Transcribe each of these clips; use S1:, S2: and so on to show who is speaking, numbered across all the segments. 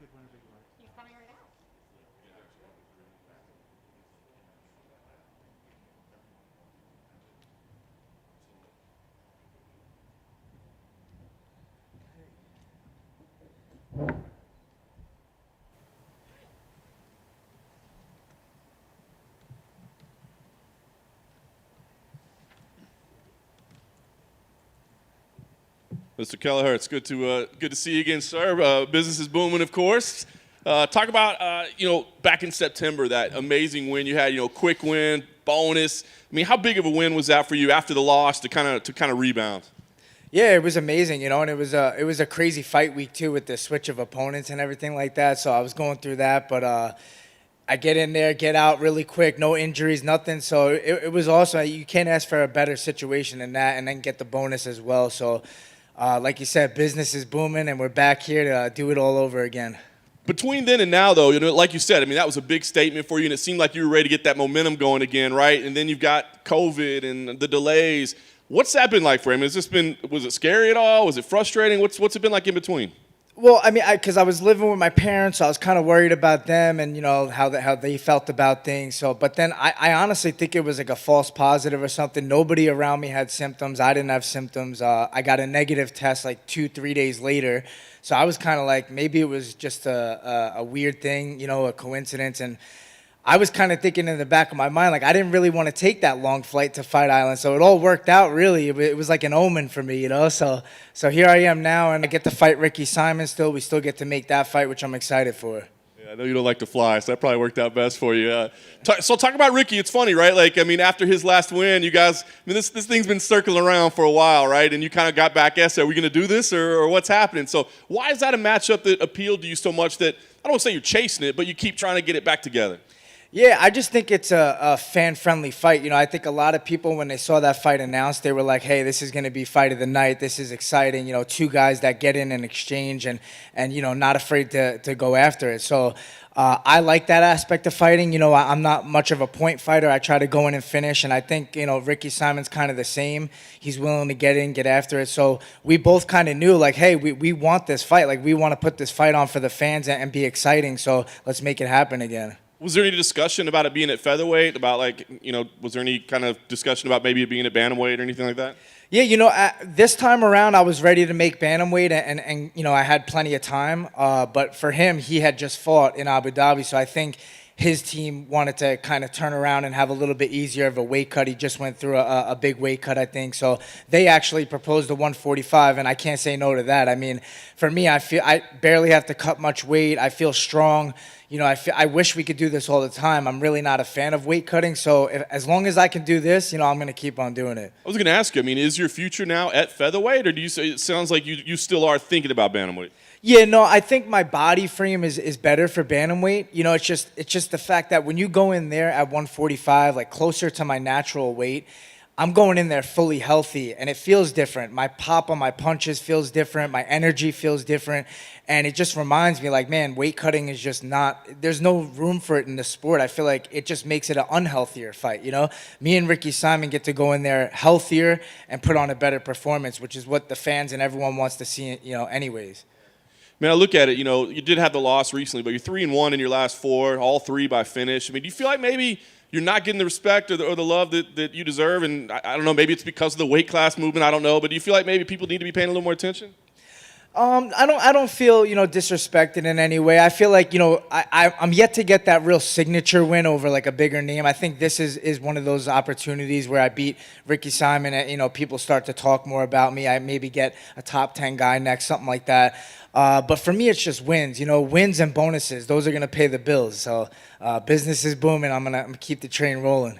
S1: He's coming right out.
S2: Mr. Kelleher, it's good to see you again, sir. Business is booming, of course. Talk about back in September, that amazing win you had. Quick win, bonus. I mean, how big of a win was that for you after the loss to kind of rebound?
S3: Yeah, it was amazing, and it was a crazy fight week too with the switch of opponents and everything like that. So I was going through that, but I get in there, get out really quick, no injuries, nothing. So it was awesome. You can't ask for a better situation than that, and then get the bonus as well. So. Like you said, business is booming, and we're back here to do it all over again.
S2: Between then and now, though, like you said, I mean, that was a big statement for you, and it seemed like you were ready to get that momentum going again, right? And then you've got COVID and the delays. What's that been like for him? Was it scary at all? Was it frustrating? What's it been like in between?
S3: Well, I mean, because I was living with my parents, so I was kind of worried about them and, how they felt about things. So, but then I honestly think it was like a false positive or something. Nobody around me had symptoms. I didn't have symptoms. I got a negative test like 2-3 days later. So I was kind of like, maybe it was just a weird thing, a coincidence. And I was kind of thinking in the back of my mind, like, I didn't really want to take that long flight to Fight Island. So it all worked out, really. It was like an omen for me, So here I am now, and I get to fight Ricky Simon still. We still get to make that fight, which I'm excited for.
S2: Yeah, I know you don't like to fly, so that probably worked out best for you. So talk about Ricky. It's funny, right? Like, I mean, after his last win, you guys, this thing's been circling around for a while, right? And you kind of got back at, are we going to do this or what's happening? So why is that a matchup that appealed to you so much that, I don't want to say you're chasing it, but you keep trying to get it back together?
S3: Yeah, I just think it's a fan-friendly fight. I think a lot of people, when they saw that fight announced, they were like, hey, this is going to be fight of the night. This is exciting. Two guys that get in and exchange and not afraid to go after it. So I like that aspect of fighting. I'm not much of a point fighter. I try to go in and finish, and I think, Ricky Simon's kind of the same. He's willing to get in, get after it. So we both kind of knew, like, hey, we want this fight. Like, we want to put this fight on for the fans and be exciting. So let's make it happen again.
S2: Was there any discussion about it being at featherweight? About was there any kind of discussion about maybe it being at bantamweight or anything like that?
S3: Yeah, this time around I was ready to make bantamweight, and I had plenty of time. But for him, he had just fought in Abu Dhabi, so I think his team wanted to kind of turn around and have a little bit easier of a weight cut. He just went through a big weight cut, I think. So they actually proposed the 145, and I can't say no to that. I mean, for me, I barely have to cut much weight. I feel strong. I wish we could do this all the time. I'm really not a fan of weight cutting. So as long as I can do this, I'm going to keep on doing it.
S2: I was going to ask you, I mean, is your future now at featherweight, or do you say it sounds like you still are thinking about bantamweight?
S3: Yeah, no, I think my body frame is better for bantamweight. It's just the fact that when you go in there at 145, like closer to my natural weight, I'm going in there fully healthy, and it feels different. My pop on my punches feels different. My energy feels different. And it just reminds me, like, man, weight cutting is just not – there's no room for it in the sport. I feel like it just makes it an unhealthier fight, Me and Ricky Simon get to go in there healthier and put on a better performance, which is what the fans and everyone wants to see, anyways.
S2: Man, I look at it, you did have the loss recently, but you're 3-1 in your last 4, all 3 by finish. I mean, do you feel like maybe – you're not getting the respect or the love that you deserve? And I don't know, maybe it's because of the weight class movement, I don't know. But do you feel like maybe people need to be paying a little more attention?
S3: I don't feel, disrespected in any way. I feel like, I'm yet to get that real signature win over like a bigger name. I think this is one of those opportunities where I beat Ricky Simon and, people start to talk more about me. I maybe get a top 10 guy next, something like that. But for me, it's just wins. Wins and bonuses. Those are going to pay the bills. So business is booming. I'm gonna keep the train rolling.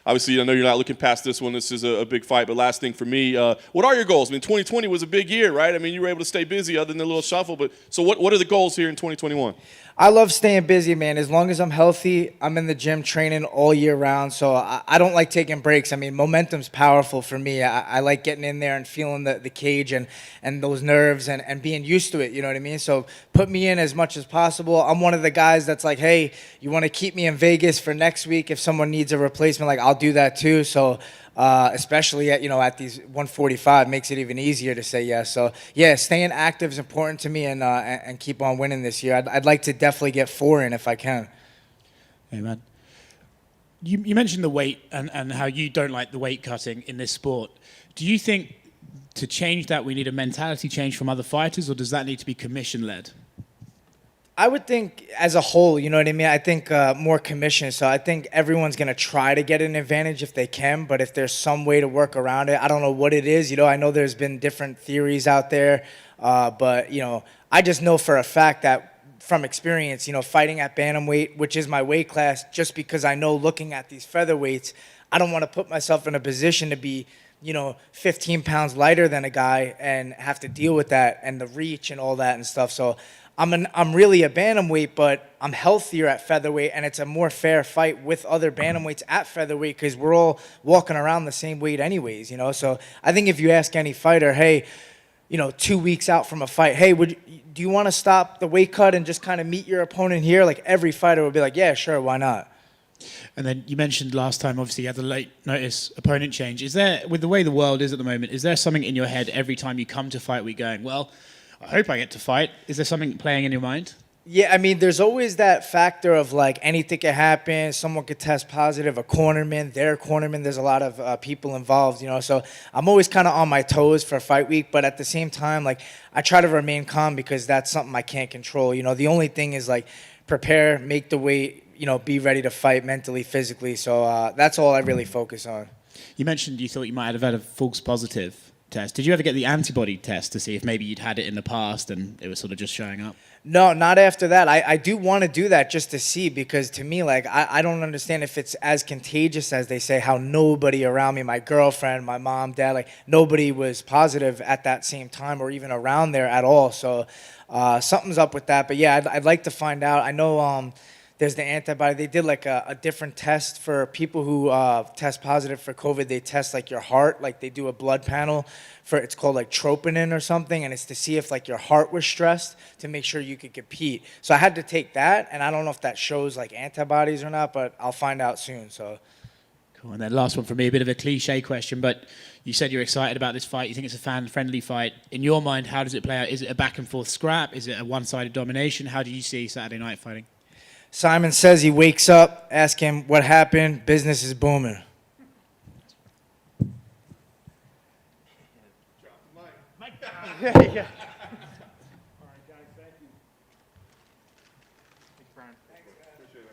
S2: Obviously, I know you're not looking past this one. This is a big fight. But last thing for me, what are your goals? I mean, 2020 was a big year, right? I mean, you were able to stay busy other than the little shuffle. But so what are the goals here in 2021?
S3: I love staying busy, man. As long as I'm healthy, I'm in the gym training all year round. So I don't like taking breaks. I mean, momentum's powerful for me. I like getting in there and feeling the cage and those nerves and being used to it, you know what I mean? So put me in as much as possible. I'm one of the guys that's like, hey, you want to keep me in Vegas for next week? If someone needs a replacement, like I'll do that too. So especially at at these 145 makes it even easier to say yes. So yeah, staying active is important to me, and keep on winning this year. I'd like to definitely get 4 in if I can.
S4: Hey, man. You mentioned the weight and how you don't like the weight cutting in this sport. Do you think to change that we need a mentality change from other fighters, or does that need to be commission-led?
S3: I would think as a whole, you know what I mean? I think more commission. So I think everyone's going to try to get an advantage if they can, but if there's some way to work around it, I don't know what it is. I know there's been different theories out there, but, I just know for a fact that from experience, fighting at bantamweight, which is my weight class, just because I know looking at these featherweights, I don't want to put myself in a position to be 15 pounds lighter than a guy and have to deal with that and the reach and all that and stuff. So I'm really a bantamweight, but I'm healthier at featherweight, and it's a more fair fight with other bantamweights at featherweight because we're all walking around the same weight anyways, So I think if you ask any fighter, hey, 2 weeks out from a fight, hey, do you want to stop the weight cut and just kind of meet your opponent here? Like every fighter would be like, yeah, sure, why not?
S4: And then you mentioned last time, obviously, you had the late notice opponent change. Is there, with the way the world is at the moment, is there something in your head every time you come to fight week going, well, I hope I get to fight? Is there something playing in your mind?
S3: Yeah, I mean, there's always that factor of like anything could happen. Someone could test positive, a cornerman, their cornerman. There's a lot of people involved, So I'm always kind of on my toes for fight week. But at the same time, like I try to remain calm because that's something I can't control. The only thing is like prepare, make the weight, be ready to fight mentally, physically. So that's all I really focus on.
S4: You mentioned you thought you might have had a false positive test. Did you ever get the antibody test to see if maybe you'd had it in the past and it was sort of just showing up?
S3: No, not after that. I do want to do that just to see, because to me, like, I don't understand if it's as contagious as they say, how nobody around me, my girlfriend, my mom, dad, like nobody was positive at that same time or even around there at all. So something's up with that. But yeah, I'd like to find out. I know there's the antibody. They did like a different test for people who test positive for COVID. They test like your heart, like they do a blood panel for, it's called like troponin or something, and it's to see if like your heart was stressed to make sure you could compete. So I had to take that, and I don't know if that shows like antibodies or not, but I'll find out soon. So.
S4: Cool. And then last one for me, a bit of a cliche question, but you said you're excited about this fight. You think it's a fan-friendly fight. In your mind, how does it play out? Is it a back-and-forth scrap? Is it a one-sided domination? How do you see Saturday night fighting?
S3: Simon says he wakes up, ask him what happened, business is booming.
S1: Yeah. All right, guys, thank you. Thanks, Brian. Thanks, guys. Appreciate it.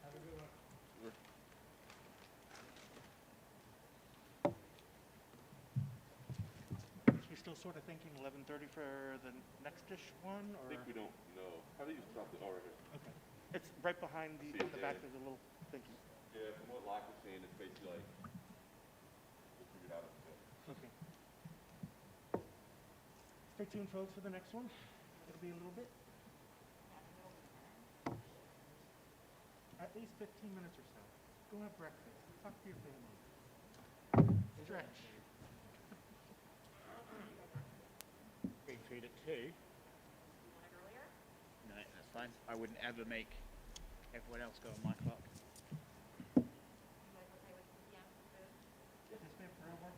S1: Have a good one. You're still sort of thinking 11:30 for the next-ish one, or?
S2: I think we don't know. How do you stop the right here?
S1: Okay. It's right behind the, on the back, there's a little thingy.
S2: Yeah, from what Locke was saying, it's basically like, we'll figure it out.
S1: Okay. Stay tuned, folks, for the next one. It'll be a little bit. At least 15 minutes or so. Go have breakfast. Talk to your family. Stretch. Being treated too.
S4: No, that's fine. I wouldn't ever make everyone else go on my clock.
S1: This been forever.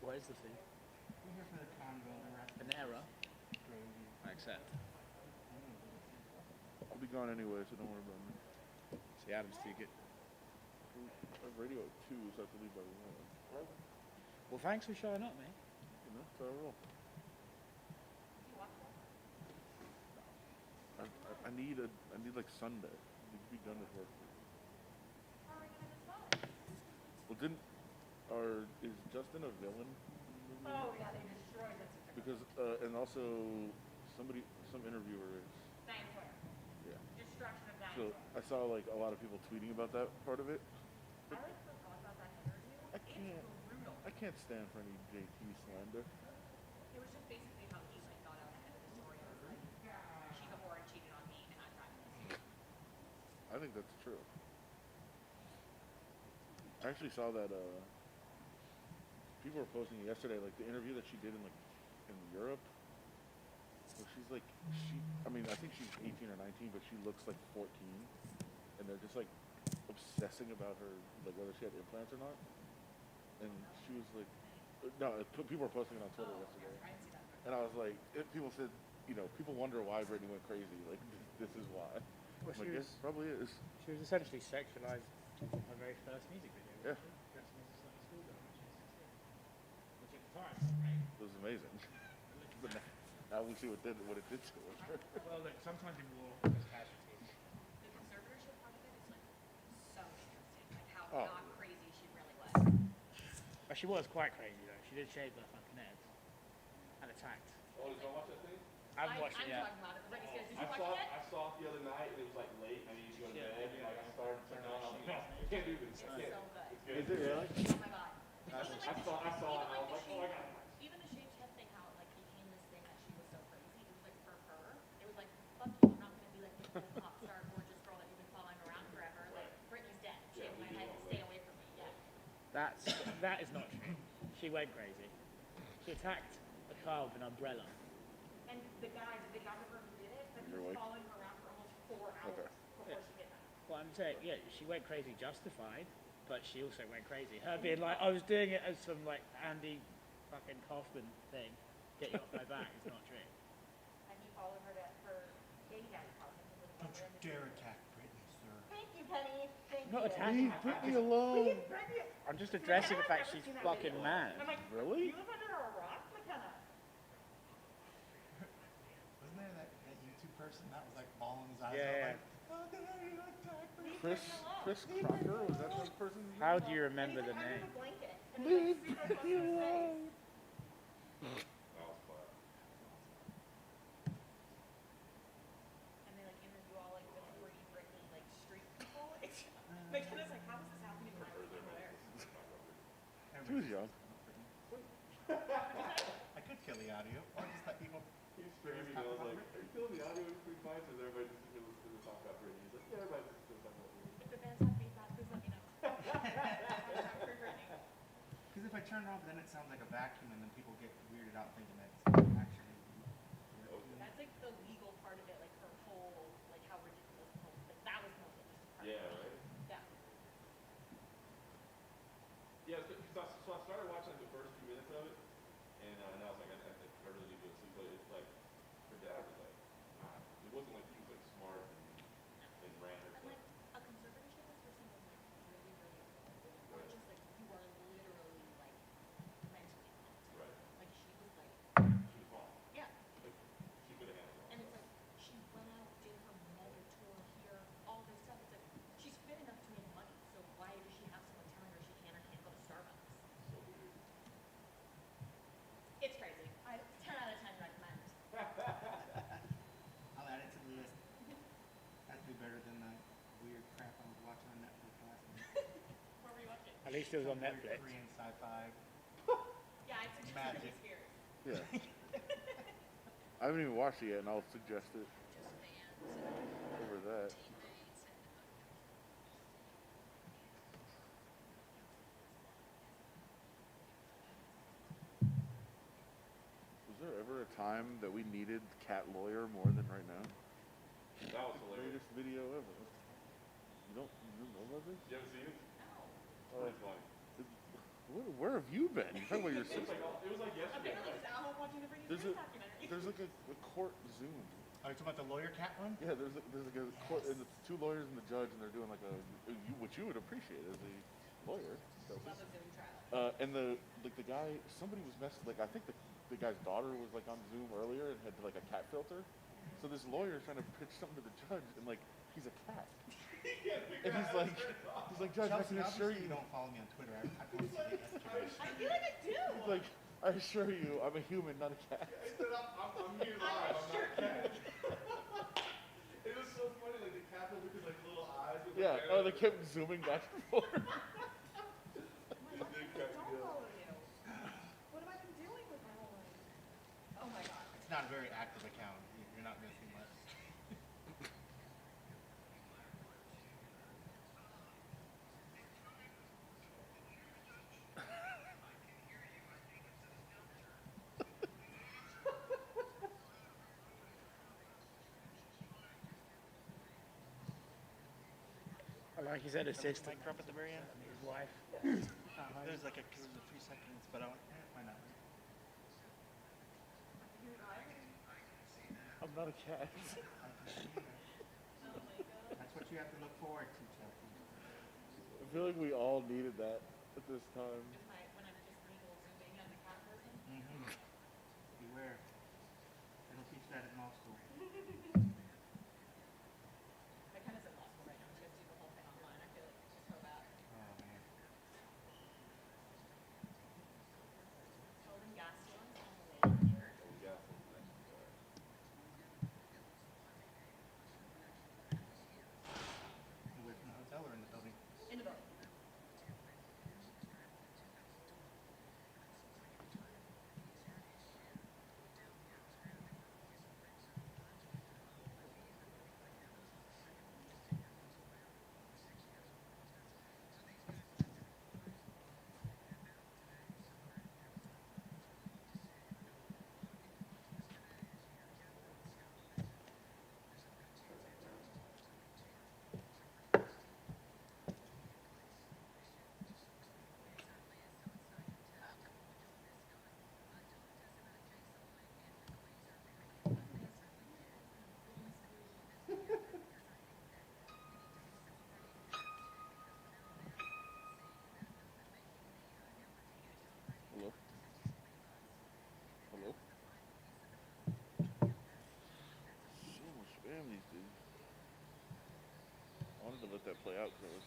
S4: What is the fee?
S1: We're here for the convo, the rest.
S4: An error?
S1: Gravy.
S4: I accept.
S5: I'll be gone anyway, so don't worry about me.
S4: See, Adam's too good.
S5: I have radio at 2, so I have to leave by 1.
S4: Well, thanks for showing up, mate.
S5: That's how I roll. I need like Sunday. I need to be done with work. Well, is Justin a villain?
S1: Oh, yeah, they destroyed us.
S5: Because, and also some interviewer is.
S1: Diane Sawyer.
S5: Yeah.
S1: Destruction of Diane
S5: So
S1: Sawyer.
S5: I saw like a lot of people tweeting about that part of it.
S1: I like forgot about that interview. It's brutal.
S5: I can't stand for any JT slander.
S1: It was just basically how he like got out ahead of the story. I was like, she's a whore and cheated on me, and I'm trying this.
S5: I think that's true. I actually saw that people were posting yesterday, like the interview that she did in Europe. So she's like, I think she's 18 or 19, but she looks like 14, and they're just like a obsessing about her, like whether she had implants or not. And she was like, no, people were posting it on Twitter yesterday. And I was like, people said, people wonder why Britney went crazy. Like, this is why.
S4: Well,
S5: I'm like, yes, probably is.
S4: She was essentially sexualized on her very first music video.
S5: Yeah.
S4: Dressing as a slightly schoolgirl when she was 16. Which at the time, right?
S5: It was amazing. But now we see what it did to her.
S4: Well, look, sometimes in war, there's casualties.
S6: The conservatorship part of it is like so interesting, like how
S5: Oh.
S6: not crazy she really was.
S4: But she was quite crazy, though. She did shave her fucking head and attacked.
S2: Oh, did y'all watch that thing?
S4: I haven't watched it
S6: I'm
S4: yet.
S6: talking about it. Brittany says, did
S2: I
S6: you watch
S2: saw
S6: it yet?
S2: I saw it the other night and it was like late. I needed to go to
S4: Yeah.
S2: bed. And like I started turning on. I was like, I can't do this.
S6: It's
S2: I can't.
S6: so good.
S2: It's good.
S5: Is it really?
S6: Oh my god.
S2: I saw it. And I was like, oh my god.
S6: Even the shaved head thing, how it like became this thing that she was so crazy. It was like for her, it was like, fuck you, I'm not gonna be like this cool pop star gorgeous girl that you've been following around forever. Like Britney's dead. Shaving my head, stay away from me. Yeah.
S4: That is not true. She went crazy. She attacked a car with an umbrella.
S6: And the videographer who did it, like he
S5: Your
S6: was
S5: wife?
S6: following her around for almost 4 hours before she did that.
S4: Well, I'm saying, yeah, she went crazy justified, but she also went crazy. Her being like, I was doing it as some like Andy fucking Kaufman thing, get you off my back, is not true.
S6: And he followed her to her gay dad's house. And he was
S1: Don't you dare attack Britney, sir.
S6: Thank you, Penny. Thank
S4: I'm not
S6: you.
S4: attacking her.
S5: Britney alone.
S6: Britney.
S4: I'm just addressing the fact she's fucking mad.
S6: I'm like,
S5: Really?
S6: you live under a rock, McKenna.
S1: Wasn't there that YouTube person that was like bawling his eyes
S4: Yeah.
S1: out like, how dare you attack me?
S5: Chris Crocker? Was that the person?
S4: How do you
S6: And
S4: remember
S6: he's
S4: the
S6: like under
S4: name?
S6: the blanket. And he's like, super close to his face. And they like interview all like the pre-Britney like street people. It's McKenna's like, how is this happening when I was over there?
S5: She was young.
S1: I could kill the audio, or just let people.
S2: He's screaming. I was like, are you feeling the audio is pretty fine? So everybody just listen to the talk about Britney. He's like, yeah, everybody just listen to talk about Britney.
S6: If the fans have feedback, please let me know. Hashtag free Britney.
S1: Because if I turn it off, then it sounds like a vacuum, and then people get weirded out thinking that it's actually.
S6: That's like the legal part of it, like her whole, like how ridiculous the whole, like that was the most interesting part.
S2: Yeah, right.
S6: Yeah.
S2: Yeah, so I started watching like the first few minutes of it, and I was like, I really need to go to sleep. But it's like, her dad was like, it wasn't like he was like smart and ran her
S6: And
S2: stuff.
S6: like a conservatorship is for someone like really, really old, or just like you are literally like mentally competent.
S2: Right.
S6: Like she was like,
S2: She was wrong.
S6: yeah.
S2: Like, she could have handled it.
S6: And it's like she went out, did her mega tour here, all this stuff. It's like she's fit enough to make money, so why does she have someone telling her she can or can't go to Starbucks?
S2: So weird.
S6: It's crazy. 10 out of 10 recommend.
S1: I'll add it to the list. That'd be better than the weird crap I was watching on Netflix last night.
S6: What were you watching?
S4: At least it was on
S1: Some weird
S4: Netflix.
S1: Korean sci-fi.
S6: Yeah, I suggested
S1: Magic.
S6: Britney Spears.
S5: Yeah. I haven't even watched it yet, and I'll suggest it
S6: Just fans.
S5: over that. Was there ever a time that we needed Cat Lawyer more than right now?
S2: That was hilarious.
S5: Greatest video ever. You don't know about this?
S2: You ever seen it?
S6: No.
S2: Oh, it's funny.
S5: Where have you been? You're talking about your
S2: It was
S5: sister.
S2: like, it was like yesterday.
S6: Apparently just at home watching the Britney
S5: There's
S6: Spears
S5: a
S6: documentary.
S5: there's like a court Zoom.
S1: Are you talking about the lawyer cat one?
S5: Yeah, there's like a court, and it's two lawyers and the judge, and they're doing like what you would appreciate as a lawyer.
S6: Love a Zoom trial.
S5: And the guy, somebody was messing. Like I think the guy's daughter was like on Zoom earlier and had like a cat filter. So this lawyer is trying to pitch something to the judge, and like he's a cat. And he's like, Judge, I
S1: Chelsea,
S5: can assure
S1: obviously
S5: you.
S1: you don't follow me on Twitter. I posted it yesterday.
S6: I feel like I do.
S5: He's like, I assure you, I'm a human, not a cat.
S2: He said, I'm here live. I'm not a cat. It was so funny, like the cat with his like little eyes. With
S5: Yeah.
S2: the
S5: Oh, they kept zooming back and forth.
S6: Oh my God, I don't follow you. What have I been doing with my whole life? Oh my God.
S1: It's not a very active account. You're not missing much.
S4: Hello? Like you said, assist.
S1: Mike up at the very end.
S4: His wife.
S1: There's like a 3 seconds, but I went, why not?
S5: I'm not a cat.
S1: That's what you have to look forward to, Chelsea.
S5: I feel like we all needed that at this time.
S6: When I'm just legal zooming as a cat person.
S1: Beware. They don't teach that in law school.
S6: My kind of in law school right now. She has to do the whole thing online. I feel like it's just so bad.
S1: Oh, man.
S6: Kelvin Gastelum on the way here.
S1: You away from the hotel or in the building?
S6: In the building.
S5: Hello? Hello? So much spam these days. I wanted to let that play out because I was.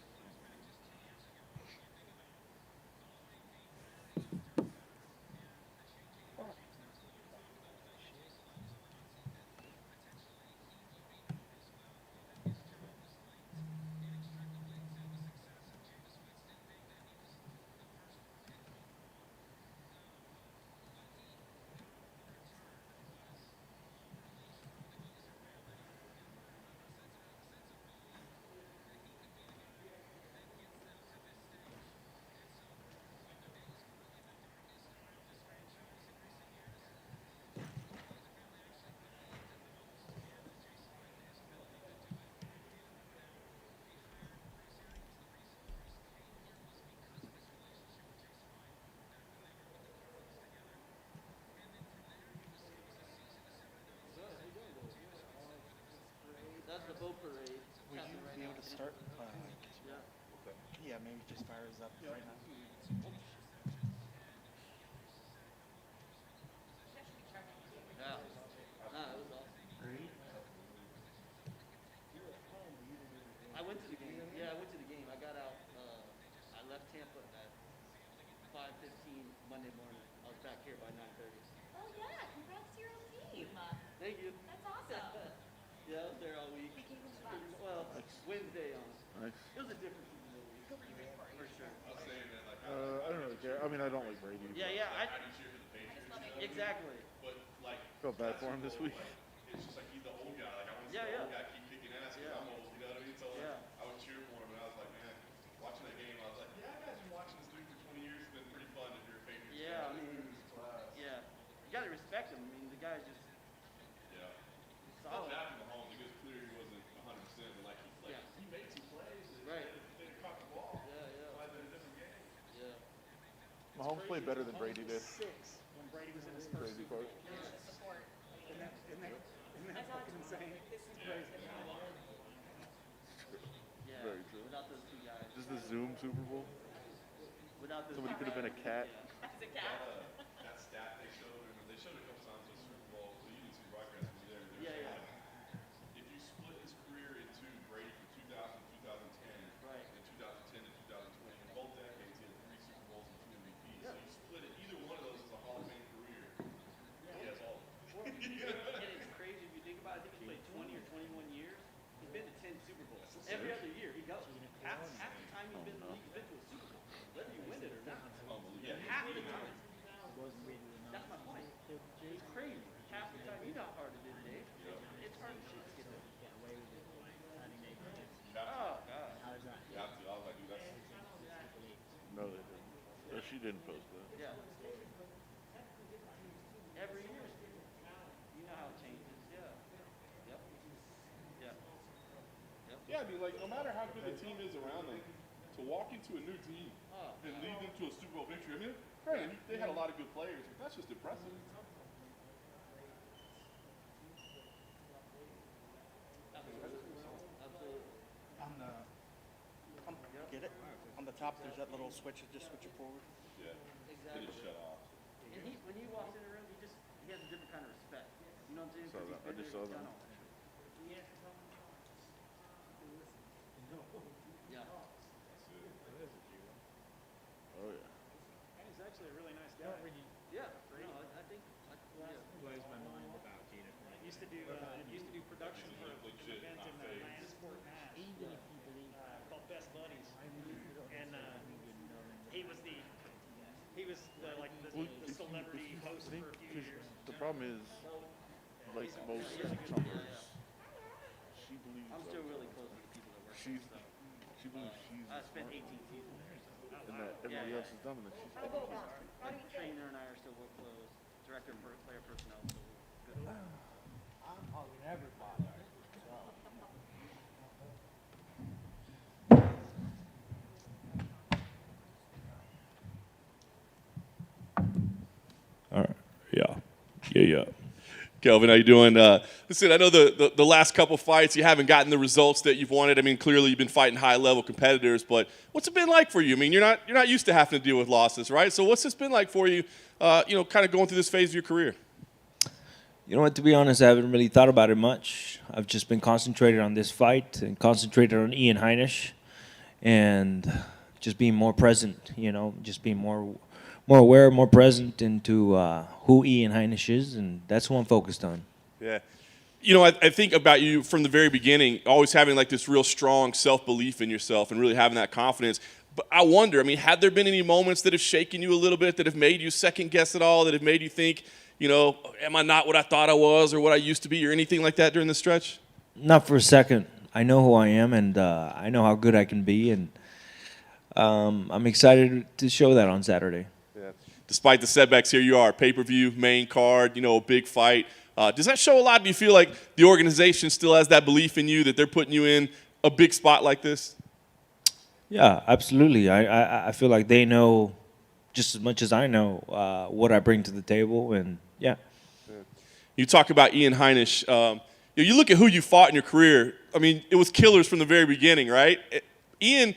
S7: That's the boat parade.
S1: Would you be able to start?
S7: Yeah.
S1: Yeah, maybe just fire us up right now.
S7: Yeah. Nah, it was awesome.
S1: Great.
S7: I went to the game. Yeah, I went to the game. I got out. I left Tampa at 5:15 Monday morning. I was back here by 9:30.
S6: Oh yeah, congrats to your own team.
S7: Thank you.
S6: That's awesome.
S7: Yeah, I was there all week.
S6: He came from the box.
S7: Well, Wednesday on.
S5: Nice.
S7: It was a different season than week. For sure.
S5: I don't really care. I mean, I don't like Brady.
S7: Yeah, yeah.
S6: I just love it.
S7: Exactly.
S5: Felt bad for him this week.
S2: It's just like he's the old guy. Like I want to see
S7: Yeah,
S2: the
S7: yeah.
S2: old guy keep kicking ass because
S7: Yeah.
S2: I'm old. You know what I mean? So like,
S7: Yeah.
S2: I would cheer for him, and I was like, man, watching that game, I was like, yeah, I imagine watching this dude for 20 years has been pretty fun if you're a Patriots
S7: Yeah, I
S2: fan.
S7: mean, yeah. You gotta respect him. I mean, the guy's just
S2: Yeah.
S7: solid.
S2: After Mahomes, it was clear he wasn't 100%, but like
S7: Yeah.
S2: he made some plays.
S7: Right.
S2: If they caught the ball,
S7: Yeah, yeah.
S2: it might have been a different game.
S7: Yeah.
S5: Mahomes played better than Brady did.
S1: 6 when Brady was in his first
S5: Crazy part.
S6: The support.
S1: Isn't that fucking insane?
S6: This is crazy.
S7: Yeah.
S5: Very true.
S7: Without those two guys.
S5: This is the Zoom Super Bowl.
S7: Without those
S5: Somebody
S7: two
S5: could have been a cat.
S6: As a cat.
S2: That stat they showed, and they showed it a couple times in the Super Bowl, so you didn't see the broadcast when you were there.
S7: Yeah, yeah.
S2: If you split his career into Brady from 2000 to 2010,
S7: Right.
S2: and 2010 to 2020, in both decades he had 3 Super Bowls and 2 MVPs.
S7: Yeah.
S2: So you split it, either one of those is a Hall of Fame career. He has all of them.
S7: And it's crazy if you think about it. I think he played 20 or 21 years. He's been to 10 Super Bowls. Every other year he goes. Half the time he's been in the league, he's been to a Super Bowl. Whether you win it or not.
S2: Yeah,
S7: Half the time. That's my point. It's crazy. Half the time. You know how hard it is, Dave. It's hard as shit to get there. Oh, God.
S2: You have to. I was like, dude, that's
S5: No, they didn't. Or she didn't post that.
S7: Yeah. Every year. You know how it changes. Yeah. Yep. Yeah. Yep.
S2: yeah. Yeah, I mean, like, no matter how good the team is around them, to walk into a new team and lead them to a Super Bowl victory, I mean, granted, they had a lot of good players, but that's just impressive.
S8: Get it? On the top, there's that little switch. Just switch it forward.
S2: Yeah.
S7: Exactly.
S2: It just shut off.
S7: And when he walks in the room, he has a different kind of respect. You know what I'm saying?
S5: Saw
S7: 'Cause
S5: that. I
S7: he's
S5: just
S7: been
S5: saw
S7: there,
S5: that.
S7: he's done all that shit. Yeah.
S5: Oh yeah.
S7: He's actually a really nice guy. Yeah. No, I think.
S9: Blows my mind about Gina.
S7: Used to do production for an event in Landsport, Mass. Called Best Buddies. And he was the celebrity host for a few years.
S5: The problem is, like most Trumpers, she believes.
S7: I'm still really close to the people that work.
S5: She believes she's.
S7: I spent 18 seasons there.
S5: And that everybody else is dumb, and that she's.
S7: The trainer and I are still close. Director of player personnel still good.
S3: I'm hugging everybody.
S9: All right. Yeah.
S2: Kelvin, how you doing? Listen, I know the last couple fights, you haven't gotten the results that you've wanted. I mean, clearly you've been fighting high-level competitors, but what's it been like for you? I mean, you're not used to having to deal with losses, right? So what's this been like for you, kind of going through this phase of your career?
S9: You know what, to be honest, I haven't really thought about it much. I've just been concentrated on this fight and concentrated on Ian Heinisch and just being more present, just being more aware, more present into who Ian Heinisch is, and that's who I'm focused on.
S2: Yeah. I think about you from the very beginning, always having like this real strong self-belief in yourself and really having that confidence. But I wonder, I mean, had there been any moments that have shaken you a little bit, that have made you second guess it all, that have made you think, am I not what I thought I was or what I used to be or anything like that during the stretch?
S9: Not for a second. I know who I am, and I know how good I can be, and I'm excited to show that on Saturday.
S2: Yeah. Despite the setbacks, here you are, pay-per-view, main card, a big fight. Does that show a lot? Do you feel like the organization still has that belief in you, that they're putting you in a big spot like this?
S9: Yeah, absolutely. I feel like they know just as much as I know what I bring to the table, and yeah.
S2: You talk about Ian Heinisch. You look at who you fought in your career. I mean, it was killers from the very beginning, right? Ian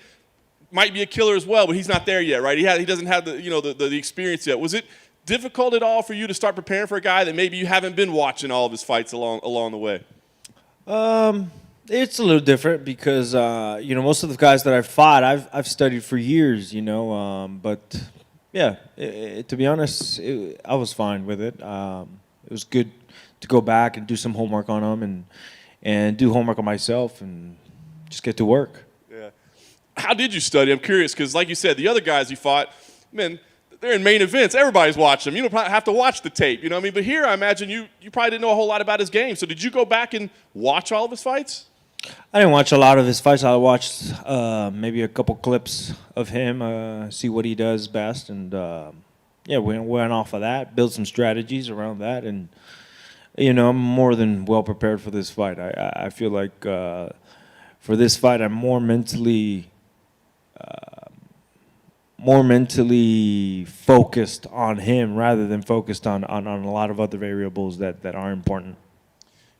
S2: might be a killer as well, but he's not there yet, right? He doesn't have the experience yet. Was it difficult at all for you to start preparing for a guy that maybe you haven't been watching all of his fights along the way?
S9: It's a little different because most of the guys that I've fought, I've studied for years, but yeah, to be honest, I was fine with it. It was good to go back and do some homework on them and do homework on myself and just get to work.
S2: Yeah. How did you study? I'm curious because, like you said, the other guys you fought, man, they're in main events. Everybody's watching them. You don't probably have to watch the tape, But here, I imagine you probably didn't know a whole lot about his game. So did you go back and watch all of his fights?
S9: I didn't watch a lot of his fights. I watched maybe a couple clips of him, see what he does best, and we went off of that, build some strategies around that, and I'm more than well prepared for this fight. I feel like for this fight, I'm more mentally focused on him rather than focused on a lot of other variables that are important.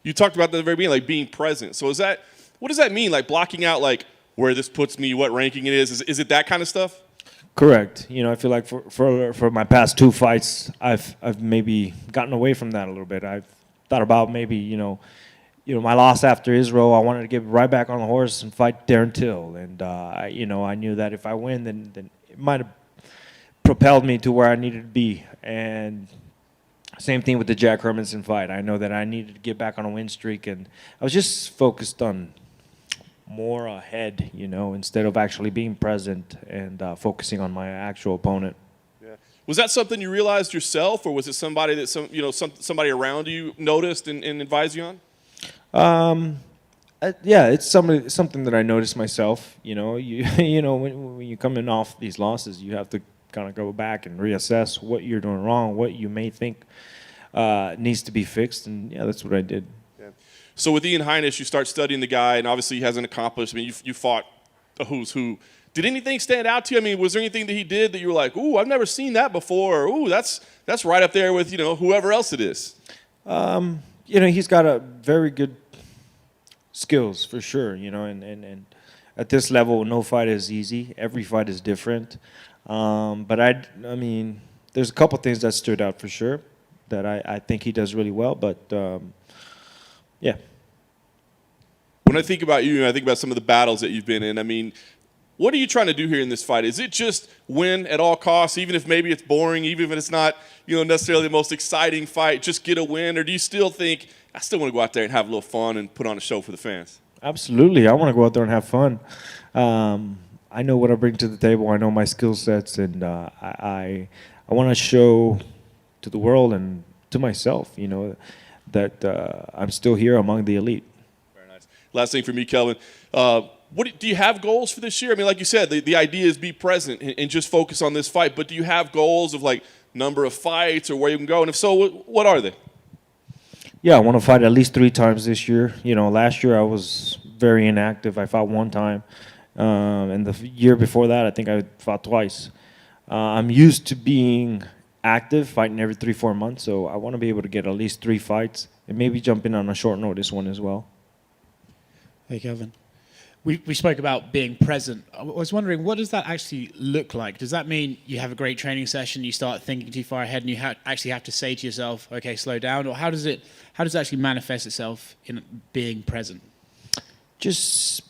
S2: You talked about that at the very beginning, like being present. So what does that mean? Like blocking out like where this puts me, what ranking it is? Is it that kind of stuff?
S9: Correct. I feel like for my past two fights, I've maybe gotten away from that a little bit. I've thought about maybe, my loss after Israel, I wanted to get right back on the horse and fight Darren Till. And, I knew that if I win, then it might have propelled me to where I needed to be. And same thing with the Jack Hermanson fight. I know that I needed to get back on a win streak, and I was just focused on more ahead, instead of actually being present and focusing on my actual opponent.
S2: Yeah. Was that something you realized yourself, or was it somebody that somebody around you noticed and advised you on?
S9: Yeah, it's something that I noticed myself. When you come in off these losses, you have to kind of go back and reassess what you're doing wrong, what you may think needs to be fixed, and yeah, that's what I did.
S2: Yeah. So with Ian Heinisch, you start studying the guy, and obviously he hasn't accomplished. I mean, you fought a who's who. Did anything stand out to you? I mean, was there anything that he did that you were like, ooh, I've never seen that before, or ooh, that's right up there with, whoever else it is?
S9: He's got a very good skills for sure, and at this level, no fight is easy. Every fight is different. But I mean, there's a couple things that stood out for sure that I think he does really well, but yeah.
S2: When I think about you, I think about some of the battles that you've been in. I mean, what are you trying to do here in this fight? Is it just win at all costs, even if maybe it's boring, even if it's not, necessarily the most exciting fight, just get a win? Or do you still think, I still want to go out there and have a little fun and put on a show for the fans?
S9: Absolutely. I want to go out there and have fun. I know what I bring to the table. I know my skill sets, and I want to show to the world and to myself, that I'm still here among the elite.
S2: Very nice. Last thing for me, Kelvin. What do you have goals for this year? I mean, like you said, the idea is be present and just focus on this fight. But do you have goals of like number of fights or where you can go? And if so, what are they?
S9: Yeah, I want to fight at least 3 times this year. Last year I was very inactive. I fought 1 time. And the year before that, I think I fought twice. I'm used to being active, fighting every 3-4 months. So I want to be able to get at least 3 fights and maybe jump in on a short notice one as well.
S4: Hey, Kelvin. We spoke about being present. I was wondering, what does that actually look like? Does that mean you have a great training session, you start thinking too far ahead, and you actually have to say to yourself, okay, slow down? Or how does it actually manifest itself in being present?
S9: Just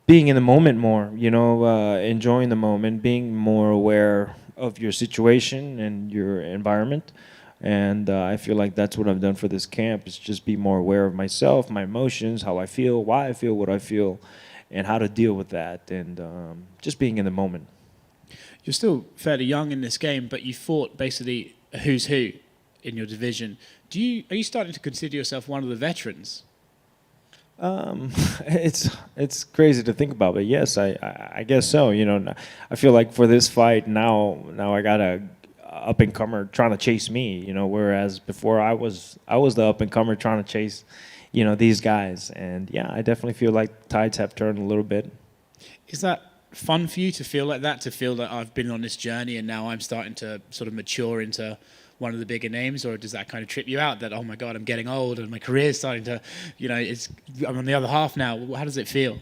S9: being in the moment more, enjoying the moment, being more aware of your situation and your environment. And I feel like that's what I've done for this camp, is just be more aware of myself, my emotions, how I feel, why I feel what I feel, and how to deal with that, and just being in the moment.
S4: You're still fairly young in this game, but you fought basically a who's who in your division. Are you starting to consider yourself one of the veterans?
S9: It's crazy to think about, but yes, I guess so. I feel like for this fight now I got a up and comer trying to chase me. Whereas before I was the up and comer trying to chase these guys. And yeah, I definitely feel like tides have turned a little bit.
S4: Is that fun for you to feel like that, to feel that I've been on this journey and now I'm starting to sort of mature into one of the bigger names? Or does that kind of trip you out that, oh my God, I'm getting old and my career's starting to, I'm on the other half now? How does it feel?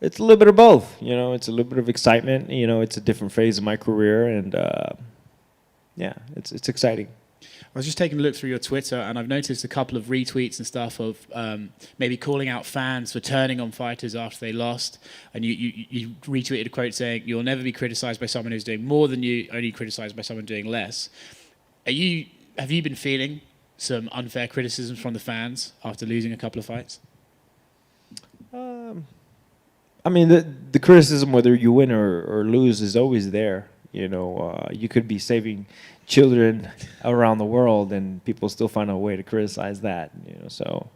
S9: It's a little bit of both. It's a little bit of excitement. It's a different phase of my career, and yeah, it's exciting.
S4: I was just taking a look through your Twitter, and I've noticed a couple of retweets and stuff of maybe calling out fans for turning on fighters after they lost. And you retweeted a quote saying, "You'll never be criticized by someone who's doing more than you, only criticized by someone doing less." Have you been feeling some unfair criticisms from the fans after losing a couple of fights?
S9: I mean, the criticism, whether you win or lose, is always there. You could be saving children around the world, and people still find a way to criticize that. So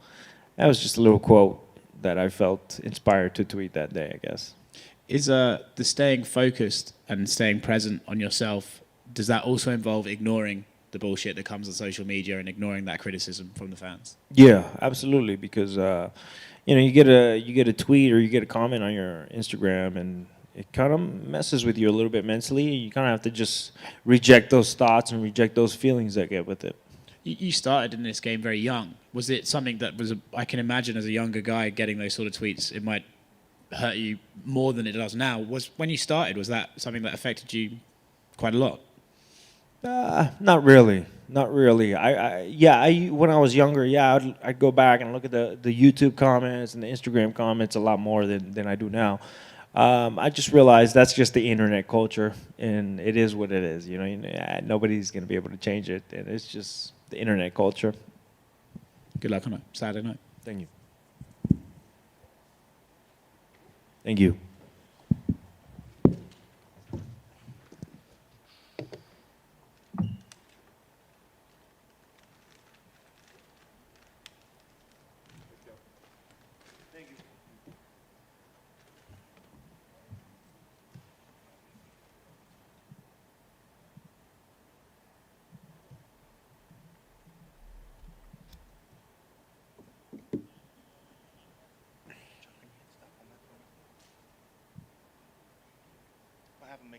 S9: that was just a little quote that I felt inspired to tweet that day, I guess.
S4: Is the staying focused and staying present on yourself, does that also involve ignoring the bullshit that comes on social media and ignoring that criticism from the fans?
S9: Yeah, absolutely. Because you get a tweet or you get a comment on your Instagram, and it kind of messes with you a little bit mentally. You kind of have to just reject those thoughts and reject those feelings that get with it.
S4: You started in this game very young. Was it something that I can imagine as a younger guy getting those sort of tweets, it might hurt you more than it does now? When you started, was that something that affected you quite a lot?
S9: Not really. Not really. When I was younger, I'd go back and look at the YouTube comments and the Instagram comments a lot more than I do now. I just realized that's just the internet culture, and it is what it is. Nobody's going to be able to change it, and it's just the internet culture.
S4: Good luck on it. Saturday night.
S9: Thank you. Thank you.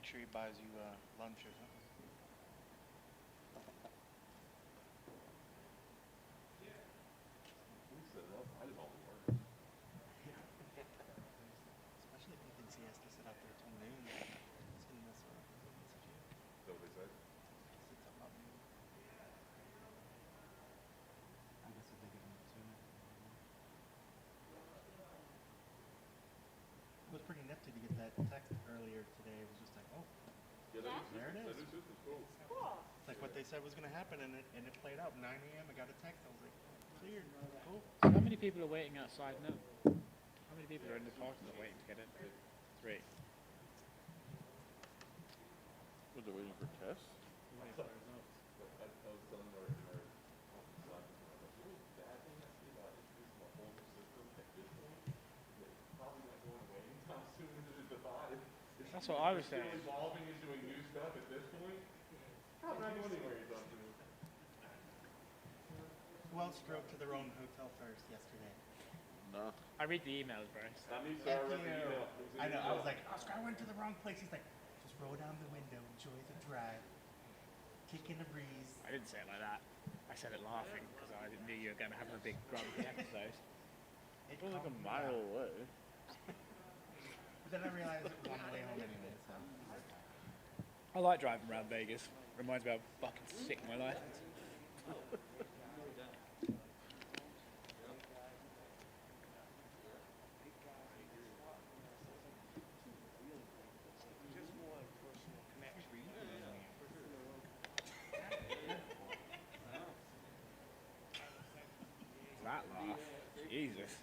S8: sure he buys you lunch or something. Especially if he thinks he has to sit out there till noon. It's gonna mess up.
S5: So they said.
S8: Sits up about noon. I guess if they get him sooner. It was pretty nifty to get that text earlier today. It was just like, oh, there it is.
S6: Cool.
S8: It's like what they said was going to happen, and it played out. 9 a.m. I got a text. I was like, cleared. Cool.
S4: So how many people are waiting outside now? How many people are in the parking lot waiting to get in? 3.
S5: What, they're waiting for tests?
S4: That's what I was saying.
S2: Evolving and doing new stuff at this point. Probably not going anywhere anytime soon.
S8: Who else drove to their own hotel first yesterday?
S5: No.
S4: I read the emails, bro.
S8: I know. I was like, Oscar, I went to the wrong place. He's like, just roll down the window, enjoy the drive, kick in the breeze.
S4: I didn't say it like that. I said it laughing because I knew you were going to have a big grumpy episode.
S8: It
S5: It was like a
S8: calmed me
S5: mile
S8: down.
S5: away.
S8: But then I realized it was on the way home anyway. So.
S4: I like driving around Vegas. Reminds me how fucking sick my life is. That laugh. Jesus.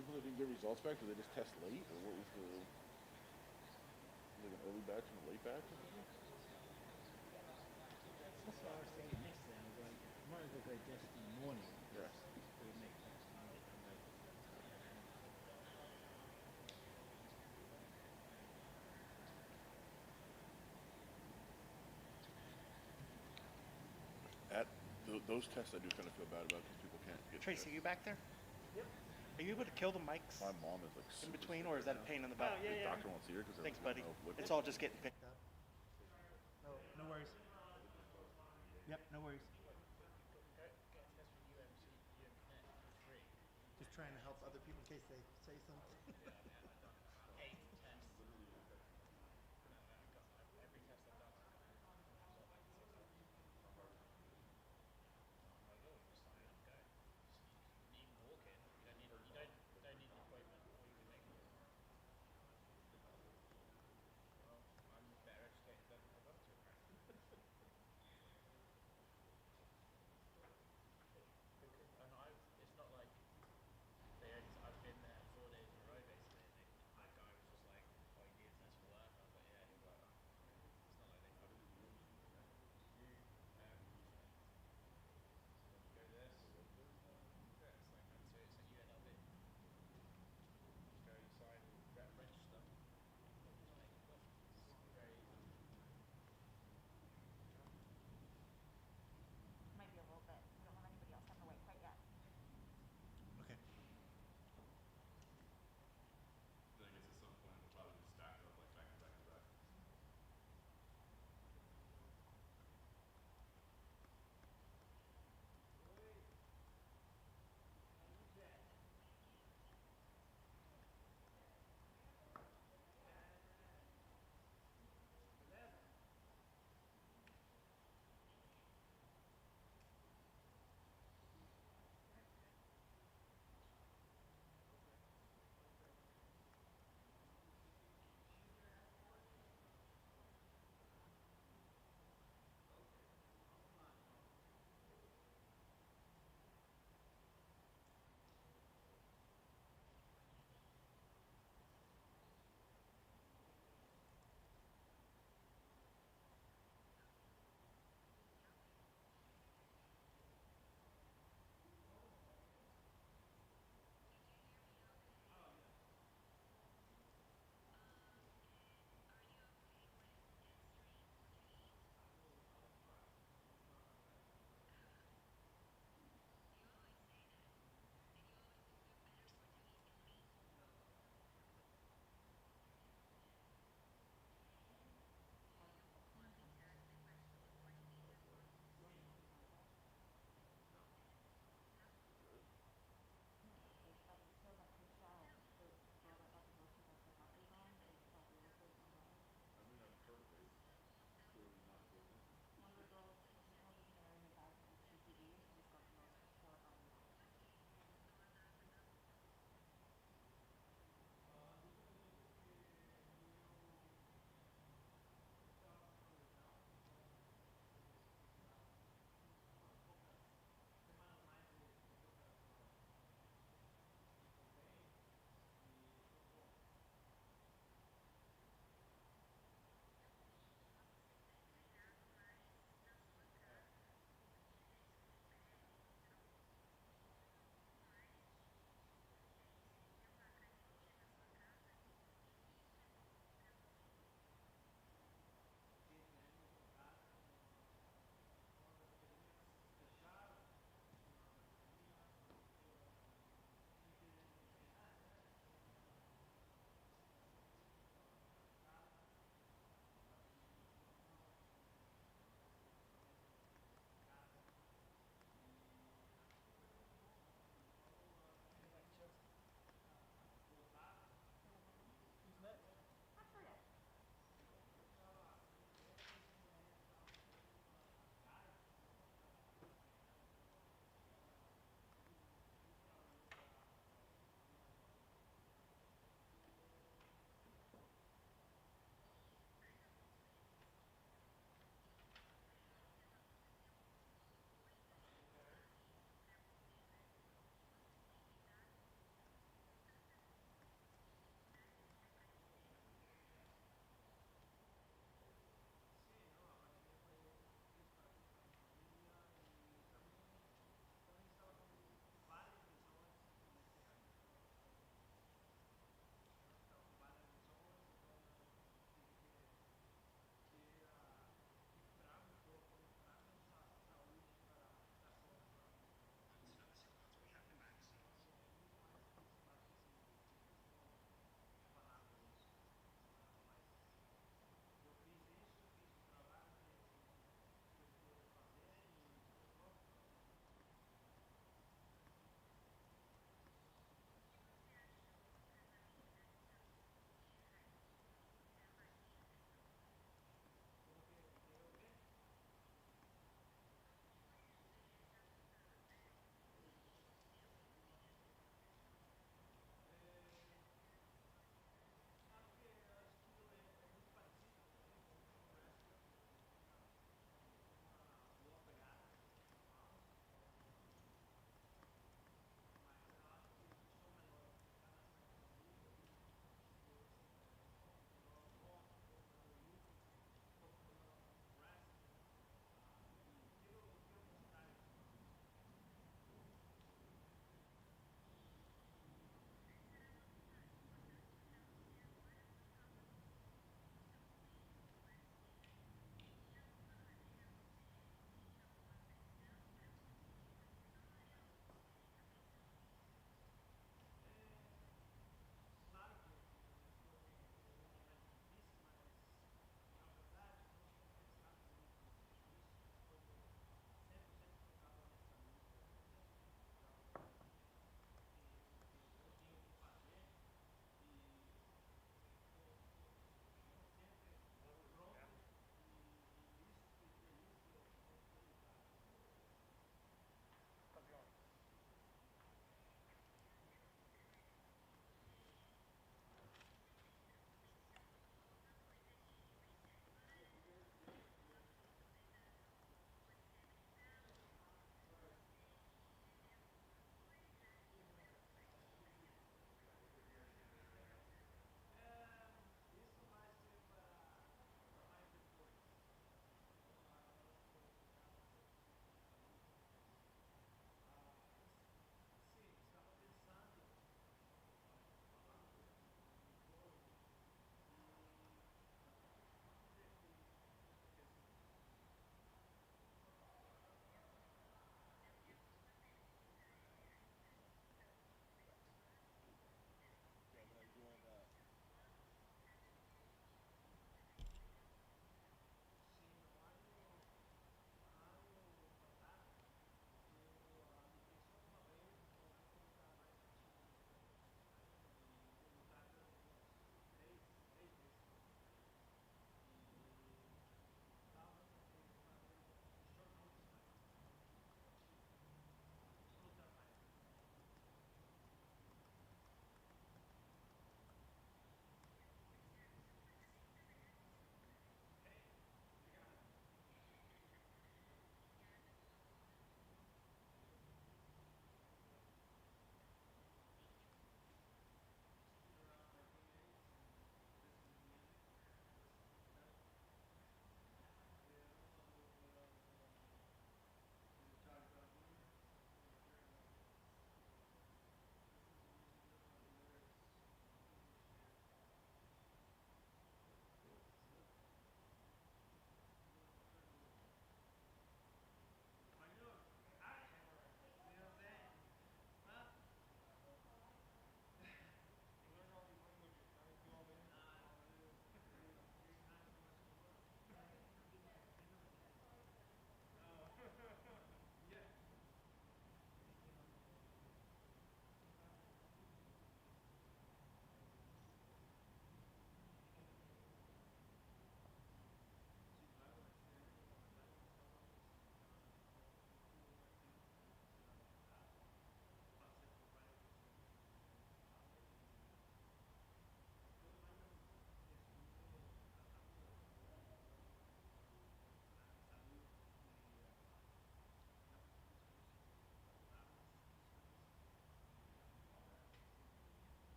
S5: People that didn't get results back, did they just test late, or what was the like an early batch and a late batch? Or something?
S4: That's what I was thinking yesterday. I was like, might as well go just in the morning.
S5: Yeah.
S4: It would make sense to me.
S5: At those tests I do kind of feel bad about because people can't get.
S8: Tracy, are you back there? Yep. Are you able to kill the mics
S5: My mom is like
S8: in
S5: super
S8: between,
S5: sick
S8: or is that a
S5: right
S8: pain in the
S5: now.
S8: butt?
S5: The doctor won't see her because
S8: Thanks, buddy. It's all just getting picked up. No, no worries. Yep, no worries. Just trying to help other people in case they say something.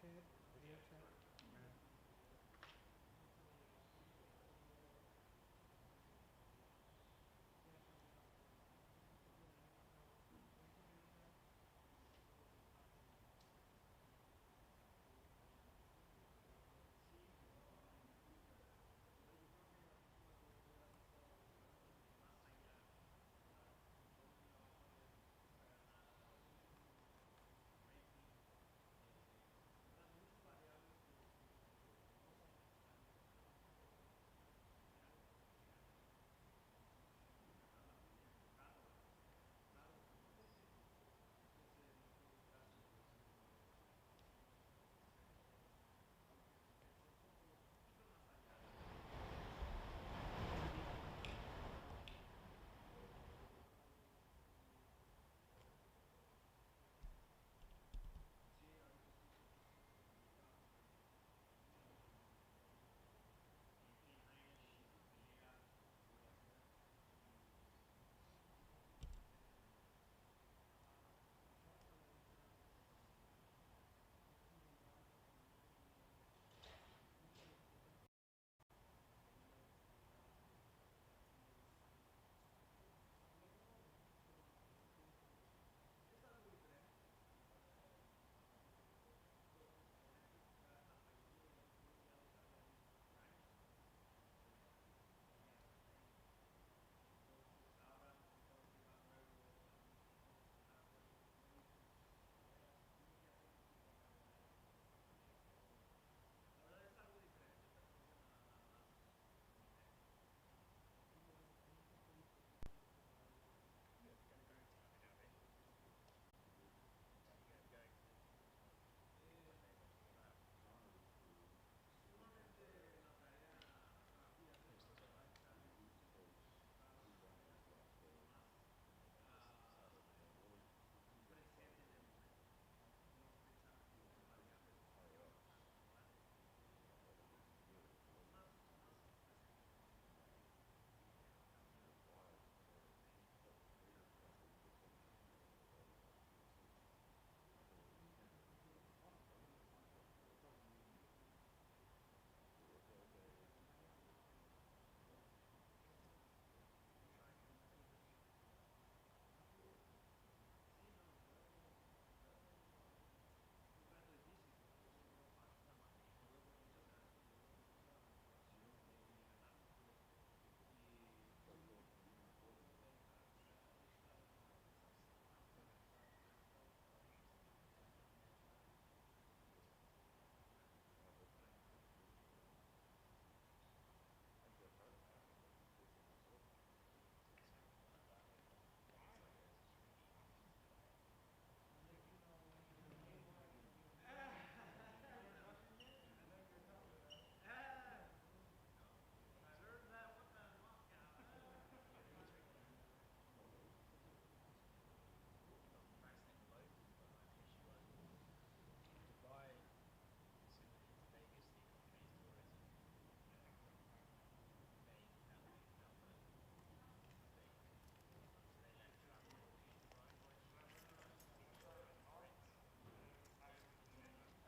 S1: Chad? Video chat?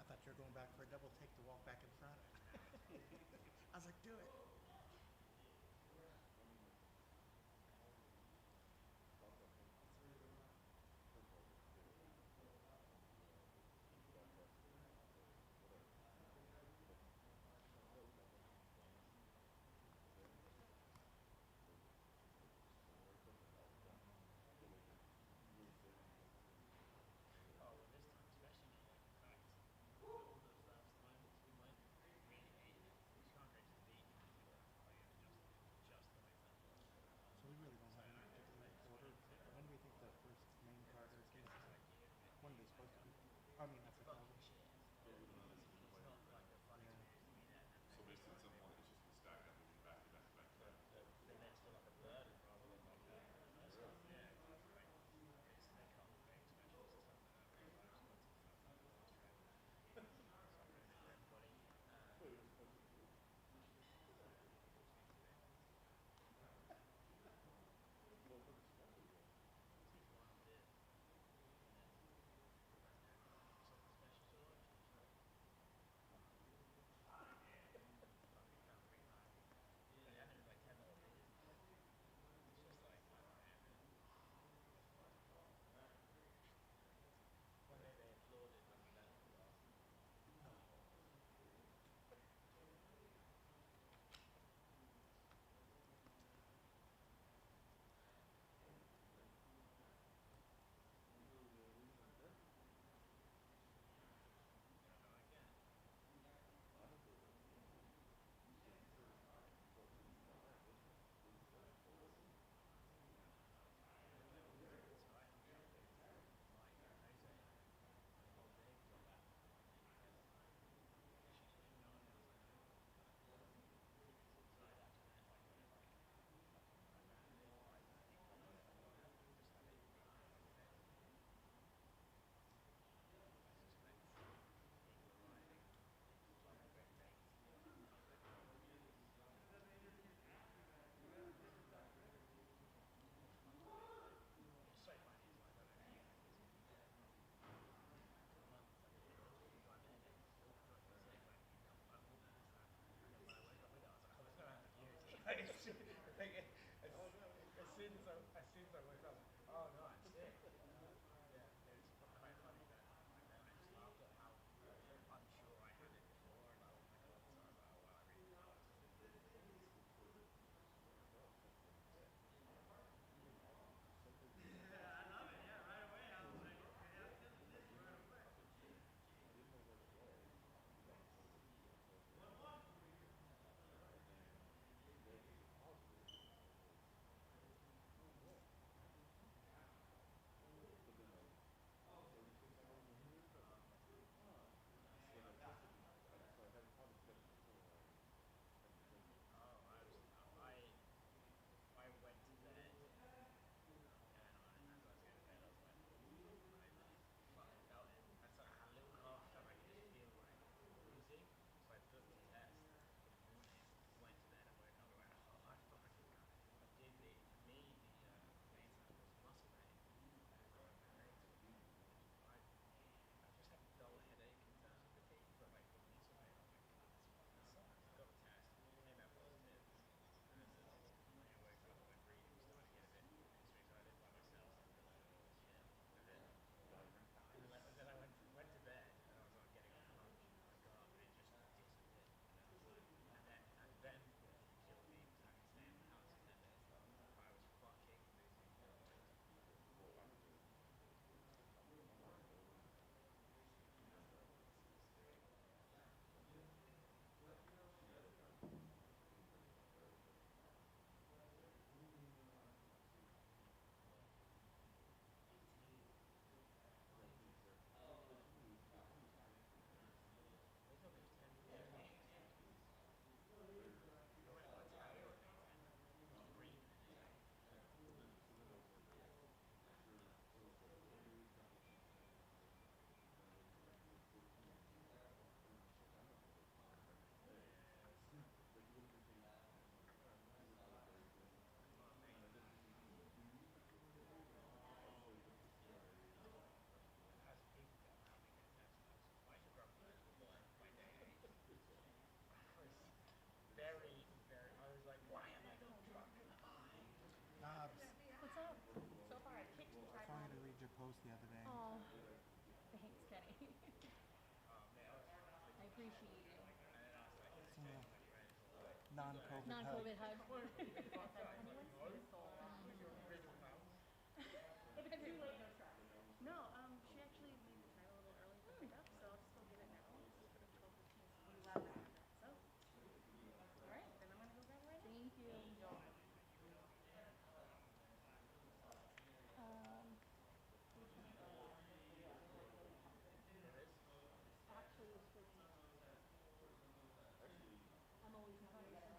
S8: I thought you were going back for a double take to walk back in front. I was like, do it. the other day.
S6: Oh, thanks, Kenny. I appreciate you.
S8: Some non-COVID hug.
S6: Non-COVID hug. If it's too late, no stress.
S10: No, she actually made the time a little early to pick up, so I'll just go get it now. See if it's 12:15. You love that. So, all right, then I'm gonna go grab it right now.
S6: Thank you. Actually, it's for me. I'm always not better.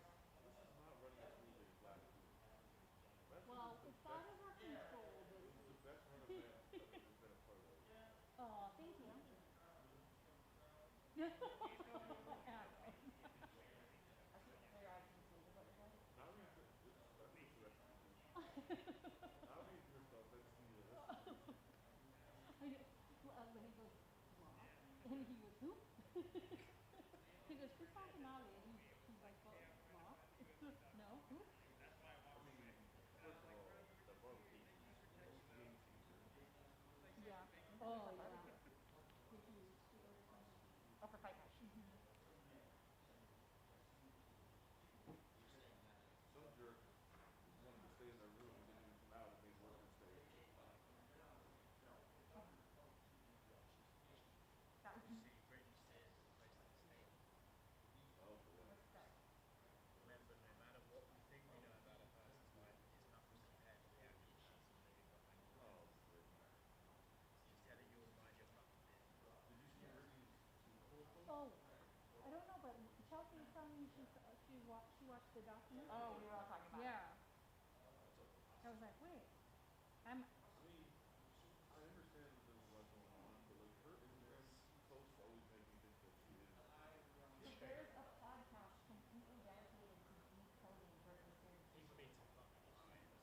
S6: Well, it's part of our control, baby. Oh, thank you. Yeah, right. When he goes, what? And he goes, who? He goes, who's talking about it? He's like, what? No, who? Yeah. Oh, yeah.
S10: Oh, for fight match.
S5: Some jerk wanted to stay in their room and didn't even come out and made workers stay.
S10: That was
S11: Remember, no matter what we think we know about a person's life, it's nothing compared to the actual person living behind you. Just telling you all mind your fucking business.
S6: Oh, I don't know, but Chelsea was telling me she watched the documentary.
S10: Oh, we were all talking about it.
S6: Yeah. I was like, wait.
S5: I understand that there's a lot going on, but like her Instagram posts always make me think that she is.
S6: There's a podcast completely dedicated to decoding Britney Spears.
S11: People need to fucking lives.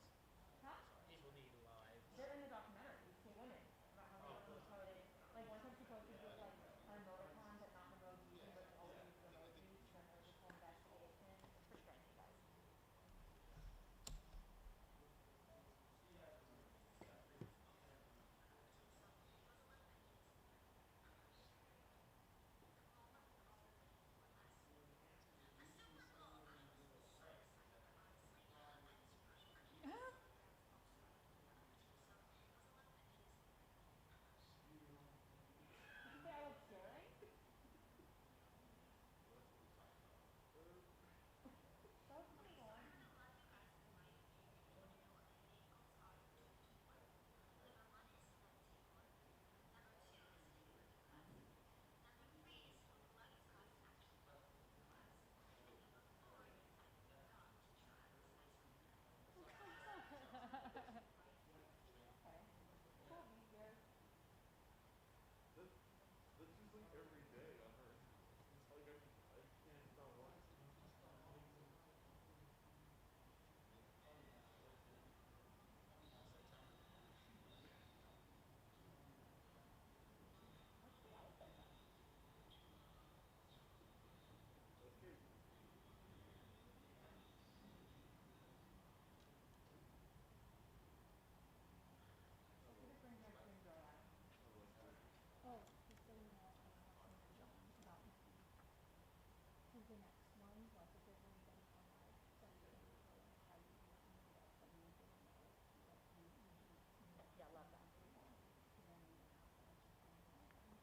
S6: Huh?
S11: People need lives.
S6: They're in the documentary, these two women, about how they decoded. Like one time she posted with like her emoticon, but not emojis, but always used emojis. Then there was this whole investigation. It's pretty crazy, guys. Did you say I look scary? That's pretty cool. Okay. Cool, be here.
S5: That's just like every day on her. Like I can't stop watching.
S6: Oh, just so you know, I was talking to John about because the next one, like if there's anybody on my Sunday, I would want to know that you would get know, like you
S10: Yeah, I love that.
S6: so then you have to just find them.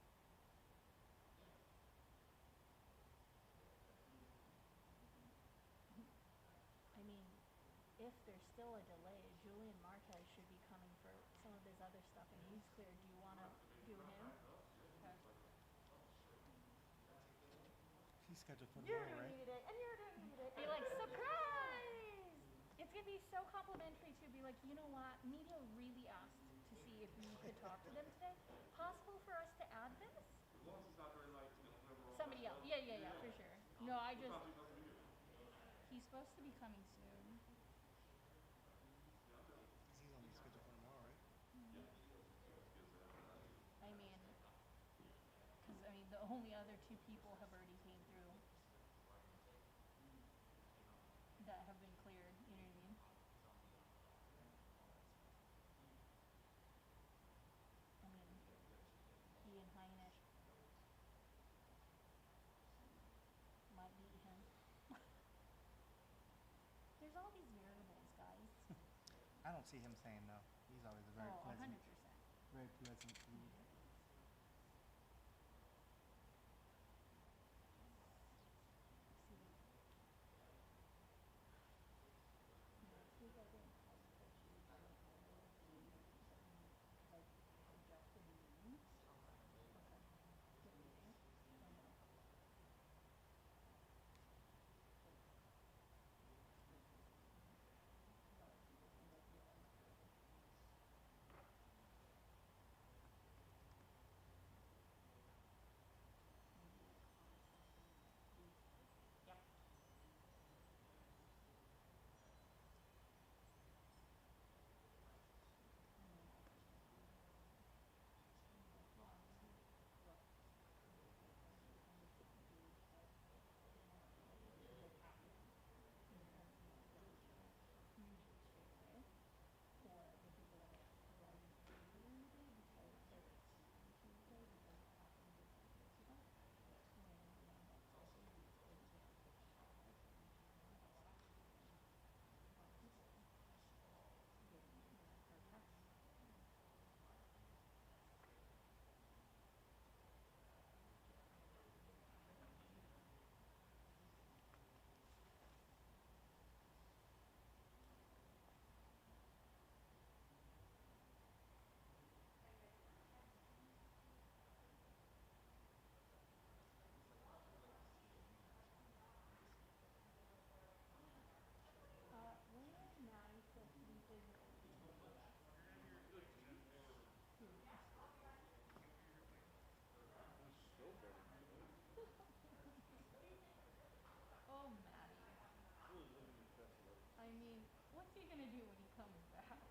S6: I mean, if there's still a delay, Julian Marquez should be coming for some of his other stuff, and he's cleared. Do you want to do him? Okay.
S8: She's scheduled for
S10: You're
S8: tomorrow,
S10: gonna
S8: right?
S10: need it, and you're gonna need it.
S6: Be like, surprise! It's gonna be so complimentary to be like, you know what? Media really asked to see if we could talk to them today. Possible for us to add this?
S5: As long as it's not very like, whatever.
S6: Somebody else. Yeah, for sure. No, I just. He's supposed to be coming soon.
S8: He's only scheduled for tomorrow, right?
S6: I mean, because the only other two people have already came through that have been cleared. You know what I mean?
S8: don't see him saying no. He's always a very
S6: Oh,
S8: pleasant,
S6: 100%.
S8: very pleasant dude.
S6: Next week, I think Heidi said she was doing elbow like adjusted knees. Okay. What do you think? Or no? Yep. Usually straight away. Or the people that are really because they're on Tuesday because it happened just 2 years ago. When the one that started was just a quick shower and people getting, her tests. When Maddie said he is opening the UFC. Oh, Maddie. I mean, what's he gonna do when he comes back?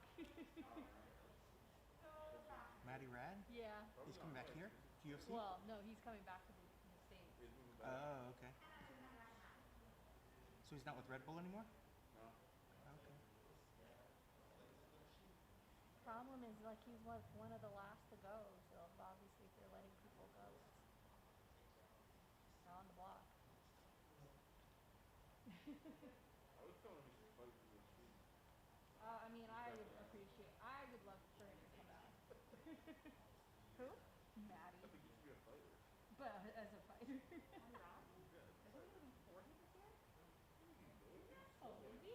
S8: Matty Rad?
S6: Yeah.
S8: He's coming back here to UFC.
S6: Well, no, he's coming back to the States.
S8: Oh, okay. So he's not with Red Bull anymore?
S5: No.
S8: Okay.
S6: Problem is, like, he's one of the last to go, so obviously if they're letting people go, they're on the block.
S5: I was telling him he should fight for UFC.
S6: I mean, I would love for him to come back. Who? Maddie.
S5: I think he should be a fighter.
S6: But as a fighter. Isn't he gonna be 40 this year? Oh, is he?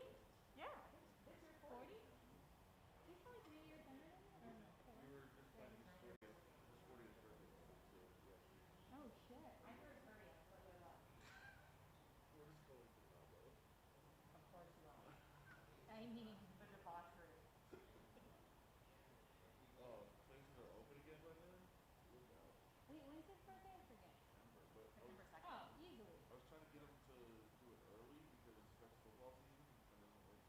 S6: Yeah. 40? He's probably 3 years younger than me, or no?
S5: We were just planning his 40th birthday. So,
S6: Oh, shit. I heard 30th, so good luck.
S5: we're just going to Cabo.
S6: Of course you are. I mean, the debauchery.
S5: Oh, places are open again by then? Look out.
S6: Wait, when's his birthday? I forget.
S5: But
S6: September 2nd. Oh, easily.
S5: I was trying to get him to do it early because it starts football season and doesn't work.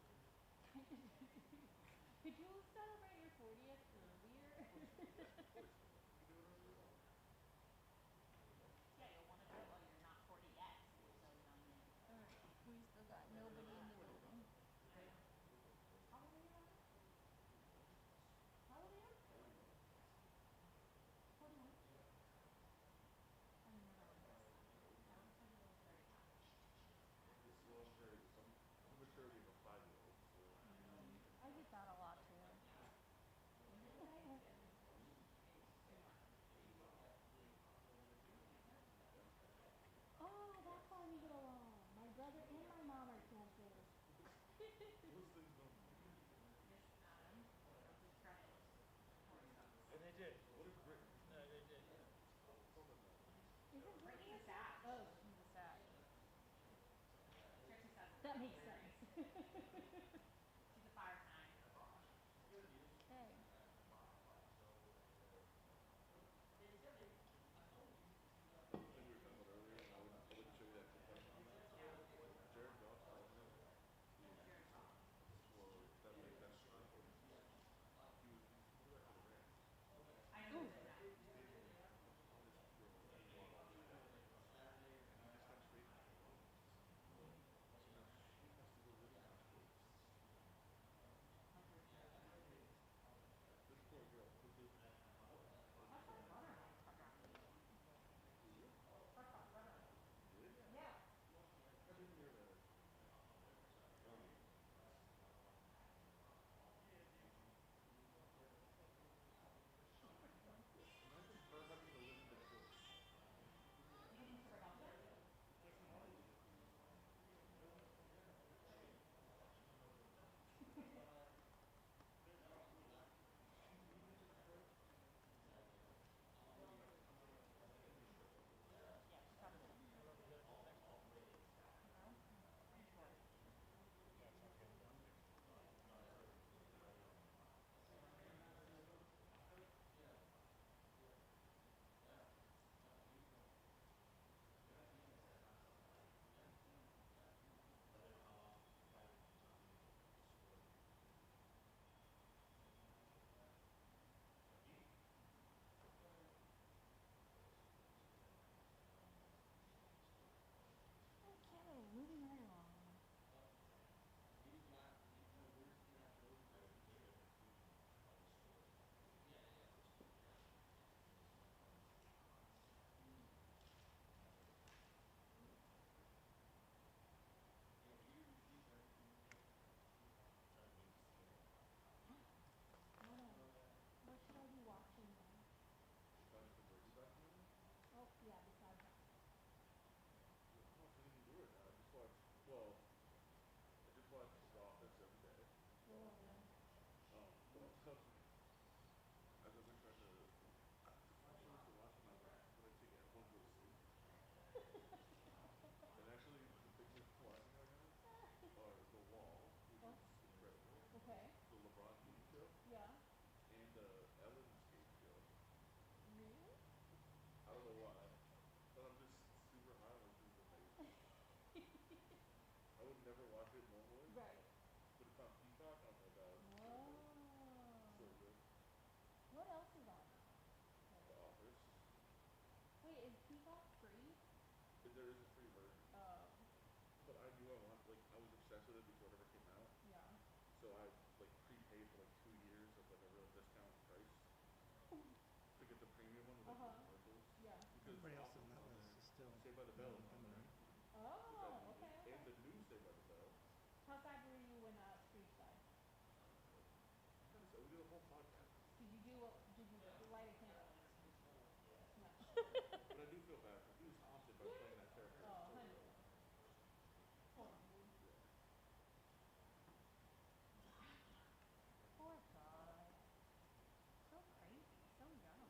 S6: Could you celebrate your 40th earlier? Yeah, you'll want to do it while you're not 40 yet. So young yet. Alright, we still got nobody in the building. How old are you now? How old are you? 41. I don't know.
S5: The maturity of a 5-year-old. So.
S6: I get that a lot too. Oh, that's why we get along. My brother and my mom are cancers.
S5: Those things don't mean.
S11: And they did. What is Britain? No, they did.
S6: Isn't Brittany a Sag? Oh, she's a Sag. That makes sense. She's a fire sign. Hey.
S5: I think we were talking about earlier, and I wouldn't show you that TikTok comment. Jared Goff called him. Well, that like that's true. He was quarterback for the Rams.
S6: I know that.
S5: And he just got traded. So now she has to go live in Australia. never watch it normally,
S10: Right.
S5: but it's on Peacock. Oh my god, so
S10: Whoa.
S5: good.
S10: What else is on?
S5: The Office.
S10: Wait, is Peacock free?
S5: There is a free version,
S10: Oh.
S5: but I knew I wanted. Like I was obsessed with it before it ever came out,
S10: Yeah.
S5: so I like prepaid for like 2 years of like a real discount price to get the premium one with like no commercials.
S10: Yeah.
S5: Because
S8: Everybody else
S5: Office
S8: on that
S5: on
S8: list
S5: there.
S8: is still
S5: Saved by the Bell is on
S8: coming,
S5: there,
S8: right?
S5: which I
S10: Oh,
S5: needed,
S10: okay, okay.
S5: and the new Saved by the Bell.
S10: How sad were you when Screech died?
S5: Kind of so we did a whole podcast,
S10: Did you light a candle? No.
S5: but I do feel bad because he was haunted by playing that character.
S10: Oh,
S5: So
S10: 100%.
S5: real.
S10: Poor dude. Poor guy. So crazy. So young.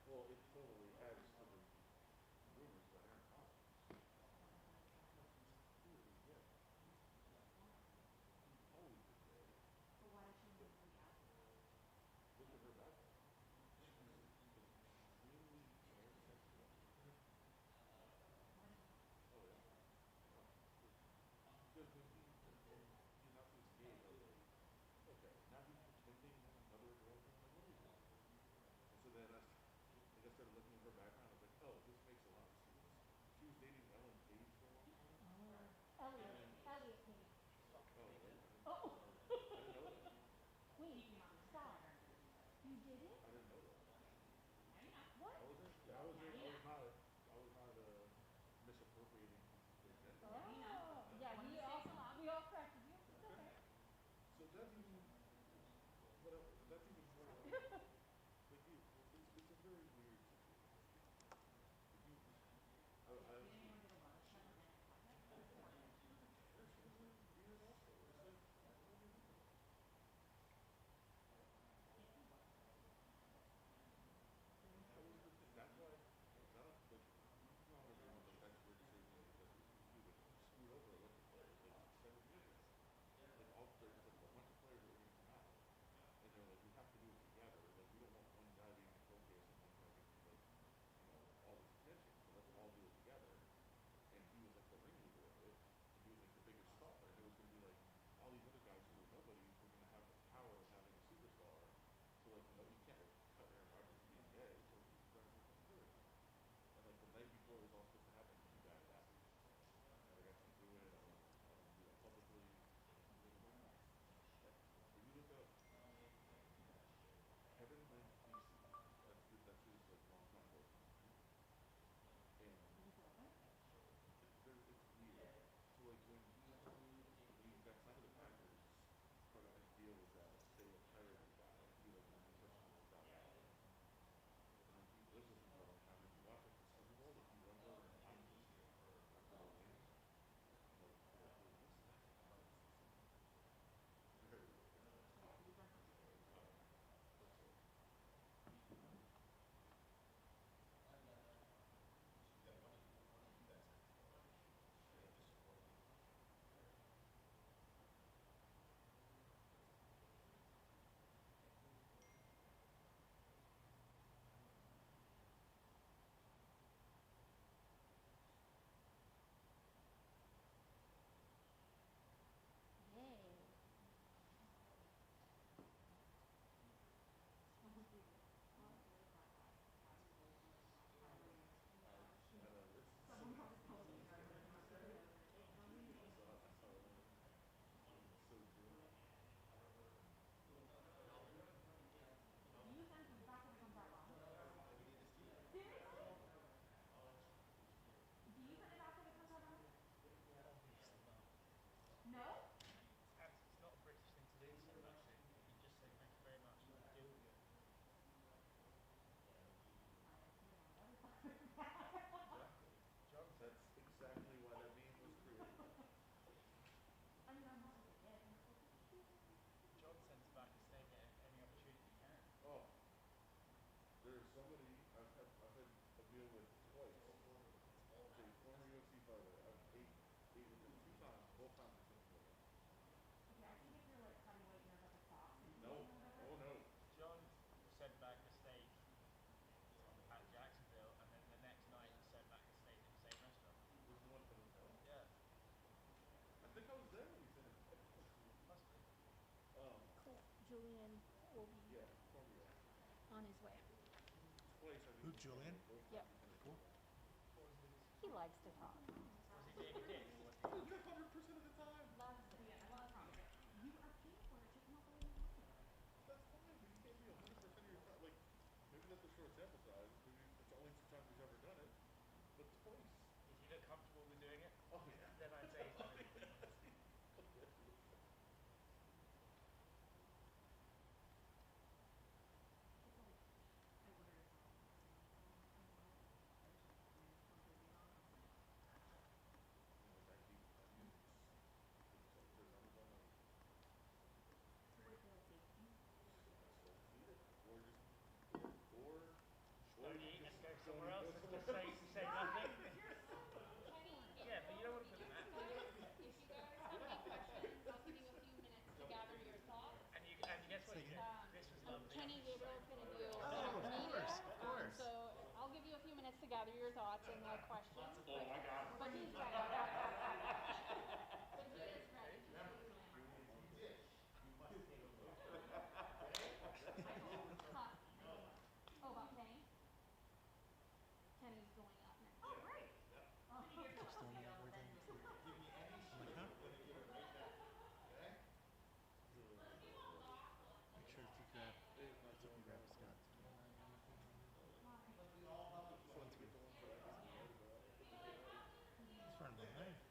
S5: Well, it totally adds to the rumors about Aaron Rodgers. Dude, yeah. He's always been gay.
S6: But why does she want to bring it out?
S5: Look at her background. She's extremely sexual. Oh yeah. Because when he announced he was gay, I was like, okay, now he's pretending to have another girlfriend. Like, what are you doing? And so then I started looking at her background. I was like, oh, this makes a lot of sense. She was dating Ellen Page for a long time.
S10: Elliot Page.
S5: Oh, really?
S10: Oh.
S5: I didn't know that.
S10: Wait, stop. You did it?
S5: I didn't know that.
S10: What?
S5: I was not misappropriating the gender.
S10: Oh. Yeah, we all corrected you. It's okay.
S5: So that's even, that's even more like it's a very weird situation. Like you, I was, she was like weird also. It's like, what do you mean? That was the thing. That's why, not like, you can always go on like that's your decision because it was stupid. He screwed over a bunch of players like 7 years ago. Like all there's like a bunch of players that deal with twice. So he's former UFC fighter. I've ate with him 2 times, both times it's been split.
S6: Yeah, I think if you're like cutting weight, you're about to stop.
S5: No. Oh no.
S11: John sent back a steak at Jacksonville, and then the next night sent back a steak at the same restaurant.
S5: This is the one from the film.
S11: Yeah.
S5: I think I was there when he said it.
S11: Must be.
S10: Cool. Julian will be
S5: Yeah, Cornmeal.
S10: on his way.
S5: Twice I
S8: Who, Julian?
S10: Yep.
S8: Cool.
S10: He likes to talk.
S11: Was he being a dick? Or was he?
S5: 100% of the time.
S6: Loves to be, I love it. You are paying for it, you come up with it.
S5: That's fine, but you can't be 100% of your time. Like, maybe that's a short sample size. Maybe it's only 2 times he's ever done it. But twice.
S11: If you look comfortable with doing it,
S5: Oh yeah.
S11: then I'd say he's doing it. Don't eat and go somewhere else and just say nothing. Yeah, but you don't want to put them out.
S6: If you guys have any questions, I'll give you a few minutes to gather your thoughts.
S11: And guess what? This was lovely.
S6: Kenny Gabriel's going to do media. So I'll give you a few minutes to gather your thoughts and questions. Oh my God. But he's ready. But he is ready. Oh, about Kenny? Kenny's going up next. Oh, great.
S8: Just throwing out everything. I'm like, huh? Make sure to grab Scott. It's fun, man.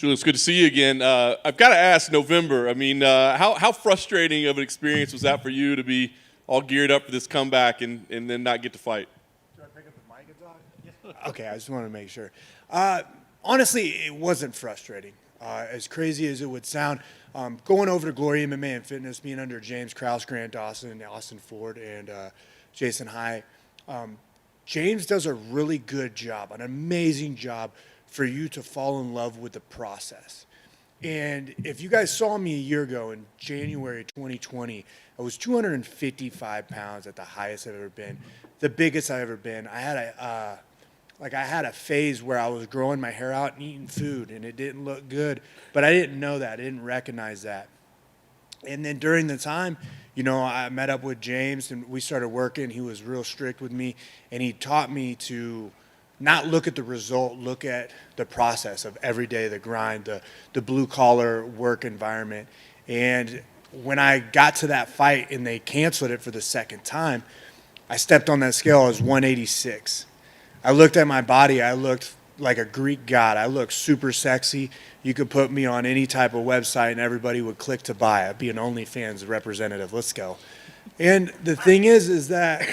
S2: Julian, it's good to see you again. I've got to ask, November, I mean, how frustrating of an experience was that for you to be all geared up for this comeback and then not get to fight?
S5: Should I pick up the mic and talk?
S8: Okay, I just want to make sure. Honestly, it wasn't frustrating. As crazy as it would sound, going over to Glory MMA and Fitness, being under James Krause, Grant Dawson, Austin Ford, and Jason High, James does a really good job, an amazing job for you to fall in love with the process. And if you guys saw me a year ago in January 2020, I was 255 pounds at the highest I've ever been, the biggest I've ever been. I had a phase where I was growing my hair out and eating food, and it didn't look good, but I didn't know that. I didn't recognize that. And then during the time, I met up with James, and we started working. He was real strict with me, and he taught me to not look at the result, look at the process of every day, the grind, the blue-collar work environment. And when I got to that fight and they canceled it for the second time, I stepped on that scale. I was 186. I looked at my body. I looked like a Greek god. I looked super sexy. You could put me on any type of website and everybody would click to buy. I'd be an OnlyFans representative. Let's go. And the thing is that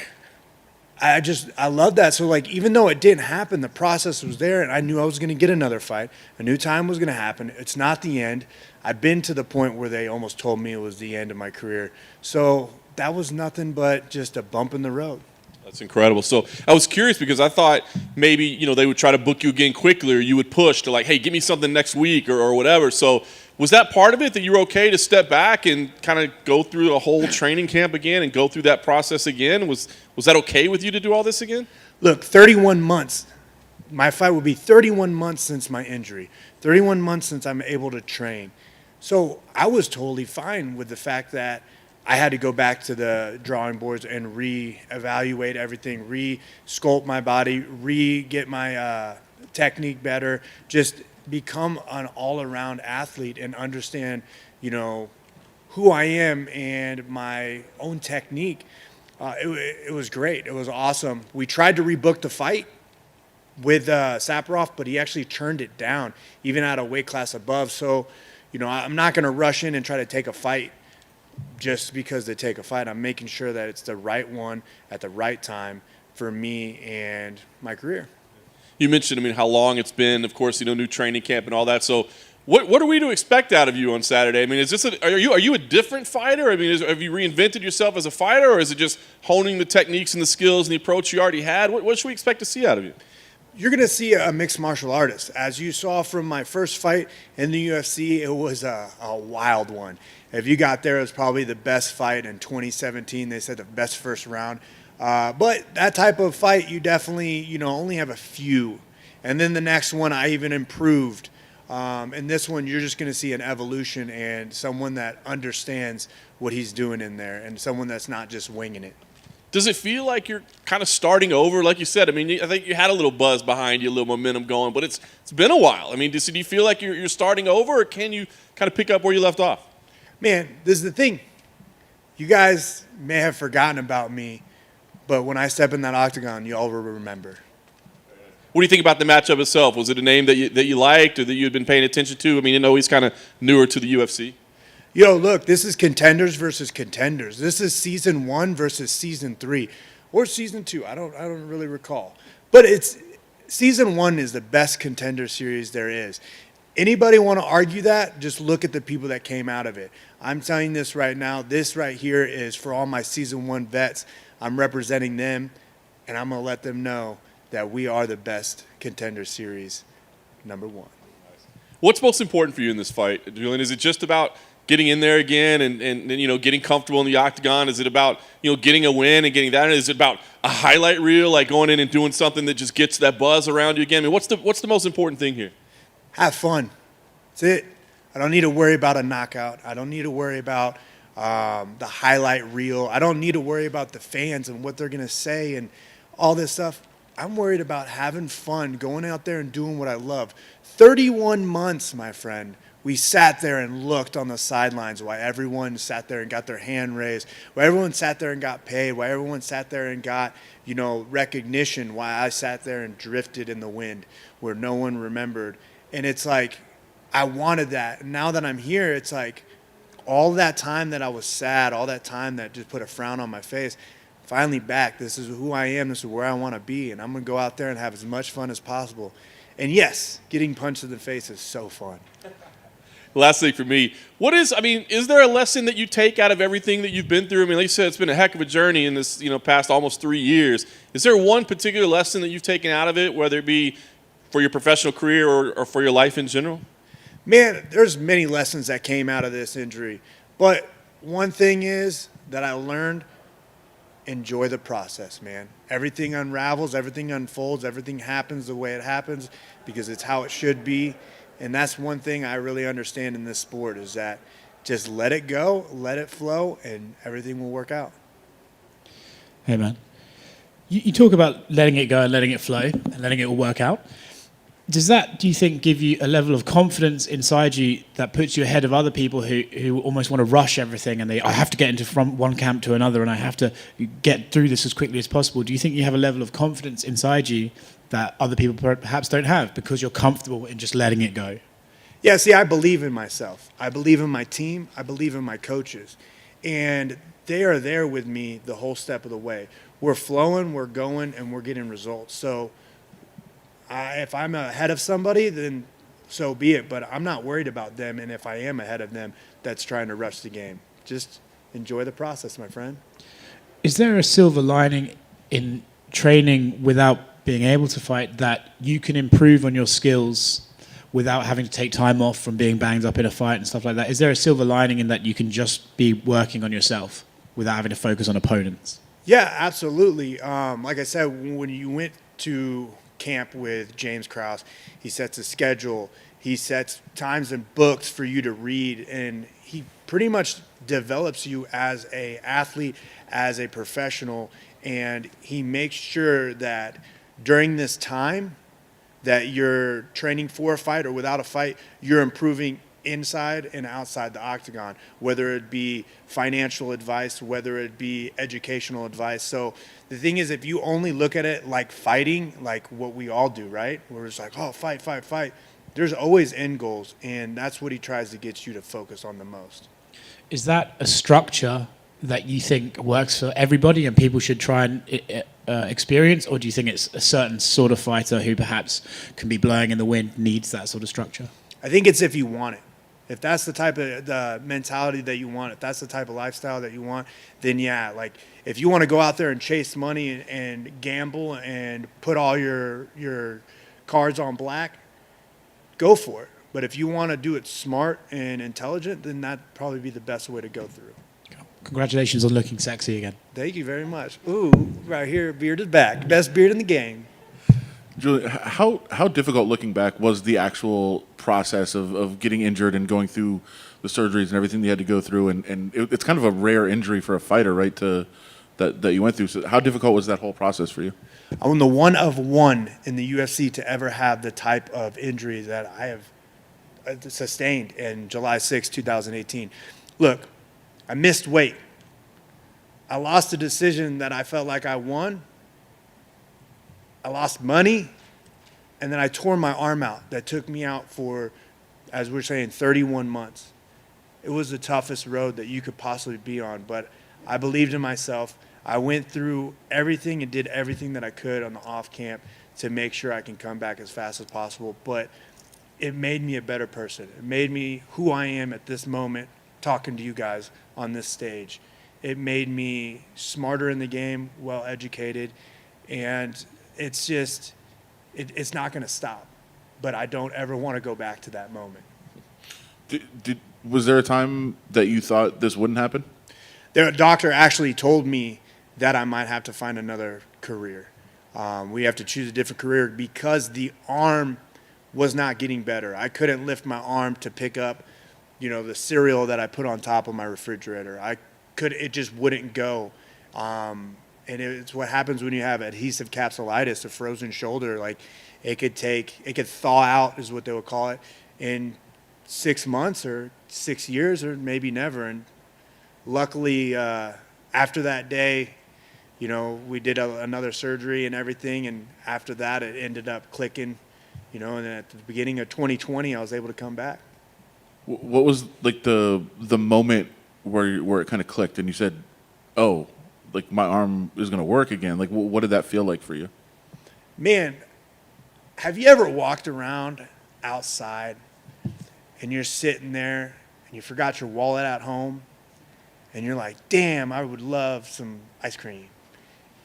S8: I love that. So, even though it didn't happen, the process was there, and I knew I was going to get another fight. A new time was going to happen. It's not the end. I've been to the point where they almost told me it was the end of my career. So that was nothing but just a bump in the road.
S2: That's incredible. So I was curious because I thought maybe, they would try to book you again quickly, or you would push to hey, give me something next week or whatever. So was that part of it, that you were okay to step back and kind of go through a whole training camp again and go through that process again? Was that okay with you to do all this again?
S8: Look, 31 months. My fight will be 31 months since my injury, 31 months since I'm able to train. So I was totally fine with the fact that I had to go back to the drawing boards and re-evaluate everything, re-sculpt my body, re-get my technique better, just become an all-around athlete and understand, who I am and my own technique. It was great. It was awesome. We tried to rebook the fight with Saparov, but he actually turned it down, even at a weight class above. So, I'm not going to rush in and try to take a fight just because they take a fight. I'm making sure that it's the right one at the right time for me and my career.
S2: You mentioned, how long it's been, of course, new training camp and all that. So what are we to expect out of you on Saturday? Is this are you a different fighter? Have you reinvented yourself as a fighter, or is it just honing the techniques and the skills and the approach you already had? What should we expect to see out of you?
S8: You're going to see a mixed martial artist. As you saw from my first fight in the UFC, it was a wild one. If you got there, it was probably the best fight in 2017. They said the best first round. But that type of fight, you definitely, only have a few. And then the next one, I even improved. And this one, you're just going to see an evolution and someone that understands what he's doing in there and someone that's not just winging it.
S2: Does it feel like you're kind of starting over? Like you said, I think you had a little buzz behind you, a little momentum going, but it's been a while. Do you feel like you're starting over, or can you kind of pick up where you left off?
S8: Man, this is the thing. You guys may have forgotten about me, but when I step in that octagon, you all will remember.
S2: What do you think about the matchup itself? Was it a name that you liked or that you had been paying attention to? He's kind of newer to the UFC.
S8: Look, this is contenders versus contenders. This is season 1 versus season 3, or season 2. I don't really recall. But season 1 is the best contender series there is. Anybody want to argue that? Just look at the people that came out of it. I'm telling you this right now. This right here is for all my season 1 vets. I'm representing them, and I'm going to let them know that we are the best contender series, number 1.
S2: What's most important for you in this fight, Julian? Is it just about getting in there again and getting comfortable in the octagon? Is it about getting a win and getting that? Is it about a highlight reel, like going in and doing something that just gets that buzz around you again? What's the most important thing here?
S8: Have fun. That's it. I don't need to worry about a knockout. I don't need to worry about the highlight reel. I don't need to worry about the fans and what they're going to say and all this stuff. I'm worried about having fun, going out there and doing what I love. 31 months, my friend. We sat there and looked on the sidelines while everyone sat there and got their hand raised, while everyone sat there and got paid, while everyone sat there and got, recognition, while I sat there and drifted in the wind where no one remembered. And it's like, I wanted that. And now that I'm here, it's like all that time that I was sad, all that time that just put a frown on my face, finally back. This is who I am. This is where I want to be. And I'm going to go out there and have as much fun as possible. And yes, getting punched in the face is so fun.
S2: Last thing for me, is there a lesson that you take out of everything that you've been through? I mean, like you said, it's been a heck of a journey in this, past almost 3 years. Is there one particular lesson that you've taken out of it, whether it be for your professional career or for your life in general?
S8: Man, there's many lessons that came out of this injury. But one thing is that I learned, enjoy the process, man. Everything unravels, everything unfolds, everything happens the way it happens because it's how it should be. And that's one thing I really understand in this sport is that just let it go, let it flow, and everything will work out.
S4: Hey, man. You talk about letting it go and letting it flow and letting it all work out. Does that, do you think, give you a level of confidence inside you that puts you ahead of other people who almost want to rush everything and I have to get into from one camp to another and I have to get through this as quickly as possible? Do you think you have a level of confidence inside you that other people perhaps don't have because you're comfortable in just letting it go?
S8: Yeah, see, I believe in myself. I believe in my team. I believe in my coaches. And they are there with me the whole step of the way. We're flowing, we're going, and we're getting results. So if I'm ahead of somebody, then so be it. But I'm not worried about them. And if I am ahead of them, that's trying to rush the game. Just enjoy the process, my friend.
S4: Is there a silver lining in training without being able to fight that you can improve on your skills without having to take time off from being banged up in a fight and stuff like that? Is there a silver lining in that you can just be working on yourself without having to focus on opponents?
S8: Yeah, absolutely. Like I said, when you went to camp with James Krause, he sets a schedule. He sets times and books for you to read, and he pretty much develops you as an athlete, as a professional, and he makes sure that during this time that you're training for a fight or without a fight, you're improving inside and outside the octagon, whether it be financial advice, whether it be educational advice. So the thing is, if you only look at it like fighting, like what we all do, right? We're just like, oh, fight, fight, fight. There's always end goals, and that's what he tries to get you to focus on the most.
S4: Is that a structure that you think works for everybody and people should try and experience, or do you think it's a certain sort of fighter who perhaps can be blowing in the wind needs that sort of structure?
S8: I think it's if you want it. If that's the type of the mentality that you want, if that's the type of lifestyle that you want, then yeah, like if you want to go out there and chase money and gamble and put all your cards on black, go for it. But if you want to do it smart and intelligent, then that'd probably be the best way to go through.
S4: Congratulations on looking sexy again.
S8: Thank you very much. Ooh, right here, beard is back. Best beard in the game.
S5: Julian, how difficult, looking back, was the actual process of getting injured and going through the surgeries and everything you had to go through? And it's kind of a rare injury for a fighter, right, that you went through. So how difficult was that whole process for you?
S8: I'm the one of one in the UFC to ever have the type of injury that I have sustained in July 6, 2018. Look, I missed weight. I lost a decision that I felt like I won. I lost money, and then I tore my arm out. That took me out for, as we're saying, 31 months. It was the toughest road that you could possibly be on, but I believed in myself. I went through everything and did everything that I could on the off camp to make sure I can come back as fast as possible, but it made me a better person. It made me who I am at this moment, talking to you guys on this stage. It made me smarter in the game, well educated, and it's just, it's not going to stop. But I don't ever want to go back to that moment.
S5: Was there a time that you thought this wouldn't happen?
S8: The doctor actually told me that I might have to find another career. We have to choose a different career because the arm was not getting better. I couldn't lift my arm to pick up, the cereal that I put on top of my refrigerator. It just wouldn't go. And it's what happens when you have adhesive capsulitis, a frozen shoulder. Like it could thaw out, is what they would call it, in 6 months or 6 years or maybe never. And luckily, after that day, we did another surgery and everything. And after that, it ended up clicking. you know, and then at the beginning of 2020, I was able to come back.
S5: What was like the moment where it kind of clicked and you said, "Oh, like my arm is going to work again"? Like, what did that feel like for you?
S8: Man, have you ever walked around outside and you're sitting there and you forgot your wallet at home and you're like, damn, I would love some ice cream.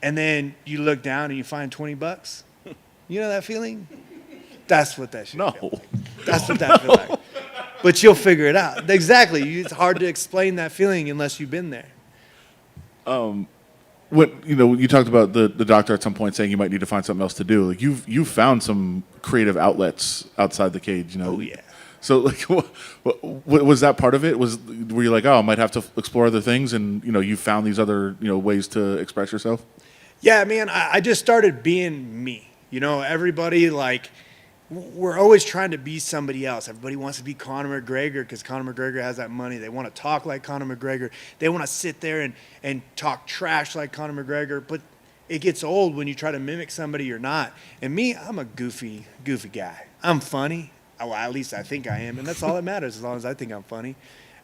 S8: And then you look down and you find $20? You know that feeling? That's what that shit
S5: No.
S8: feels like. That's what that feels like. But you'll figure it out. Exactly. It's hard to explain that feeling unless you've been there.
S5: What you talked about the doctor at some point saying you might need to find something else to do. Like you've found some creative outlets outside the cage. You know.
S8: Oh, yeah.
S5: So like, what was that part of it? Were you like, oh, I might have to explore other things, and you found these other ways to express yourself?
S8: Yeah, man, I just started being me. Everybody, like, we're always trying to be somebody else. Everybody wants to be Conor McGregor because Conor McGregor has that money. They want to talk like Conor McGregor. They want to sit there and talk trash like Conor McGregor. But it gets old when you try to mimic somebody you're not. And me, I'm a goofy guy. I'm funny. Well, at least I think I am. And that's all that matters as long as I think I'm funny.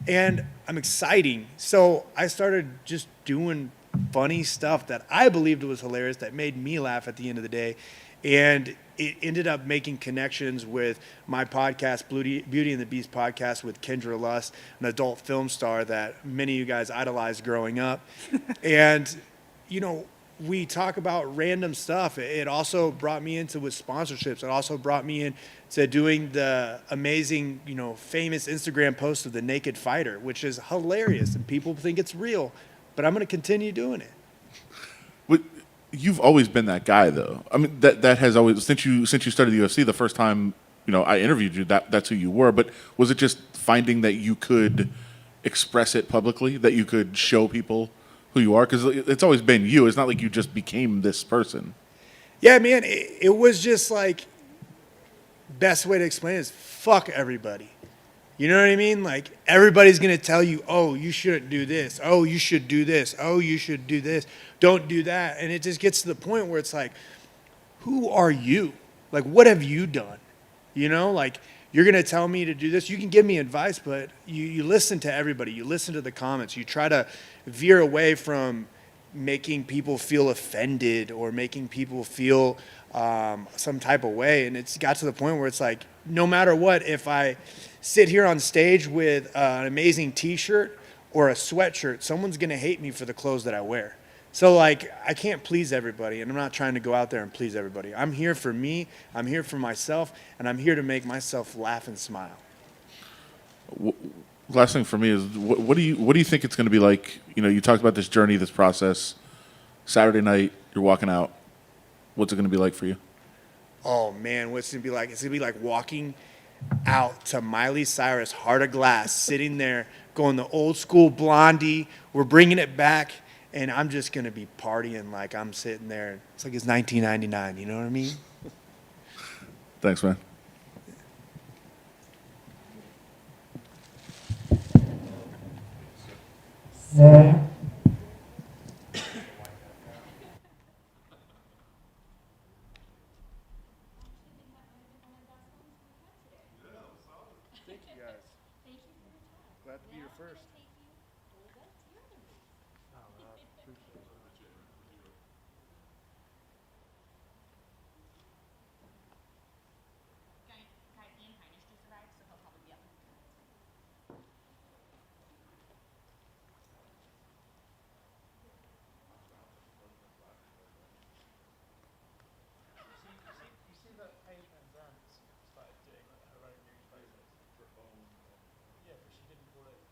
S8: And I'm exciting. So I started just doing funny stuff that I believed was hilarious, that made me laugh at the end of the day. And it ended up making connections with my podcast, Beauty and the Beast podcast with Kendra Lust, an adult film star that many of you guys idolized growing up. And, we talk about random stuff. It also brought me into with sponsorships. It also brought me into doing the amazing, famous Instagram post of the naked fighter, which is hilarious. And people think it's real, but I'm going to continue doing it.
S5: You've always been that guy, though. I mean, that has always since you started the UFC. The first time I interviewed you, that's who you were. But was it just finding that you could express it publicly, that you could show people who you are? Because it's always been you. It's not like you just became this person.
S8: Yeah, man. It was just like, best way to explain it is fuck everybody. You know what I mean? Like, everybody's going to tell you, oh, you shouldn't do this. Oh, you should do this. Oh, you should do this. Don't do that. And it just gets to the point where it's like, who are you? Like, what have you done? Like, you're going to tell me to do this. You can give me advice, but you listen to everybody. You listen to the comments. You try to veer away from making people feel offended or making people feel some type of way. And it's got to the point where it's like, no matter what, if I sit here on stage with an amazing T-shirt or a sweatshirt, someone's going to hate me for the clothes that I wear. So, like, I can't please everybody, and I'm not trying to go out there and please everybody. I'm here for me, I'm here for myself, and I'm here to make myself laugh and smile.
S5: Last thing for me is, what do you think it's going to be like? You talked about this journey, this process. Saturday night, you're walking out. What's it going to be like for you?
S8: Oh, man, what's it going to be like? It's going to be like walking out to Miley Cyrus, Heart of Glass, sitting there, going the old school Blondie. We're bringing it back, and I'm just going to be partying like I'm sitting there. It's like it's 1999, you know what I mean?
S5: Thanks, man.
S8: Thank you, guys. Glad to be your first.
S6: Guys, Ian Heinisch just arrived, so he'll probably be up in a few minutes.
S11: You see that Paige Van Zandt started doing her own news photos? Yeah, but she didn't call it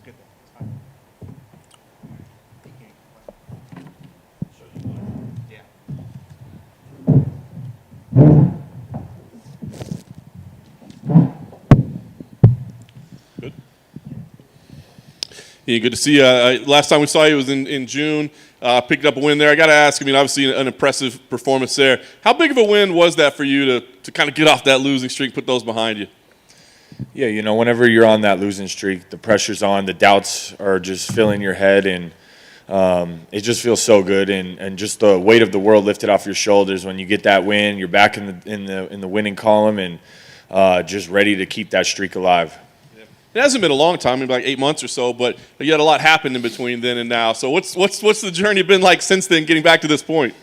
S1: good though. It's fine. He can't complain. Yeah.
S2: Good. Yeah, good to see you. Last time we saw you was in June. Picked up a win there. I got to ask, I mean, obviously an impressive performance there. How big of a win was that for you to kind of get off that losing streak, put those behind you?
S9: Yeah, you know, whenever you're on that losing streak, the pressure's on, the doubts are just filling your head, and it just feels so good, and just the weight of the world lifted off your shoulders when you get that win. You're back in the winning column, and just ready to keep that streak alive.
S2: It hasn't been a long time, maybe like 8 months or so, but you had a lot happened in between then and now. So what's the journey been like since then, getting back to this point?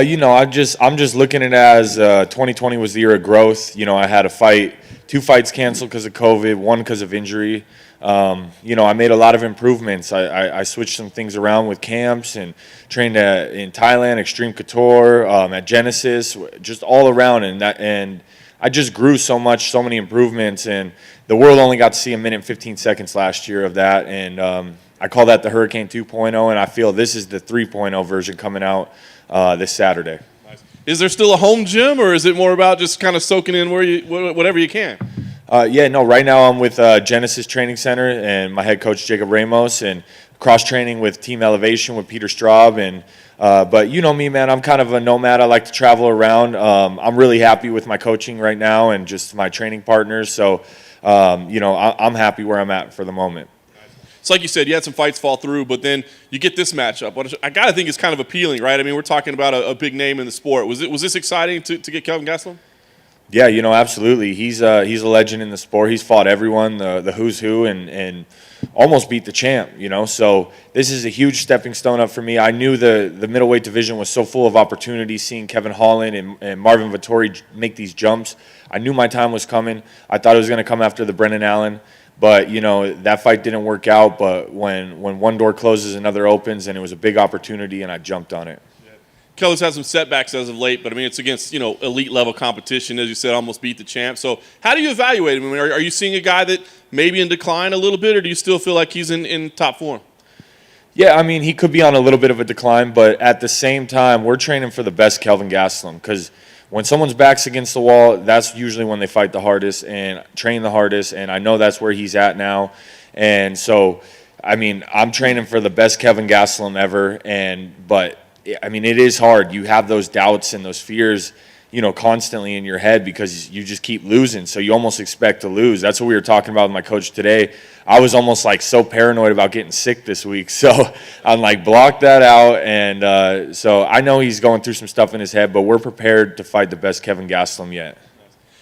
S9: You know, I'm just looking at it as 2020 was the year of growth. You know, I had a fight, 2 fights canceled because of COVID, 1 because of injury. You know, I made a lot of improvements. I switched some things around with camps and trained in Thailand, Extreme Couture, at Genesis, just all around, and I just grew so much, so many improvements, and the world only got to see a minute and 15 seconds last year of that, and I call that the Hurricane 2.0, and I feel this is the 3.0 version coming out this Saturday.
S2: Nice. Is there still a home gym, or is it more about just kind of soaking in whatever you can?
S9: Yeah, no, right now I'm with Genesis Training Center and my head coach, Jacob Ramos, and cross-training with Team Elevation with Peter Straub, and but you know me, man, I'm kind of a nomad. I like to travel around. I'm really happy with my coaching right now and just my training partners, so you know, I'm happy where I'm at for the moment.
S2: It's like you said, you had some fights fall through, but then you get this matchup. What I got to think is kind of appealing, right? I mean, we're talking about a big name in the sport. Was this exciting to get Kelvin Gastelum?
S9: Yeah, you know, absolutely. He's a legend in the sport. He's fought everyone, the who's who, and almost beat the champ, you know. So this is a huge stepping stone up for me. I knew the middleweight division was so full of opportunities, seeing Kevin Holland and Marvin Vettori make these jumps. I knew my time was coming. I thought it was going to come after the Brennan Allen. But, you know, that fight didn't work out. But when one door closes, another opens, and it was a big opportunity, and I jumped on it.
S2: Keller's had some setbacks as of late, but I mean, it's against, you know, elite level competition. As you said, almost beat the champ. So how do you evaluate him? I mean, are you seeing a guy that maybe in decline a little bit, or do you still feel like he's in top form?
S9: Yeah, I mean, he could be on a little bit of a decline, but at the same time, we're training for the best Kelvin Gastelum, because when someone's back's against the wall, that's usually when they fight the hardest and train the hardest, and I know that's where he's at now. And so, I mean, I'm training for the best Kelvin Gastelum ever, but I mean, it is hard. You have those doubts and those fears, you know, constantly in your head because you just keep losing. So you almost expect to lose. That's what we were talking about with my coach today. I was almost like so paranoid about getting sick this week. So I'm like, block that out. And so I know he's going through some stuff in his head, but we're prepared to fight the best Kelvin Gastelum yet.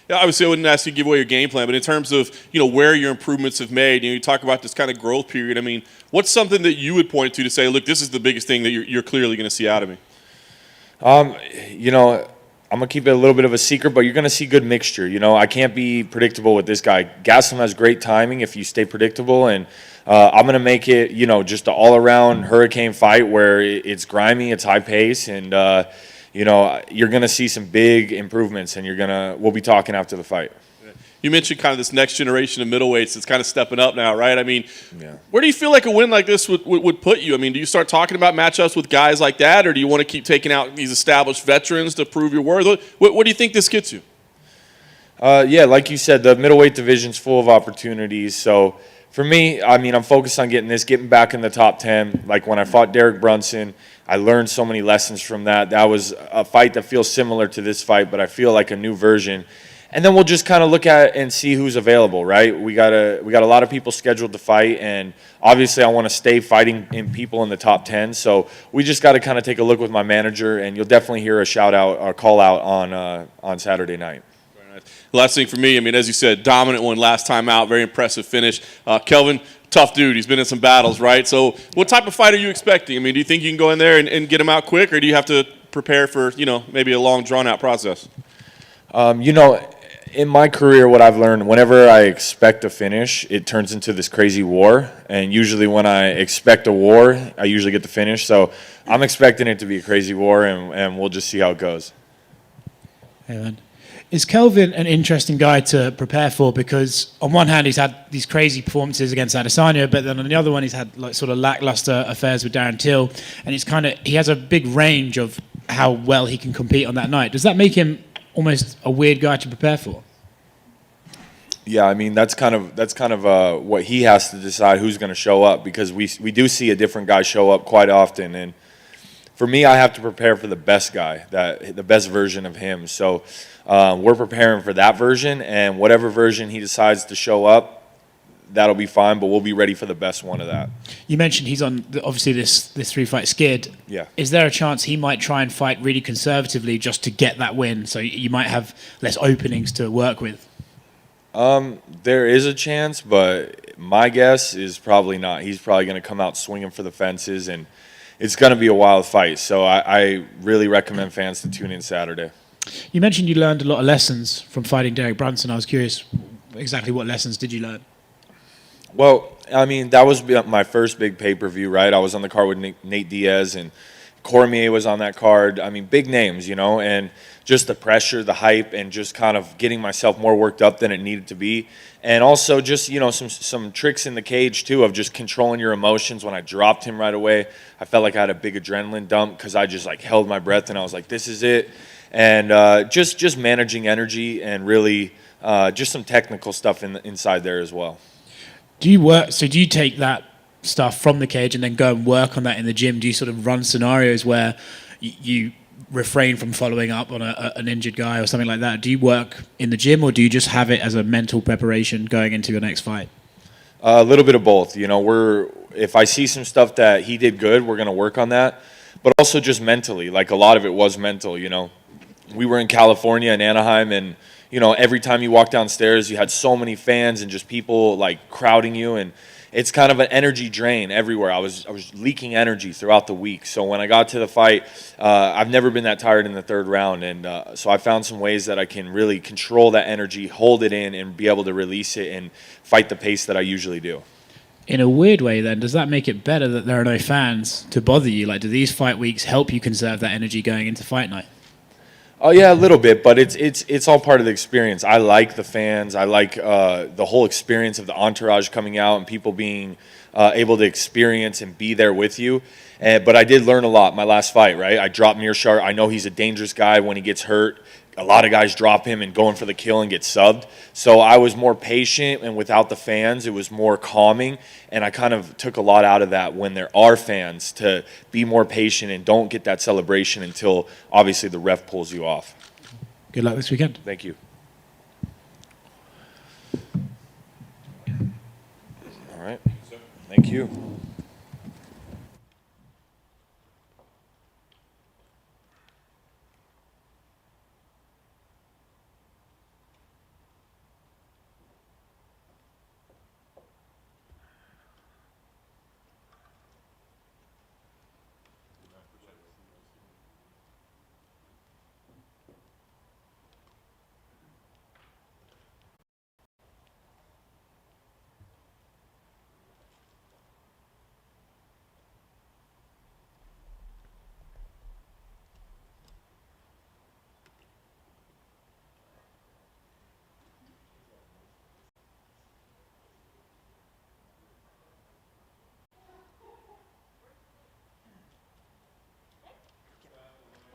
S2: Yeah, obviously I wouldn't ask you to give away your game plan, but in terms of, you know, where your improvements have made, you know, you talk about this kind of growth period. I mean, what's something that you would point to say, look, this is the biggest thing that you're clearly going to see out of me?
S9: You know, I'm going to keep it a little bit of a secret, but you're going to see good mixture. You know, I can't be predictable with this guy. Gastelum has great timing if you stay predictable, and I'm going to make it, you know, just an all-around hurricane fight where it's grimy, it's high pace, and you know, you're going to see some big improvements, and we'll be talking after the fight.
S2: You mentioned kind of this next generation of middleweights that's kind of stepping up now, right? I mean, where do you feel like a win like this would put you? I mean, do you start talking about matchups with guys like that, or do you want to keep taking out these established veterans to prove your worth? What do you think this gets you?
S9: Yeah, like you said, the middleweight division's full of opportunities. So for me, I mean, I'm focused on getting back in the top 10. Like when I fought Derek Brunson, I learned so many lessons from that. That was a fight that feels similar to this fight, but I feel like a new version. And then we'll just kind of look at and see who's available, right? We got a lot of people scheduled to fight, and obviously I want to stay fighting in people in the top 10. So we just got to kind of take a look with my manager, and you'll definitely hear a shout out or call out on Saturday night.
S2: Last thing for me, I mean, as you said, dominant one last time out, very impressive finish. Kelvin, tough dude. He's been in some battles, right? So what type of fight are you expecting? I mean, do you think you can go in there and get him out quick, or do you have to prepare for, you know, maybe a long, drawn-out process?
S9: You know, in my career, what I've learned, whenever I expect a finish, it turns into this crazy war. And usually when I expect a war, I usually get the finish. So I'm expecting it to be a crazy war, and we'll just see how it goes.
S4: Hey, man. Is Kelvin an interesting guy to prepare for? Because on one hand, he's had these crazy performances against Adesanya, but then on the other one, he's had like sort of lackluster affairs with Darren Till, and he has a big range of how well he can compete on that night. Does that make him almost a weird guy to prepare for?
S12: Yeah, I mean that's kind of what he has to decide who's going to show up, because we do see a different guy show up quite often, and for me, I have to prepare for the best guy, the best version of him. So we're preparing for that version, and whatever version he decides to show up, that'll be fine. But we'll be ready for the best one of that.
S4: You mentioned he's on obviously this 3-fight skid.
S12: Yeah.
S4: Is there a chance he might try and fight really conservatively just to get that win? So you might have less openings to work with.
S12: There is a chance, but my guess is probably not. He's probably going to come out swinging for the fences, and it's going to be a wild fight. So I really recommend fans to tune in Saturday.
S4: You mentioned you learned a lot of lessons from fighting Derek Brunson. I was curious, exactly what lessons did you learn?
S12: Well, I mean, that was my first big pay-per-view, right? I was on the card with Nate Diaz, and Cormier was on that card. I mean, big names, and just the pressure, the hype, and just kind of getting myself more worked up than it needed to be. And also just, some tricks in the cage, too, of just controlling your emotions. When I dropped him right away, I felt like I had a big adrenaline dump because I just, held my breath, and I was like, this is it. And just managing energy and really just some technical stuff inside there as well.
S4: Do you take that stuff from the cage and then go and work on that in the gym? Do you sort of run scenarios where you refrain from following up on an injured guy or something like that? Do you work in the gym, or do you just have it as a mental preparation going into your next fight?
S12: A little bit of both. If I see some stuff that he did good, we're going to work on that. But also just mentally, a lot of it was mental. We were in California in Anaheim, and every time you walk downstairs, you had so many fans and just people crowding you, and it's kind of an energy drain everywhere. I was leaking energy throughout the week. So when I got to the fight, I've never been that tired in the third round, and so I found some ways that I can really control that energy, hold it in, and be able to release it and fight the pace that I usually do.
S4: In a weird way, then, does that make it better that there are no fans to bother you? Do these fight weeks help you conserve that energy going into fight night?
S12: Oh yeah, a little bit, but it's all part of the experience. I like the fans. I like the whole experience of the entourage coming out and people being able to experience and be there with you. But I did learn a lot my last fight, right? I dropped Mearshart. I know he's a dangerous guy when he gets hurt. A lot of guys drop him and going for the kill and get subbed. So I was more patient, and without the fans, it was more calming. And I kind of took a lot out of that when there are fans, to be more patient and don't get that celebration until obviously the ref pulls you off.
S4: Good luck this weekend.
S12: Thank you. All right. Thank you.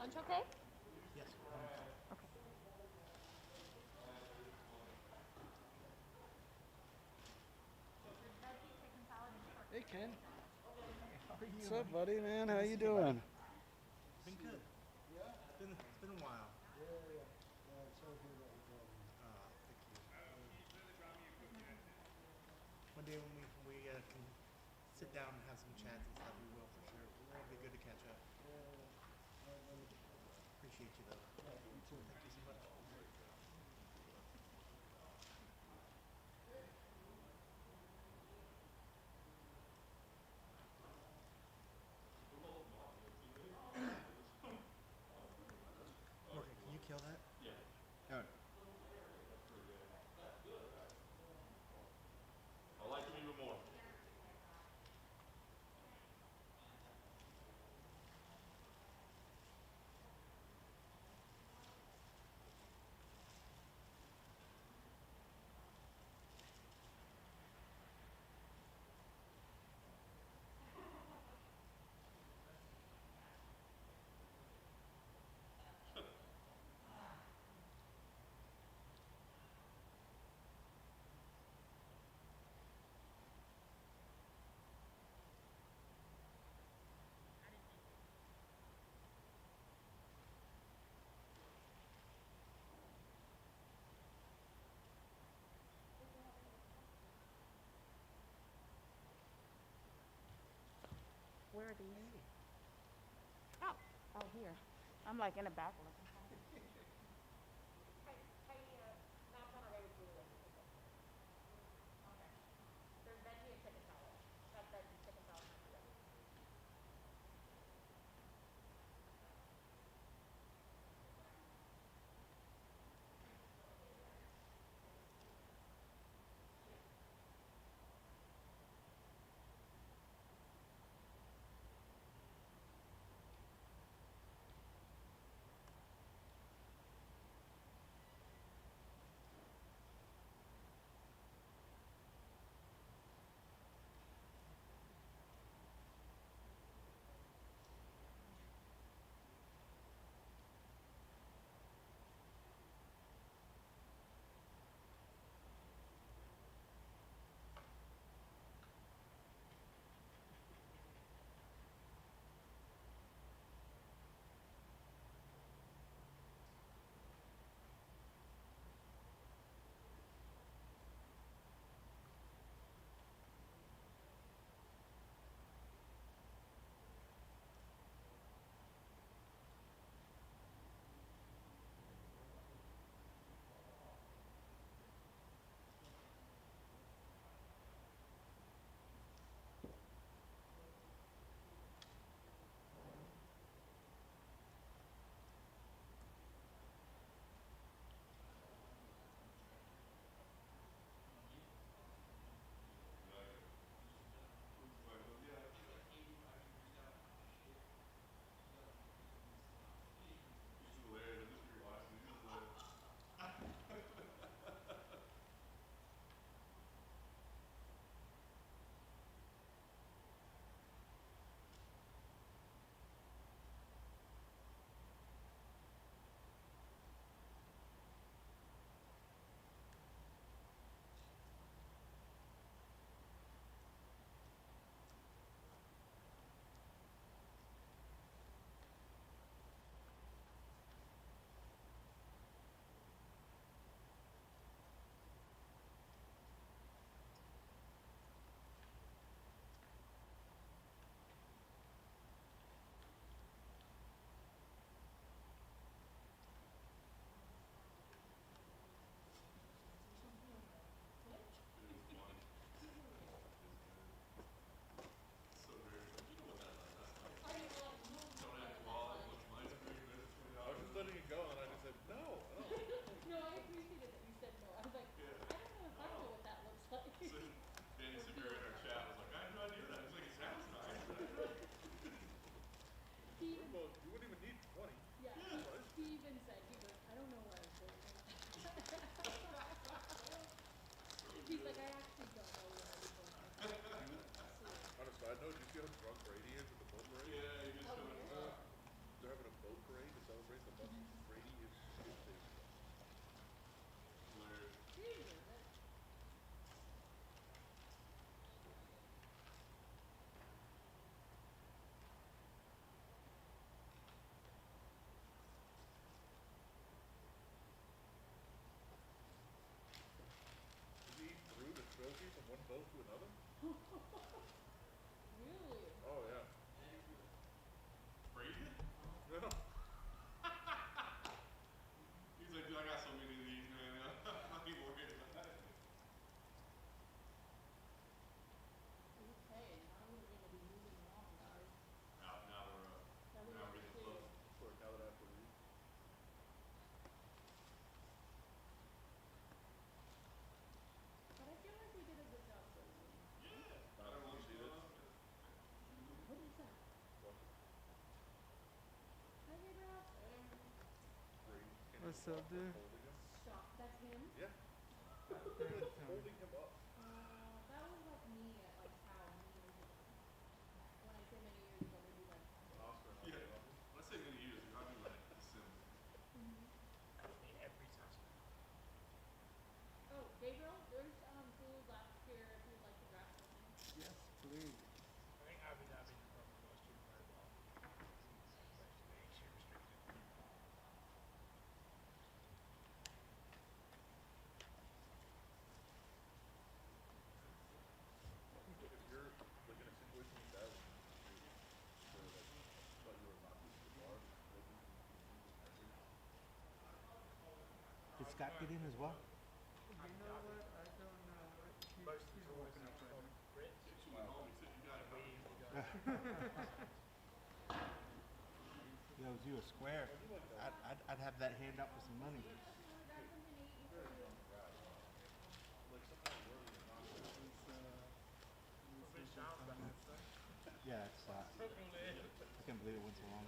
S6: Lunch okay?
S13: Hey Ken. What's up, buddy, man? How you doing?
S1: Been good. Yeah? It's been a while. One day when we can sit down and have some chats and stuff, we will for sure. It'll be good to catch up. Appreciate you though. Thank you so much. Morgan, can you kill that? Yeah. All right.
S2: I like him even more.
S10: where are these? Oh, oh, here. I'm like in the back looking. There's veggie and chicken salad. That's veggie, chicken salad.
S13: What's up, dude?
S6: Stop. That's him?
S5: Yeah.
S13: Holding
S5: him up.
S6: That was like me at like how many years ago? When I say many years ago, maybe like.
S5: Oscar.
S2: Yeah. Let's say many years. I'll be like December.
S11: Every time.
S6: Oh, Gabriel, there's food left here if you'd like to grab something.
S13: Yes, please.
S11: I think Abu Dhabi is probably the most doing very well. It's age restricted.
S5: If you're like in a situation like that,
S1: Scott get in as well?
S13: You know what? I don't know. He's woken up right now.
S1: He owes you a square. I'd have that hand up for some money. Yeah, it's I can't believe it went so long.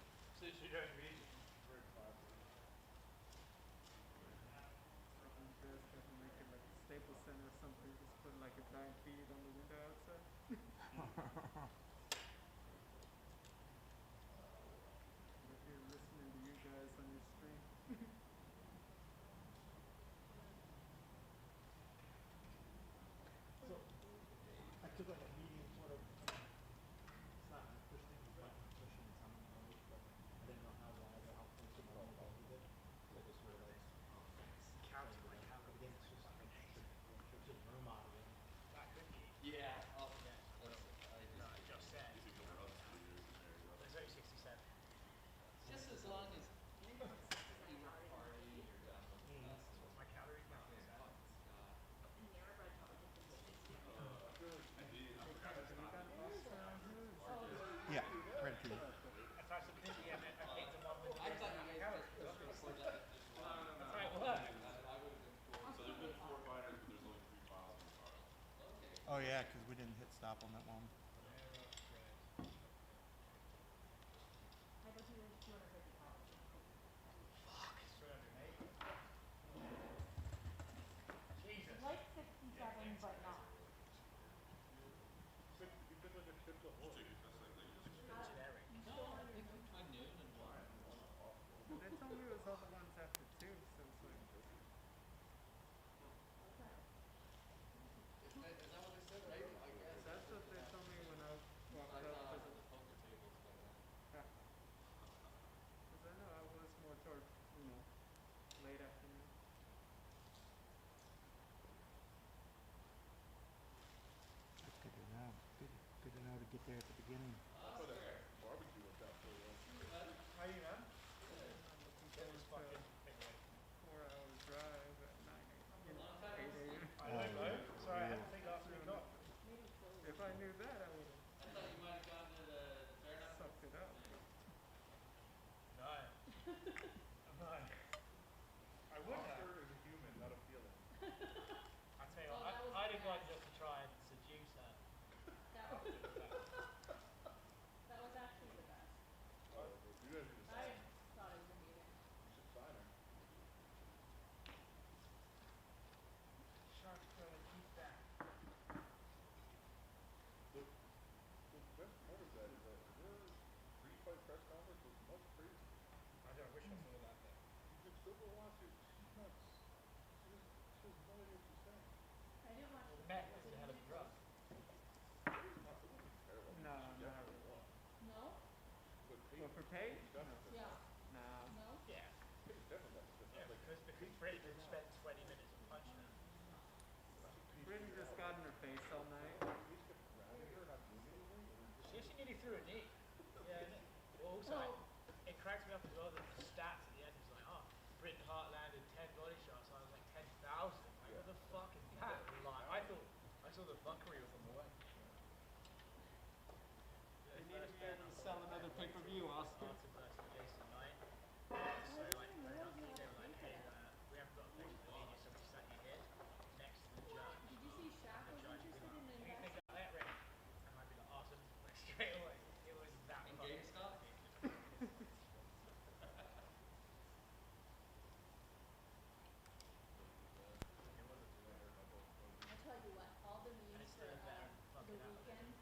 S13: Dressed up and make it like a Staples Center or something. Just put like a giant bead on the window outside. But here listening to you guys on your stream.
S1: So I took like a medium sort of. It's not pushing, but pushing some knowledge, but I didn't know how wide or how close to my own with it. So I just realized counting like how again it's just room out of it.
S11: Yeah. Oh, yeah. No, I just said. There's only 67. Just as long as you work hard and you're done with us. What's my calorie count?
S1: Yeah, right to you.
S11: If I was busy, I paid the one with the calorie. That's how it works.
S1: Oh yeah, because we didn't hit stop on that one.
S11: Jesus.
S6: Like 67, but not.
S11: Generic. No, I think we tried noon and one.
S13: They told me it was all the ones after 2, so it's like.
S7: Is that what they said, right? I guess.
S13: That's what they told me when I walked up.
S7: The poker tables, but
S13: Because I know I was more toward, late afternoon.
S1: That's good to know. Good to know to get there at the beginning.
S5: Barbecue worked out pretty well.
S11: How are you, man?
S13: I'm looking
S11: Get this
S13: forward
S11: fucking
S13: to
S11: thing ready.
S13: 4-hour drive at 8 a.m.
S11: I don't know. Sorry, I had to think last week off.
S13: If I knew that, I would
S7: I thought you might have gone to the fair
S13: have sucked it up.
S11: No. I'm not. I would have.
S5: Oscar is a human, not a feeling.
S11: I tell you what, I'd have gone just to try and seduce her.
S6: That was actually the best.
S5: You guys are just
S6: I thought it was amazing.
S5: you should sign her.
S11: Shark's gonna keep that.
S5: The best part of that is that her pre-fight press conference was much crazy.
S11: I wish I saw that there.
S5: You could still go watch it. She's nuts. She has no idea what she's saying.
S6: I didn't watch
S11: Well,
S6: the
S11: the Met is the hell of a drug.
S5: Terrible.
S13: No,
S5: She
S13: not
S5: definitely
S13: really.
S5: won.
S6: No?
S5: But
S13: Well, for Paige?
S5: definitely.
S6: Yeah.
S13: Nah.
S6: No?
S11: Yeah.
S5: Paige definitely got the
S11: Yeah, because Britain spent 20 minutes of punching her.
S13: Brittany just got in her face all night.
S11: She actually nearly threw a knee. Yeah. Well, also, it cracks me up as well that the stats at the end was like, oh, Britain Hart landed 10 body shots. I was like 10,000. Like, what the fuck is that? Like, I thought I saw the fuckery was on the way.
S13: They need to be able to sell another pay-per-view, Austin.
S11: Martin versus Jason Knight. So like, they were like, hey, we haven't got a picture of the media, so we sat you here next to the judge.
S6: Did you see Shaq was interested in
S11: What do you think
S6: investing?
S11: of that, Rick? And I'd be like, awesome, like straight away. It was that
S7: And
S11: fucking
S7: GameStop?
S6: I tell you what, all the memes for the weekend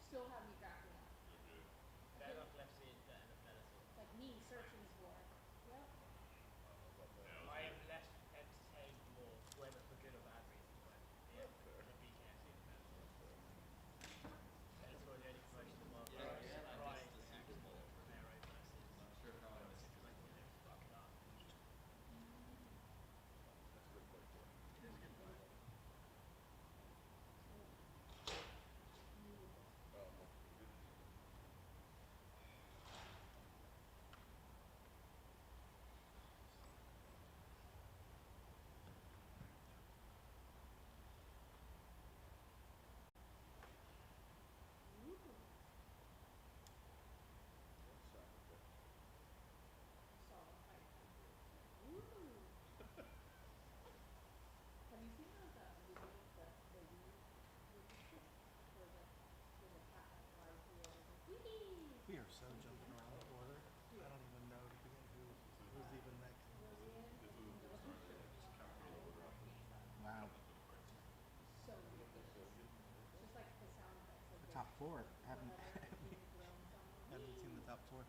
S6: still have me cracking up.
S11: Better off left seeing that
S1: 4. Haven't seen the top 4.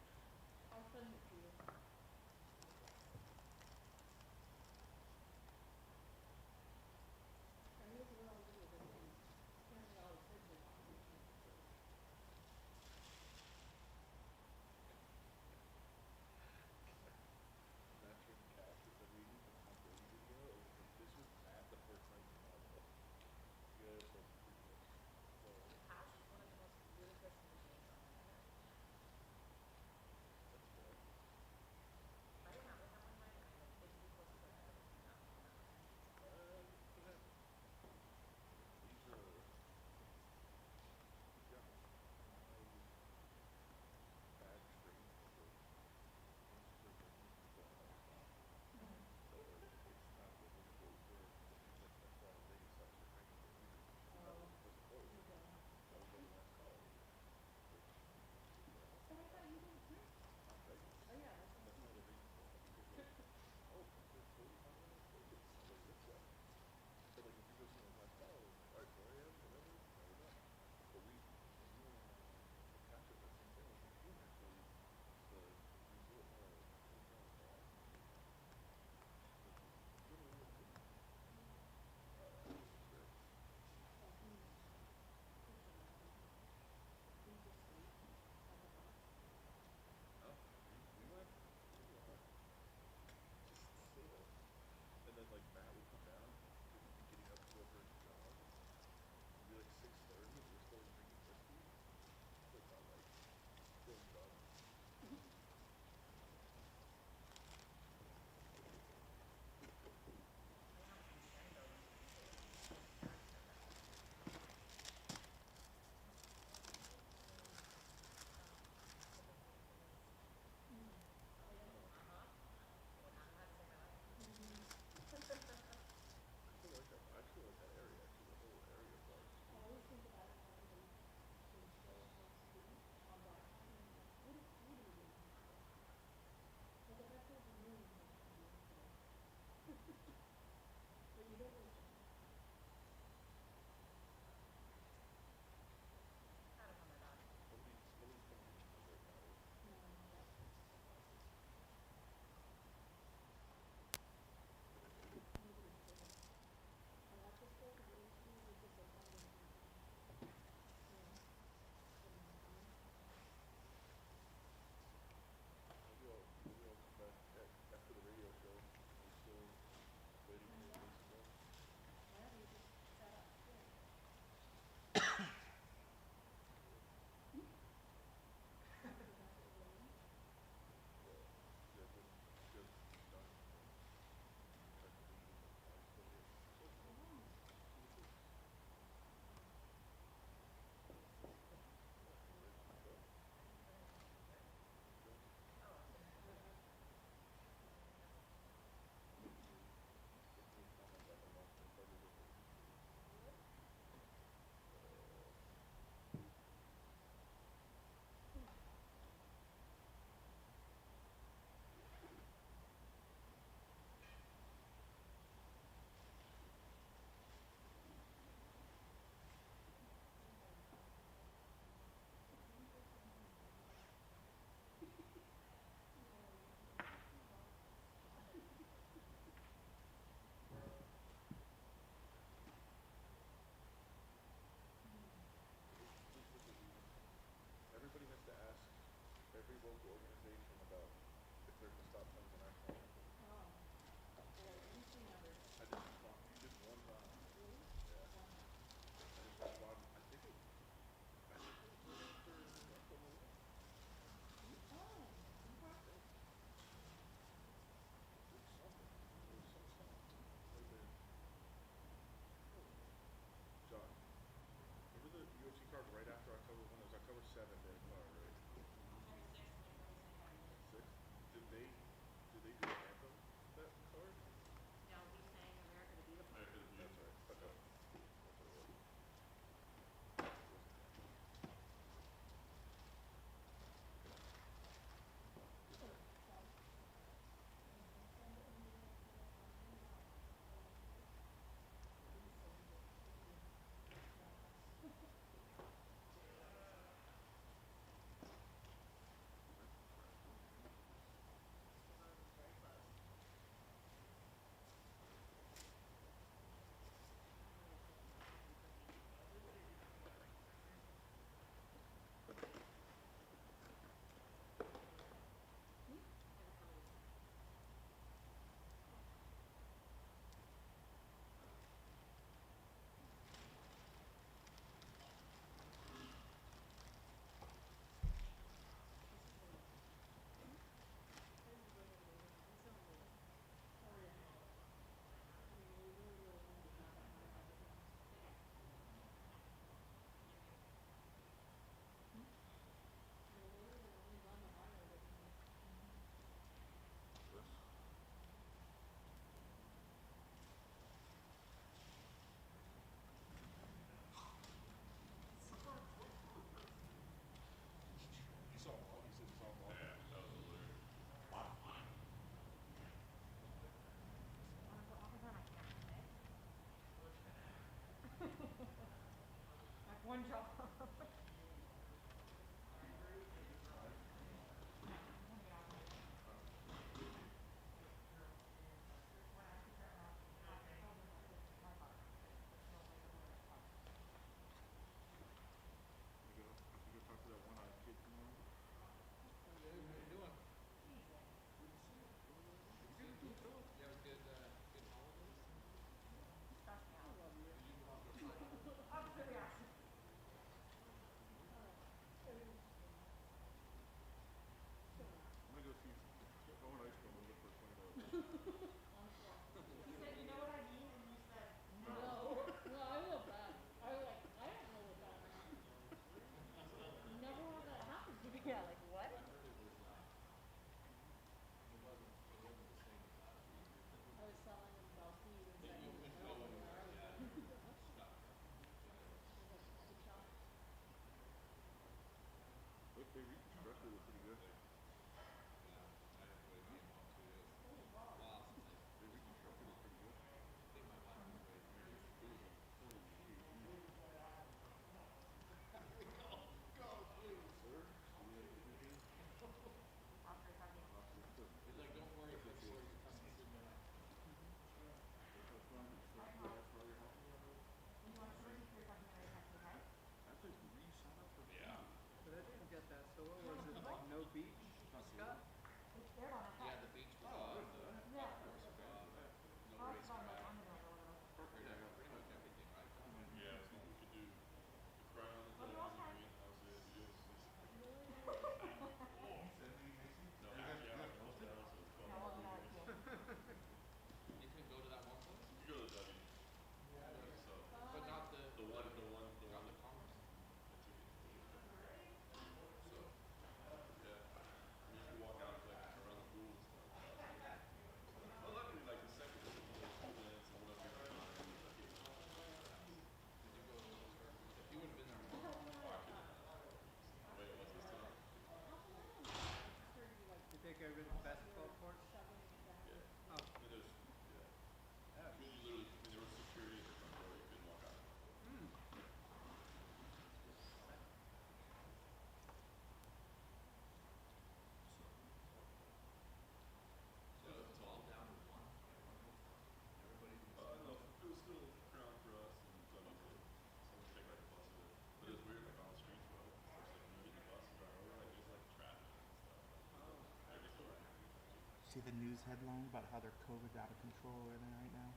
S1: see the news headline about how their COVID's out of control over there right now?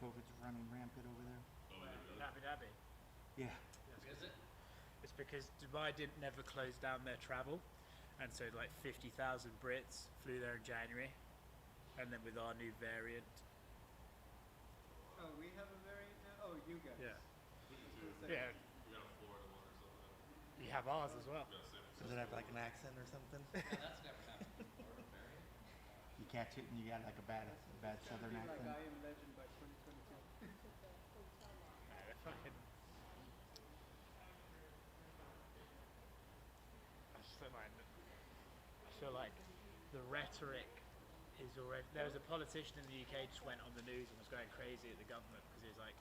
S1: COVID's running rampant over there.
S11: In Abu Dhabi.
S1: Yeah.
S7: Is it?
S11: It's because Dubai didn't never close down their travel, and so like 50,000 Brits flew there in January, and then with our new variant,
S13: Oh, we have a variant now? Oh, you guys.
S11: yeah,
S13: I was gonna say,
S11: yeah, you have ours as well.
S1: Does it have like an accent or something?
S7: Yeah, that's never happened before. Very.
S1: You catch it and you got like a bad southern
S13: be like
S1: accent.
S13: I Am Legend by 2022.
S11: They're fucking. I feel like the rhetoric is already. There was a politician in the UK just went on the news and was going crazy at the government because he was like,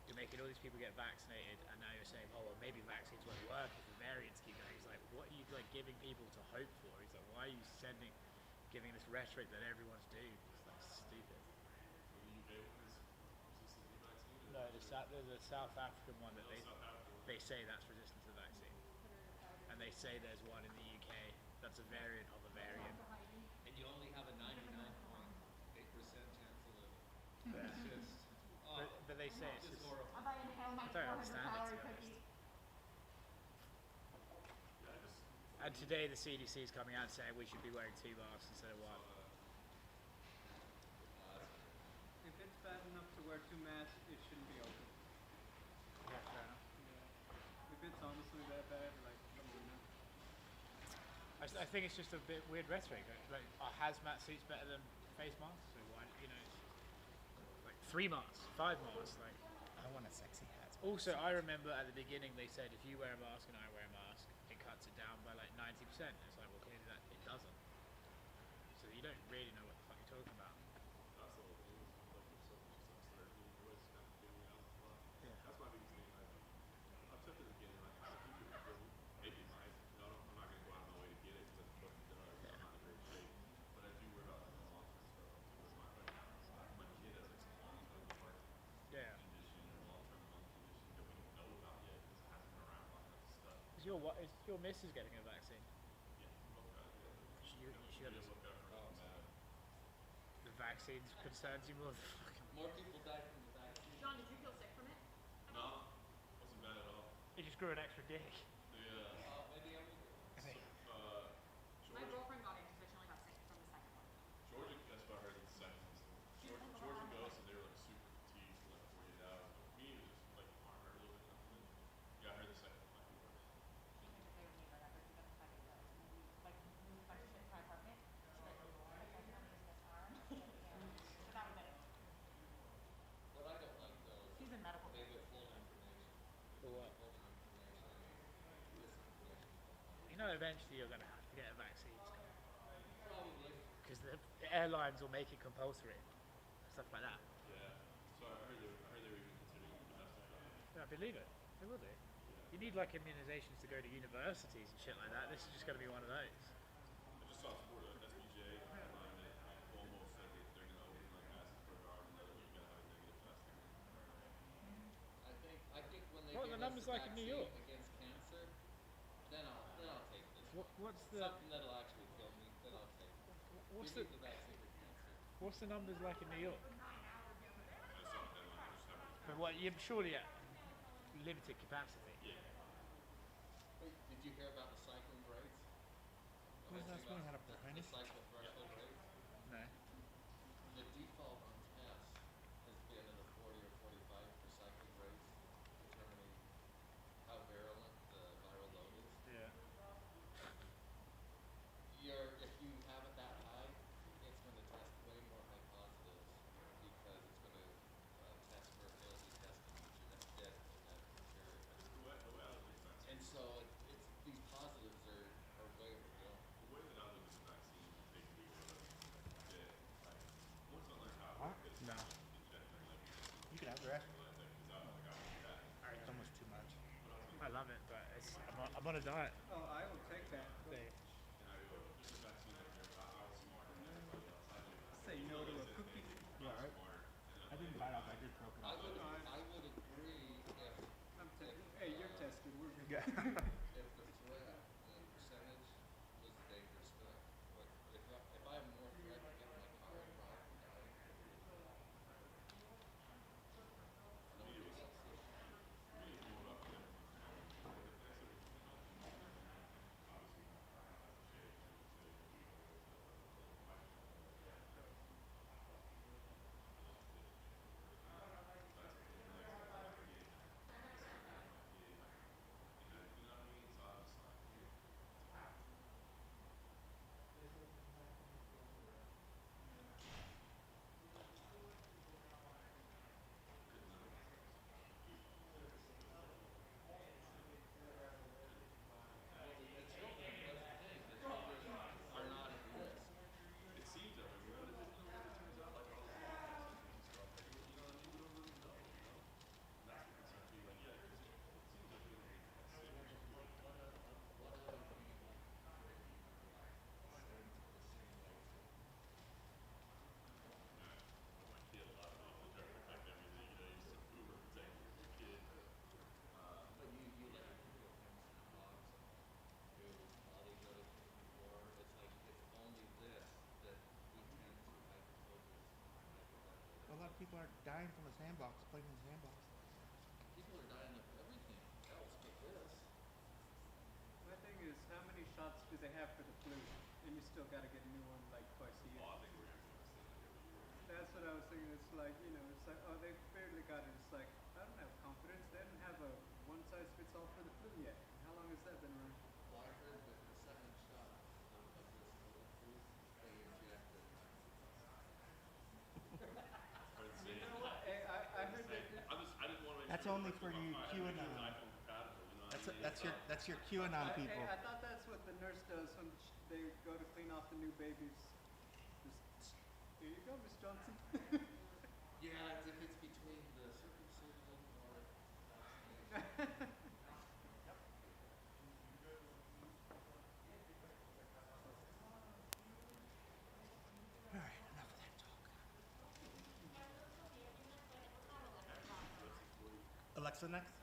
S11: "You're making all these people get vaccinated, and now you're saying, oh well, maybe vaccines won't work if the variants keep going." He's like, "What are you like giving people to hope for?" He's like, "Why are you giving this rhetoric that everyone's doomed?" It's like stupid. No, there's a South African one that they say that's resistant to the vaccine, and they say there's one in the UK that's a variant of a variant.
S7: And you only have a 99.8% chance of living. It's just,
S11: But they say it's
S7: it's
S11: just.
S7: horrible.
S11: I don't understand it, to be honest. And today the CDC is coming out saying we should be wearing 2 masks instead of 1.
S13: If it's bad enough to wear 2 masks, it shouldn't be open.
S11: Yeah, fair enough.
S13: Yeah. If it's honestly that bad, like, come on now.
S11: I think it's just a bit weird rhetoric. Like, are hazmat suits better than face masks? So why, like 3 masks, 5 masks, like.
S1: I want a sexy hat.
S11: Also, I remember at the beginning they said if you wear a mask and I wear a mask, it cuts it down by like 90%. It's like, well, clearly that it doesn't. So you don't really know what the fuck you're talking about. Yeah. Is your missus getting a vaccine? She got this. The vaccine concerns you more than fucking.
S7: More people die from the vaccine.
S6: John, did you feel sick from it?
S11: He just grew an extra dick.
S7: Maybe I will.
S6: My girlfriend got it because she only got sick from the second one. They were neither that, but she got the second dose. And then we like moved a bunch of shit to my apartment. She's like, I can't use this arm. But that was it.
S7: What I don't like though is
S6: She's in medical.
S7: they withhold information.
S11: For what?
S7: Withholding information, misinformation.
S11: You know, eventually you're going to have to get a vaccine.
S7: Probably.
S11: Because the airlines will make it compulsory. Stuff like that. Yeah, I believe it. They will do. You need like immunizations to go to universities and shit like that. This is just going to be one of those.
S7: I think when they
S11: What are
S7: give
S11: the
S7: us
S11: numbers
S7: the
S11: like in New
S7: vaccine
S11: York?
S7: against cancer, then I'll take this.
S11: What's the
S7: Something that'll actually kill me, then I'll take it.
S11: what's
S7: Give
S11: the
S7: me the vaccine for cancer.
S11: what's the numbers like in New York? But what? You surely at limited capacity.
S7: Wait, did you hear about the cycling rates?
S1: Who's that swinging out up there,
S7: The
S1: Heinisch?
S7: cycle threshold rates?
S11: No.
S7: The default on tests has been in the 40 or 45 for cycling rates, determining how virulent the viral load is.
S11: Yeah.
S7: If you have it that high, it's going to test way more high positives because it's going to test for ability testing dead material. And so these positives are way overblown.
S11: No.
S1: You can have the rest. It's almost too much.
S11: I love it, but I'm on a diet.
S13: Oh, I will take that. Say no to a cookie.
S1: Yeah, right? I didn't bite off. I did croak it
S7: I
S1: off.
S7: would agree
S13: Hey, you're tested. We're good.
S1: Yeah.
S7: if the threat, the percentage was dangerous threat. But if I have more
S1: people are dying from a sandbox, playing in the sandbox.
S7: People are dying of everything else but this.
S13: My thing is, how many shots do they have for the flu? And you still got to get a new one like twice a year. That's what I was thinking. It's like, you know, it's like, oh, they barely got it. It's like, I don't have confidence. They didn't have a one-size-fits-all for the flu yet. How long has that been around?
S7: Well, I heard with the second shot of this flu, they inject it.
S13: You know what? Hey, I heard that.
S1: That's only for you QAnon. That's your QAnon people.
S13: Hey, I thought that's what the nurse does when they go to clean off the new babies. Just, here you go, Miss Johnson.
S7: Yeah, if it's between the circumcision or vaccination.
S1: All right, enough of that talk. Alexa next.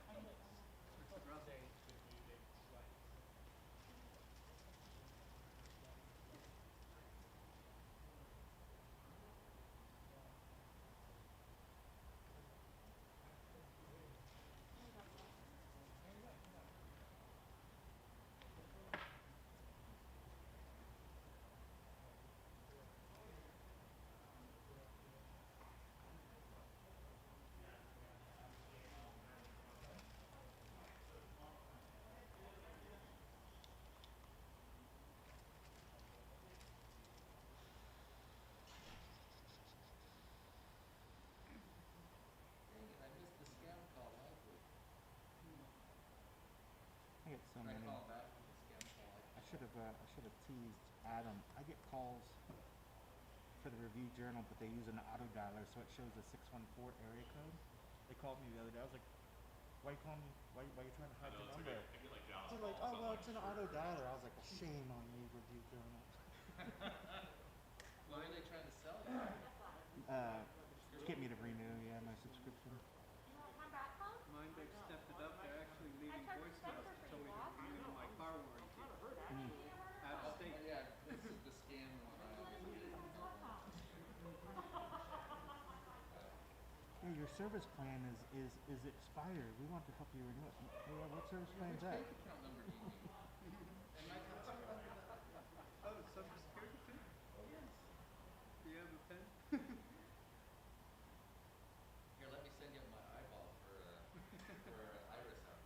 S7: Dang it, I missed the scam call last week.
S1: I get so
S7: Can I
S1: many.
S7: call back with the scam call?
S1: I should have teased Adam. I get calls for the Review Journal, but they use an auto dialer, so it shows a 614 area code. They called me the other day. I was like, "Why you calling me? Why are you trying to hide the number?" They're like, "Oh well, it's an auto dialer." I was like, "Shame on you, Review Journal."
S7: What are they trying to sell you?
S1: To get me to renew, my subscription.
S13: Mine, they've stepped it up. They're actually leaving voicemails to tell me to renew my car warranty. Out of state.
S7: Yeah, this is the scam one I always get.
S1: Yeah, your service plan is expired. We want to help you renew it. Hey, what service plan is that?
S7: Bank account number do you need? And I can tell you.
S13: Oh, Social Security too?
S7: Yes.
S13: Do you have a pen?
S7: Here, let me send you my eyeball for iris out.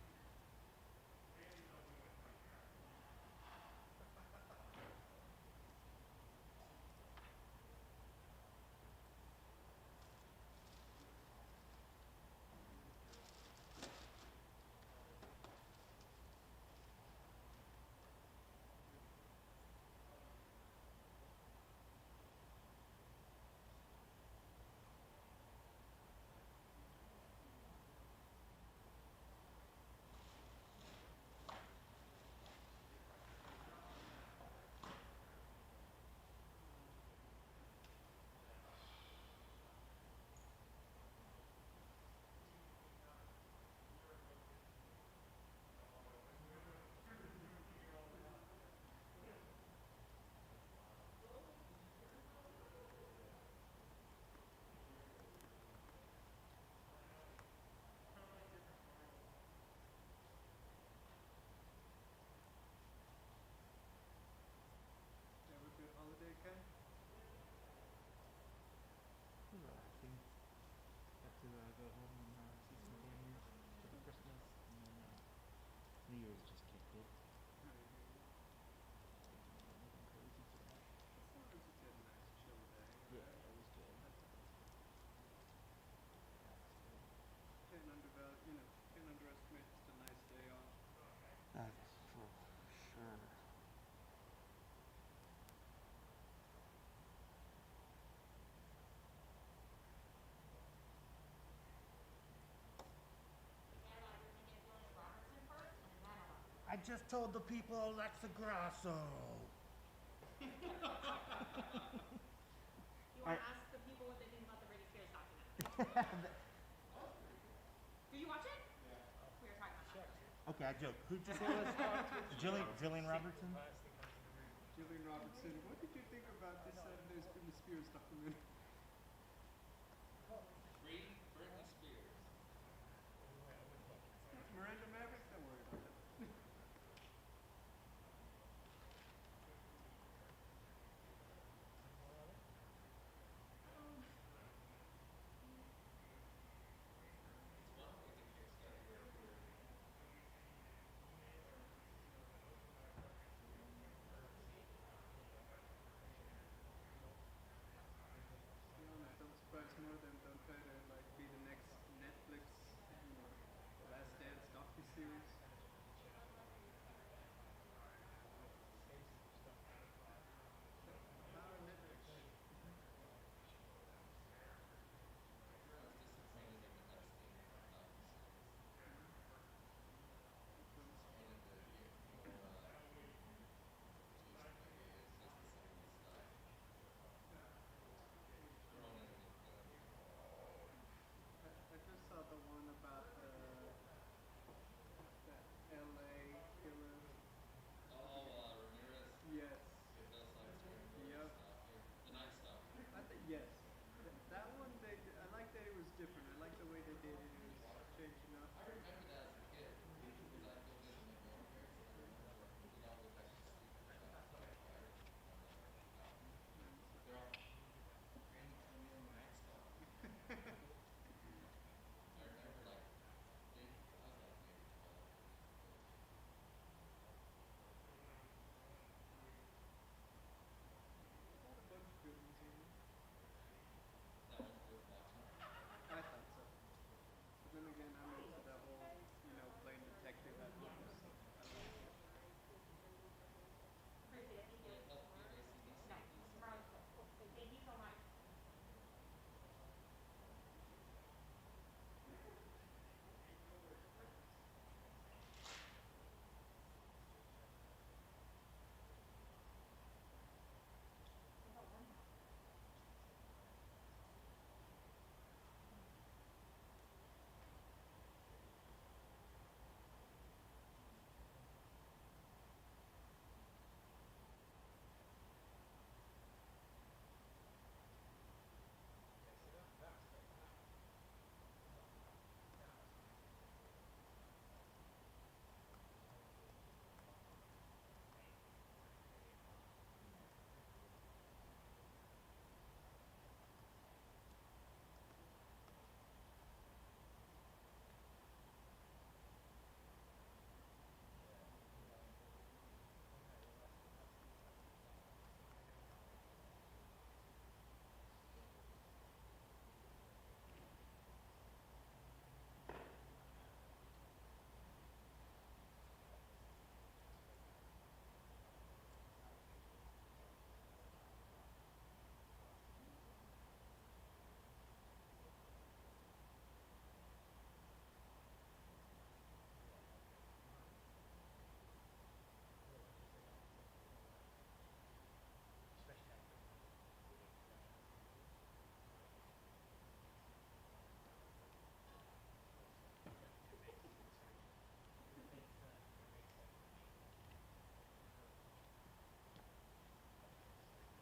S13: You have a good holiday, Ken?
S1: Relaxing. Got to go home and see some family for Christmas, and then New Year's just kicked it. Nothing crazy today.
S13: As long as it's a nice chill day.
S1: Yeah, it was good.
S13: Can't underestimate just a nice day off.
S1: That's for sure. I just told the people Alexa Grasso.
S6: You want to ask the people what they think about the Britney Spears documentary? Did you watch it? Yeah. We were talking about that.
S1: Okay, I joke. Who'd you say was Gillian Robertson?
S13: Julian Robertson, what did you think about this Britney Spears documentary? series?
S7: I was disappointed in the Epstein docuseries. Just wanted to get more juice, but it's just the same old stuff. Thrown in and done.
S13: I just saw the one about the LA killer.
S7: Oh, Ramirez,
S13: Yes.
S7: the Dos Ramirez
S13: Yep.
S7: stuff, or the Night Stalker.
S13: I think yes. That one I like that it was different. I like the way they did it. It was changing up.
S7: I remember that as a kid because I'd go visit my grandparents, and I remember we'd all go back to sleep in the shower by the fire on the mountain. They're all, Granny, tell me I'm the Night Stalker. I remember like I was like maybe 12 or 13.
S13: It had a bunch of good ones in it.
S7: That one's worth watching.
S13: I thought so. But then again, I'm into the whole, playing detective at homes. I like it.
S7: Did it help get AC/DC decent?
S6: Thank you so much.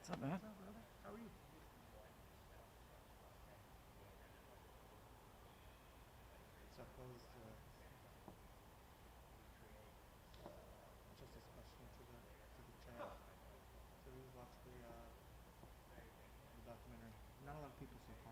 S1: What's up, man? How are you? So I posed just this question to the chat. So we watched the documentary. Not a lot of people so far.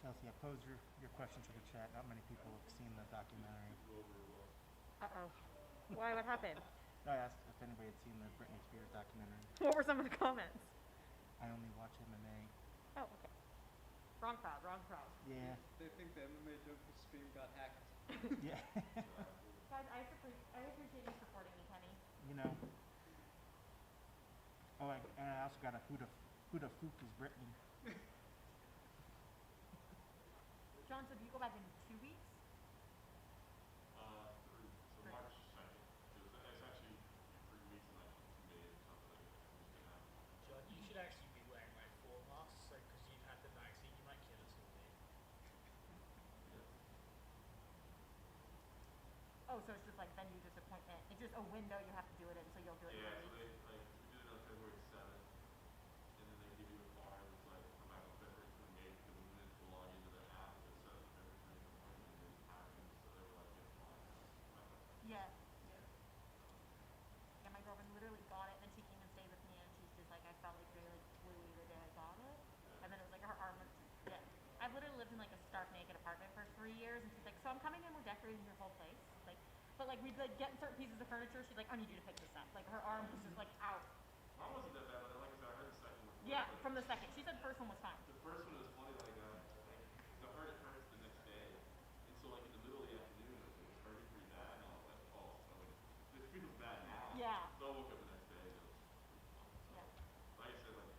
S1: Chelsea, I posed your question to the chat. Not many people have seen the documentary.
S6: Uh-oh. Why? What happened?
S1: I asked if anybody had seen the Britney Spears documentary.
S6: What were some of the comments?
S1: I only watch MMA.
S6: Oh, okay. Wrong crowd, wrong crowd.
S1: Yeah.
S13: They think the MMA Joker stream got hacked.
S1: Yeah.
S6: Guys, I appreciate you supporting me, Kenny.
S1: You know. Oh, and I also got a who the fook is Britney.
S6: John, so do you go back in 2 weeks?
S14: So March 2nd. It's actually 3 weeks and like 2 days or something like that.
S11: John, you should actually be wearing like 4 masks, so because you've had the vaccine, you might kill us all, mate.
S6: Oh, so it's just like then you disappoint just a window you have to do it in, so you'll do it
S14: Yeah,
S6: in
S14: so
S6: 3 weeks?
S14: we did it on February 7th, and then they give you a card that's like, come back on February 28th, because we went to log into their app, it says February 28th, and it didn't happen, so they were like, get flying out.
S6: Yeah. Yeah, my girlfriend literally got it, and then she came and stayed with me, and she's just like, I felt like really fluey the day I got it. And then it was like her arm was, yeah. I've literally lived in like a stark naked apartment for 3 years, and she's like, so I'm coming in, we're decorating your whole place. Like, but like we'd like get certain pieces of furniture, she's like, I need you to pick this up. Like her arm was just like out.
S14: Mine wasn't that bad, but like I said, I heard the second one.
S6: Yeah, from the second. She said first one was fine.
S14: The first one was funny, like, 'cause I heard it hurts the next day, and so like in the middle of the afternoon, it was hurting pretty bad, and I was like, oh, so it feels bad now.
S6: Yeah.
S14: So I woke up the next day, and it was
S6: Yeah.
S14: like I said, like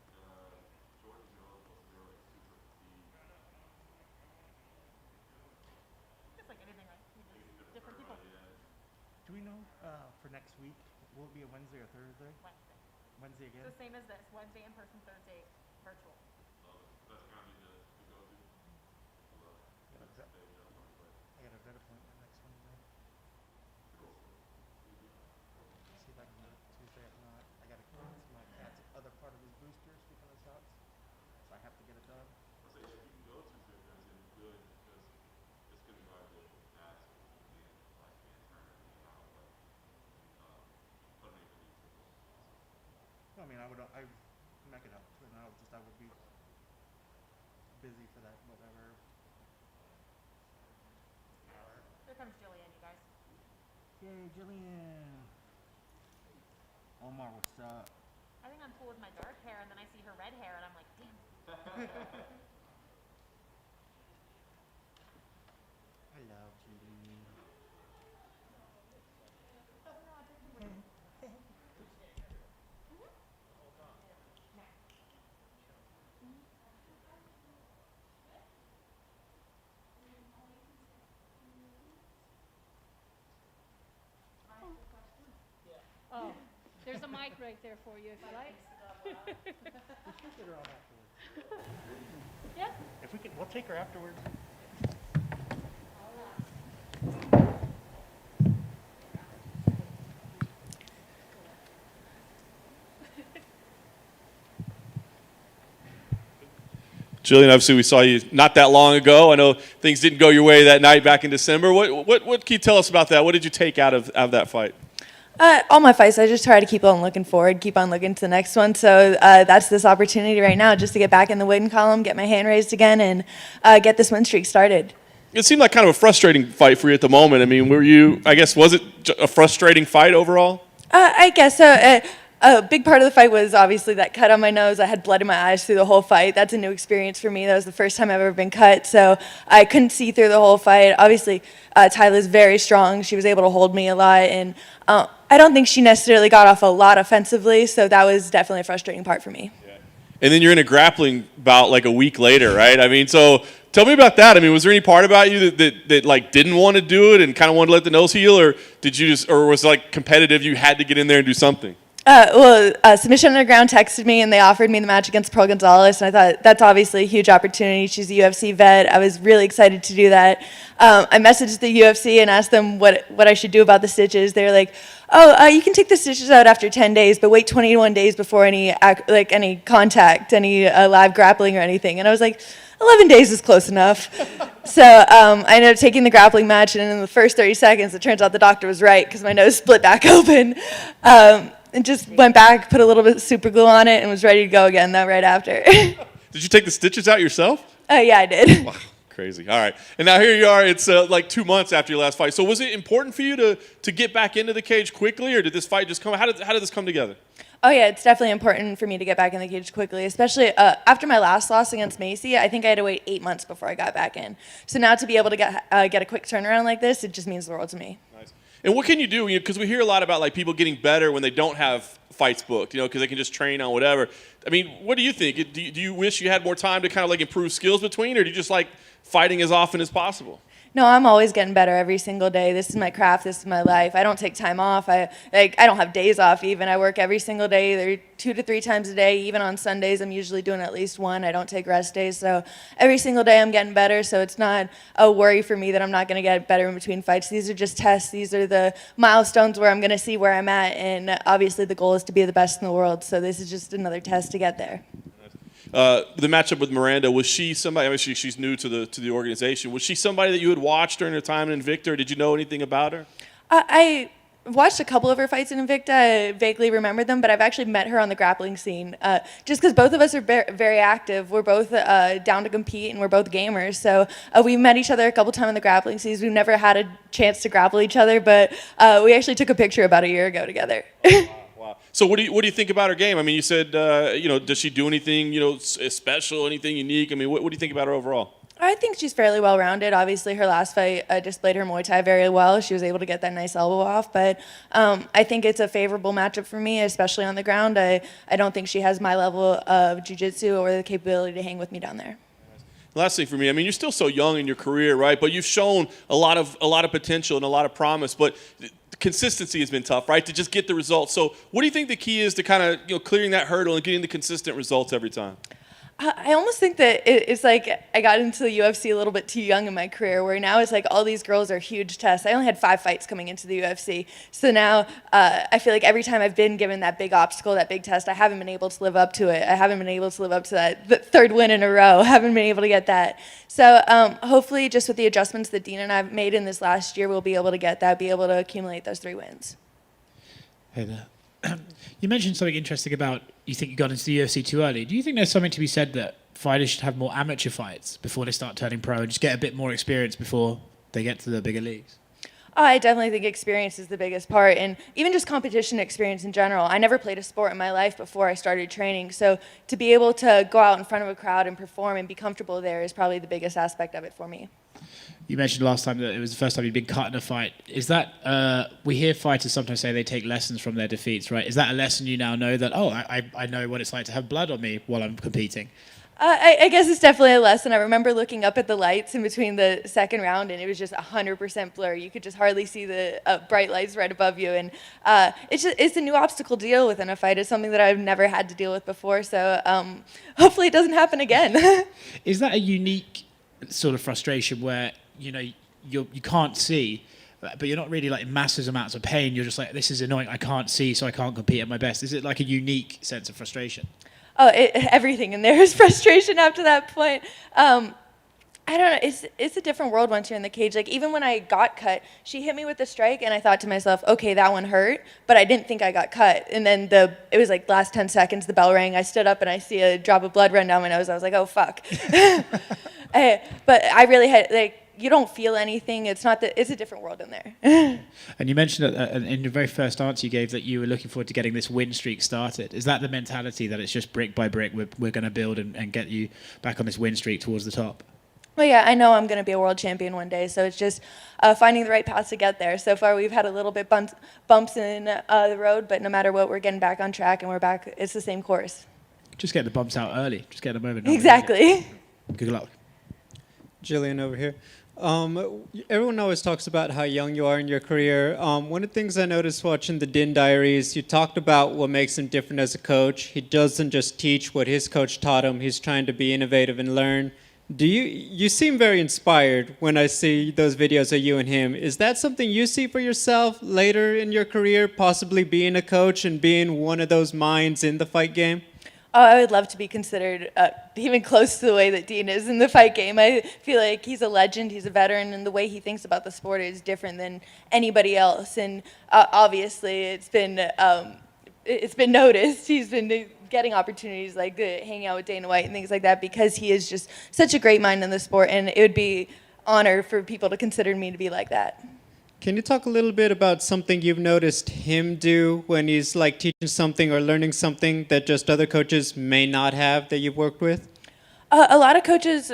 S14: Jordan girls, they were like super fatigued.
S6: Just like anything, right? You just different people.
S1: Do we know for next week, will it be a Wednesday or Thursday?
S6: Wednesday.
S1: Wednesday again?
S6: So same as this, Wednesday in person, Thursday virtual.
S14: That's kind of the go-to.
S1: I got a vet appointment next Wednesday. See if I can do it Tuesday. If not, I got to cancel my cat's other part of his boosters because of shots. So I have to get it done.
S14: I say if you can go Tuesday, Thursday, good, because it's going to be hard to pass if you can't turn everything out, but make it easy.
S1: No, I mean, I'm not gonna, I would be busy for that, whatever. Hour.
S6: Here comes Gillian, you guys.
S1: Yay, Gillian. Omar, what's up?
S6: I think I'm cool with my dark hair, and then I see her red hair, and I'm like, damn.
S1: Hello, Gillian.
S10: Oh, there's a mic right there for you if you like.
S1: We should get her on afterwards.
S10: Yeah.
S1: If we can, we'll take her afterwards.
S2: Julian, obviously we saw you not that long ago. I know things didn't go your way that night back in December. What can you tell us about that? What did you take out of that fight?
S15: All my fights, I just try to keep on looking forward, keep on looking to the next one. So that's this opportunity right now, just to get back in the win column, get my hand raised again, and get this win streak started.
S2: It seemed like kind of a frustrating fight for you at the moment. I mean, was it a frustrating fight overall?
S15: I guess so. A big part of the fight was obviously that cut on my nose. I had blood in my eyes through the whole fight. That's a new experience for me. That was the first time I've ever been cut, so I couldn't see through the whole fight. Obviously, Tyler's very strong. She was able to hold me a lot, and I don't think she necessarily got off a lot offensively, so that was definitely a frustrating part for me.
S2: Yeah. And then you're in a grappling bout like a week later, right? I mean, so tell me about that. I mean, was there any part about you that like didn't want to do it and kind of wanted to let the nose heal, or was it like competitive? You had to get in there and do something.
S15: Submission Underground texted me and they offered me the match against Pearl Gonzalez, and I thought that's obviously a huge opportunity. She's a UFC vet. I was really excited to do that. I messaged the UFC and asked them what I should do about the stitches. They were like, you can take the stitches out after 10 days, but wait 21 days before any contact, any live grappling or anything. And I was like, 11 days is close enough. So I ended up taking the grappling match, and in the first 30 seconds, it turns out the doctor was right because my nose split back open. And just went back, put a little bit of super glue on it, and was ready to go again right after.
S2: Did you take the stitches out yourself?
S15: Yeah, I did.
S2: Wow, crazy. All right. And now here you are. It's like 2 months after your last fight. So was it important for you to get back into the cage quickly, or did this fight just come? How did this come together?
S15: Oh, yeah, it's definitely important for me to get back in the cage quickly, especially after my last loss against Macy. I think I had to wait 8 months before I got back in. So now to be able to get a quick turnaround like this, it just means the world to me.
S2: Nice. And what can you do? Because we hear a lot about like people getting better when they don't have fights booked, because they can just train on whatever. I mean, what do you think? Do you wish you had more time to kind of like improve skills between, or do you just like fighting as often as possible?
S15: No, I'm always getting better every single day. This is my craft. This is my life. I don't take time off. I don't have days off even. I work every single day, either 2 to 3 times a day. Even on Sundays, I'm usually doing at least one. I don't take rest days. So every single day I'm getting better. So it's not a worry for me that I'm not going to get better in between fights. These are just tests. These are the milestones where I'm going to see where I'm at. And obviously the goal is to be the best in the world. So this is just another test to get there.
S2: The matchup with Miranda, was she somebody? I mean, she's new to the organization. Was she somebody that you had watched during her time in Invicta, or did you know anything about her?
S15: I watched a couple of her fights in Invicta. I vaguely remember them, but I've actually met her on the grappling scene. Just because both of us are very active, we're both down to compete, and we're both gamers. So we met each other a couple times on the grappling scenes. We've never had a chance to grapple each other, but we actually took a picture about a year ago together.
S2: Wow. So what do you think about her game? I mean, you said does she do anything special, anything unique? I mean, what do you think about her overall?
S15: I think she's fairly well-rounded. Obviously, her last fight displayed her Muay Thai very well. She was able to get that nice elbow off. But I think it's a favorable matchup for me, especially on the ground. I don't think she has my level of jiu-jitsu or the capability to hang with me down there.
S2: Last thing for me, I mean, you're still so young in your career, right? But you've shown a lot of potential and a lot of promise. But consistency has been tough, right? To just get the results. So what do you think the key is to kind of clearing that hurdle and getting the consistent results every time?
S15: I almost think that it's like I got into the UFC a little bit too young in my career, where now it's like all these girls are huge tests. I only had 5 fights coming into the UFC. So now I feel like every time I've been given that big obstacle, that big test, I haven't been able to live up to it. I haven't been able to live up to that third win in a row. I haven't been able to get that. So hopefully just with the adjustments that Dean and I have made in this last year, we'll be able to get that, be able to accumulate those 3 wins.
S4: Hey there. You mentioned something interesting about you think you got into the UFC too early. Do you think there's something to be said that fighters should have more amateur fights before they start turning pro and just get a bit more experience before they get to the bigger leagues?
S15: I definitely think experience is the biggest part, and even just competition experience in general. I never played a sport in my life before I started training, so to be able to go out in front of a crowd and perform and be comfortable there is probably the biggest aspect of it for me.
S4: You mentioned last time that it was the first time you'd been cut in a fight. Is that, we hear fighters sometimes say they take lessons from their defeats, right? Is that a lesson you now know that, I know what it's like to have blood on me while I'm competing?
S15: I guess it's definitely a lesson. I remember looking up at the lights in between the second round, and it was just 100% blur. You could just hardly see the bright lights right above you, and it's a new obstacle to deal with in a fight. It's something that I've never had to deal with before, so hopefully it doesn't happen again.
S4: Is that a unique sort of frustration where you can't see, but you're not really like in massive amounts of pain? You're just like, this is annoying. I can't see, so I can't compete at my best. Is it like a unique sense of frustration?
S15: Oh, everything in there is frustration after that point. I don't know. It's a different world once you're in the cage. Like, even when I got cut, she hit me with the strike, and I thought to myself, okay, that one hurt, but I didn't think I got cut. And then it was like last 10 seconds, the bell rang. I stood up, and I see a drop of blood run down my nose. I was like, oh, fuck. But I really had, like, you don't feel anything. It's a different world in there.
S4: And you mentioned in your very first answer you gave that you were looking forward to getting this win streak started. Is that the mentality that it's just brick by brick we're going to build and get you back on this win streak towards the top?
S15: Well, yeah, I know I'm going to be a world champion one day, so it's just finding the right path to get there. So far, we've had a little bit bumps in the road, but no matter what, we're getting back on track, and we're back. It's the same course.
S4: Just get the bumps out early. Just get them over.
S15: Exactly.
S4: Good luck.
S13: Jillian over here. Everyone always talks about how young you are in your career. One of the things I noticed watching the Din Diaries, you talked about what makes him different as a coach. He doesn't just teach what his coach taught him. He's trying to be innovative and learn. You seem very inspired when I see those videos of you and him. Is that something you see for yourself later in your career, possibly being a coach and being one of those minds in the fight game?
S15: Oh, I would love to be considered even close to the way that Dean is in the fight game. I feel like he's a legend, he's a veteran, and the way he thinks about the sport is different than anybody else. And obviously, it's been noticed. He's been getting opportunities like hanging out with Dana White and things like that because he is just such a great mind in the sport, and it would be honor for people to consider me to be like that.
S13: Can you talk a little bit about something you've noticed him do when he's like teaching something or learning something that just other coaches may not have that you've worked with?
S15: A lot of coaches,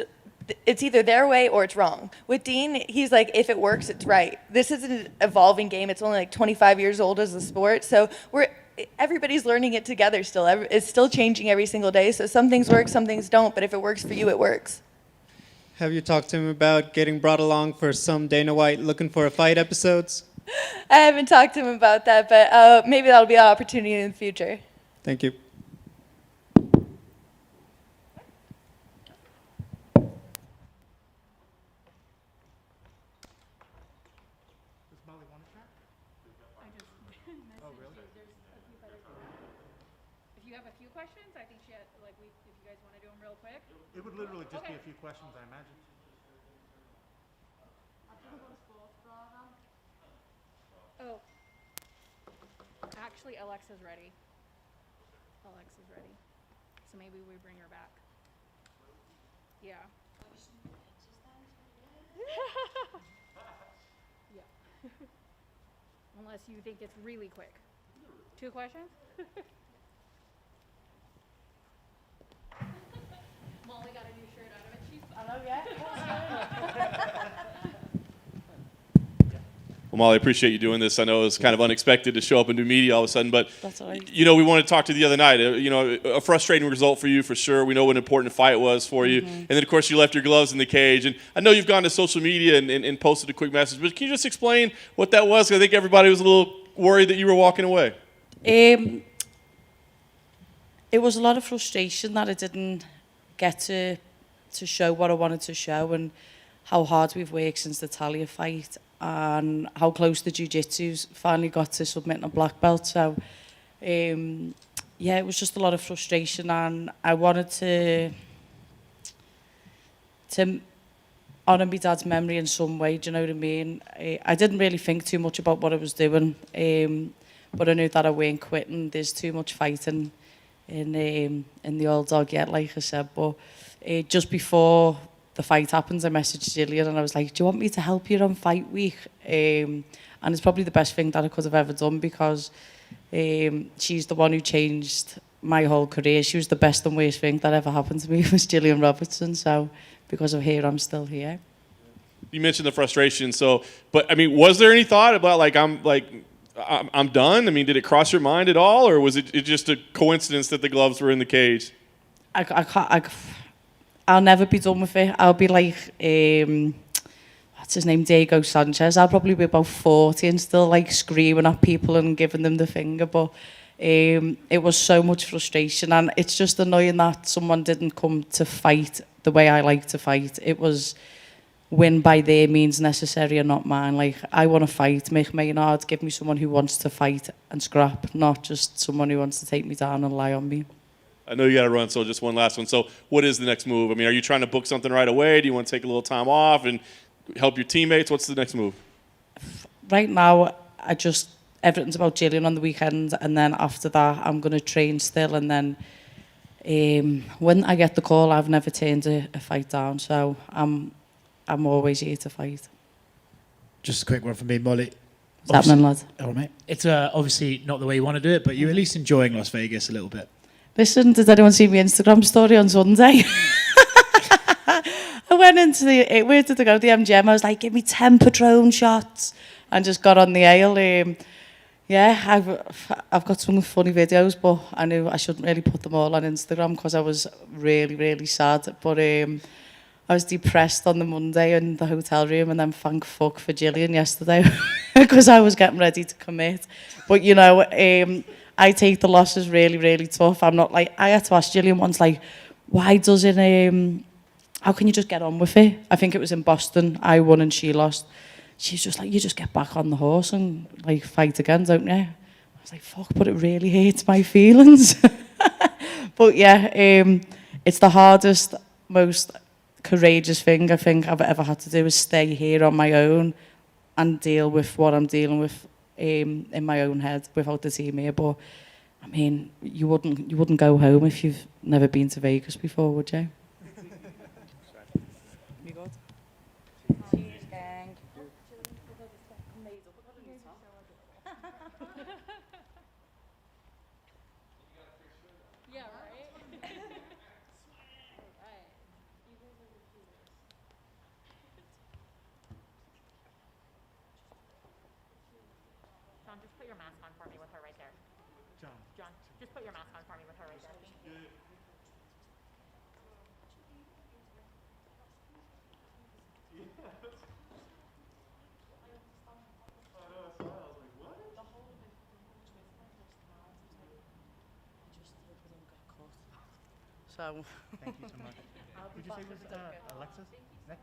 S15: it's either their way or it's wrong. With Dean, he's like, if it works, it's right. This is an evolving game. It's only like 25 years old as a sport, so everybody's learning it together still. It's still changing every single day, so some things work, some things don't, but if it works for you, it works.
S13: Have you talked to him about getting brought along for some Dana White looking for a fight episodes?
S15: I haven't talked to him about that, but maybe that'll be an opportunity in the future.
S13: Thank you.
S1: Does Molly want to chat?
S10: Oh, really? If you have a few questions, I think she had, like, if you guys want to do them real quick.
S1: It would literally just be a few questions, I imagine.
S10: Oh. Actually, Alexa's ready. Alexa's ready. So maybe we bring her back. Yeah. Yeah. Unless you think it's really quick. 2 questions? Molly got a new shirt out of it. She's. I love that.
S2: Well, Molly, I appreciate you doing this. I know it was kind of unexpected to show up and do media all of a sudden, but
S15: That's all right.
S2: you know, we wanted to talk to you the other night. You know, a frustrating result for you for sure. We know what an important fight was for you, and then of course you left your gloves in the cage. And I know you've gone to social media and posted a quick message, but can you just explain what that was? 'Cause I think everybody was a little worried that you were walking away.
S16: It was a lot of frustration that I didn't get to show what I wanted to show, and how hard we've worked since the Talia fight, and how close the jiu-jitsu's finally got to submitting a black belt. So yeah, it was just a lot of frustration, and I wanted to honour my dad's memory in some way, do you know what I mean? I didn't really think too much about what I was doing, but I knew that I weren't quitting. There's too much fighting in the old dog yet, like I said. But just before the fight happens, I messaged Gillian and I was like, do you want me to help you on fight week? And it's probably the best thing that I could have ever done, because she's the one who changed my whole career. She was the best and worst thing that ever happened to me, was Gillian Robertson. So because of her, I'm still here.
S2: You mentioned the frustration, so, but I mean, was there any thought about I'm done? I mean, did it cross your mind at all, or was it just a coincidence that the gloves were in the cage?
S16: I'll never be done with it. I'll be like, what's his name, Diego Sanchez. I'll probably be about 40 and still like screaming at people and giving them the finger. But it was so much frustration, and it's just annoying that someone didn't come to fight the way I like to fight. It was win by their means necessary and not mine. Like, I want to fight, make Maynard, give me someone who wants to fight and scrap, not just someone who wants to take me down and lie on me.
S2: I know you got to run, so just one last one. So what is the next move? I mean, are you trying to book something right away? Do you want to take a little time off and help your teammates? What's the next move?
S16: Right now, everything's about Gillian on the weekend, and then after that, I'm going to train still, and then when I get the call, I've never turned a fight down, so I'm always here to fight.
S4: Just a quick one from me, Molly.
S16: What's happening, lad?
S4: Oh, mate. It's obviously not the way you want to do it, but you're at least enjoying Las Vegas a little bit.
S16: Listen, did anyone see my Instagram story on Sunday? I went into where did I go? The MGM. I was like, give me 10 Patron shots, and just got on the ale. Yeah, I've got some funny videos, but I knew I shouldn't really put them all on Instagram because I was really, really sad. But I was depressed on the Monday in the hotel room, and then thank fuck for Gillian yesterday because I was getting ready to commit. But you know, I take the losses really, really tough. I'm not like, I had to ask Gillian once, like, why doesn't how can you just get on with it? I think it was in Boston. I won and she lost. She's just like, you just get back on the horse and like fight again, don't you? I was like, fuck, but it really hurts my feelings. But yeah, it's the hardest, most courageous thing I think I've ever had to do, is stay here on my own and deal with what I'm dealing with in my own head without the team here. But I mean, you wouldn't go home if you've never been to Vegas before, would you? You good? Cheers, gang.
S10: Yeah, right?
S6: John, just put your mask on for me with her right there.
S1: John,
S6: just put your mask on for me with her right there. Thank you.
S16: So.
S1: Thank you so much. Did you say it was Alexis next?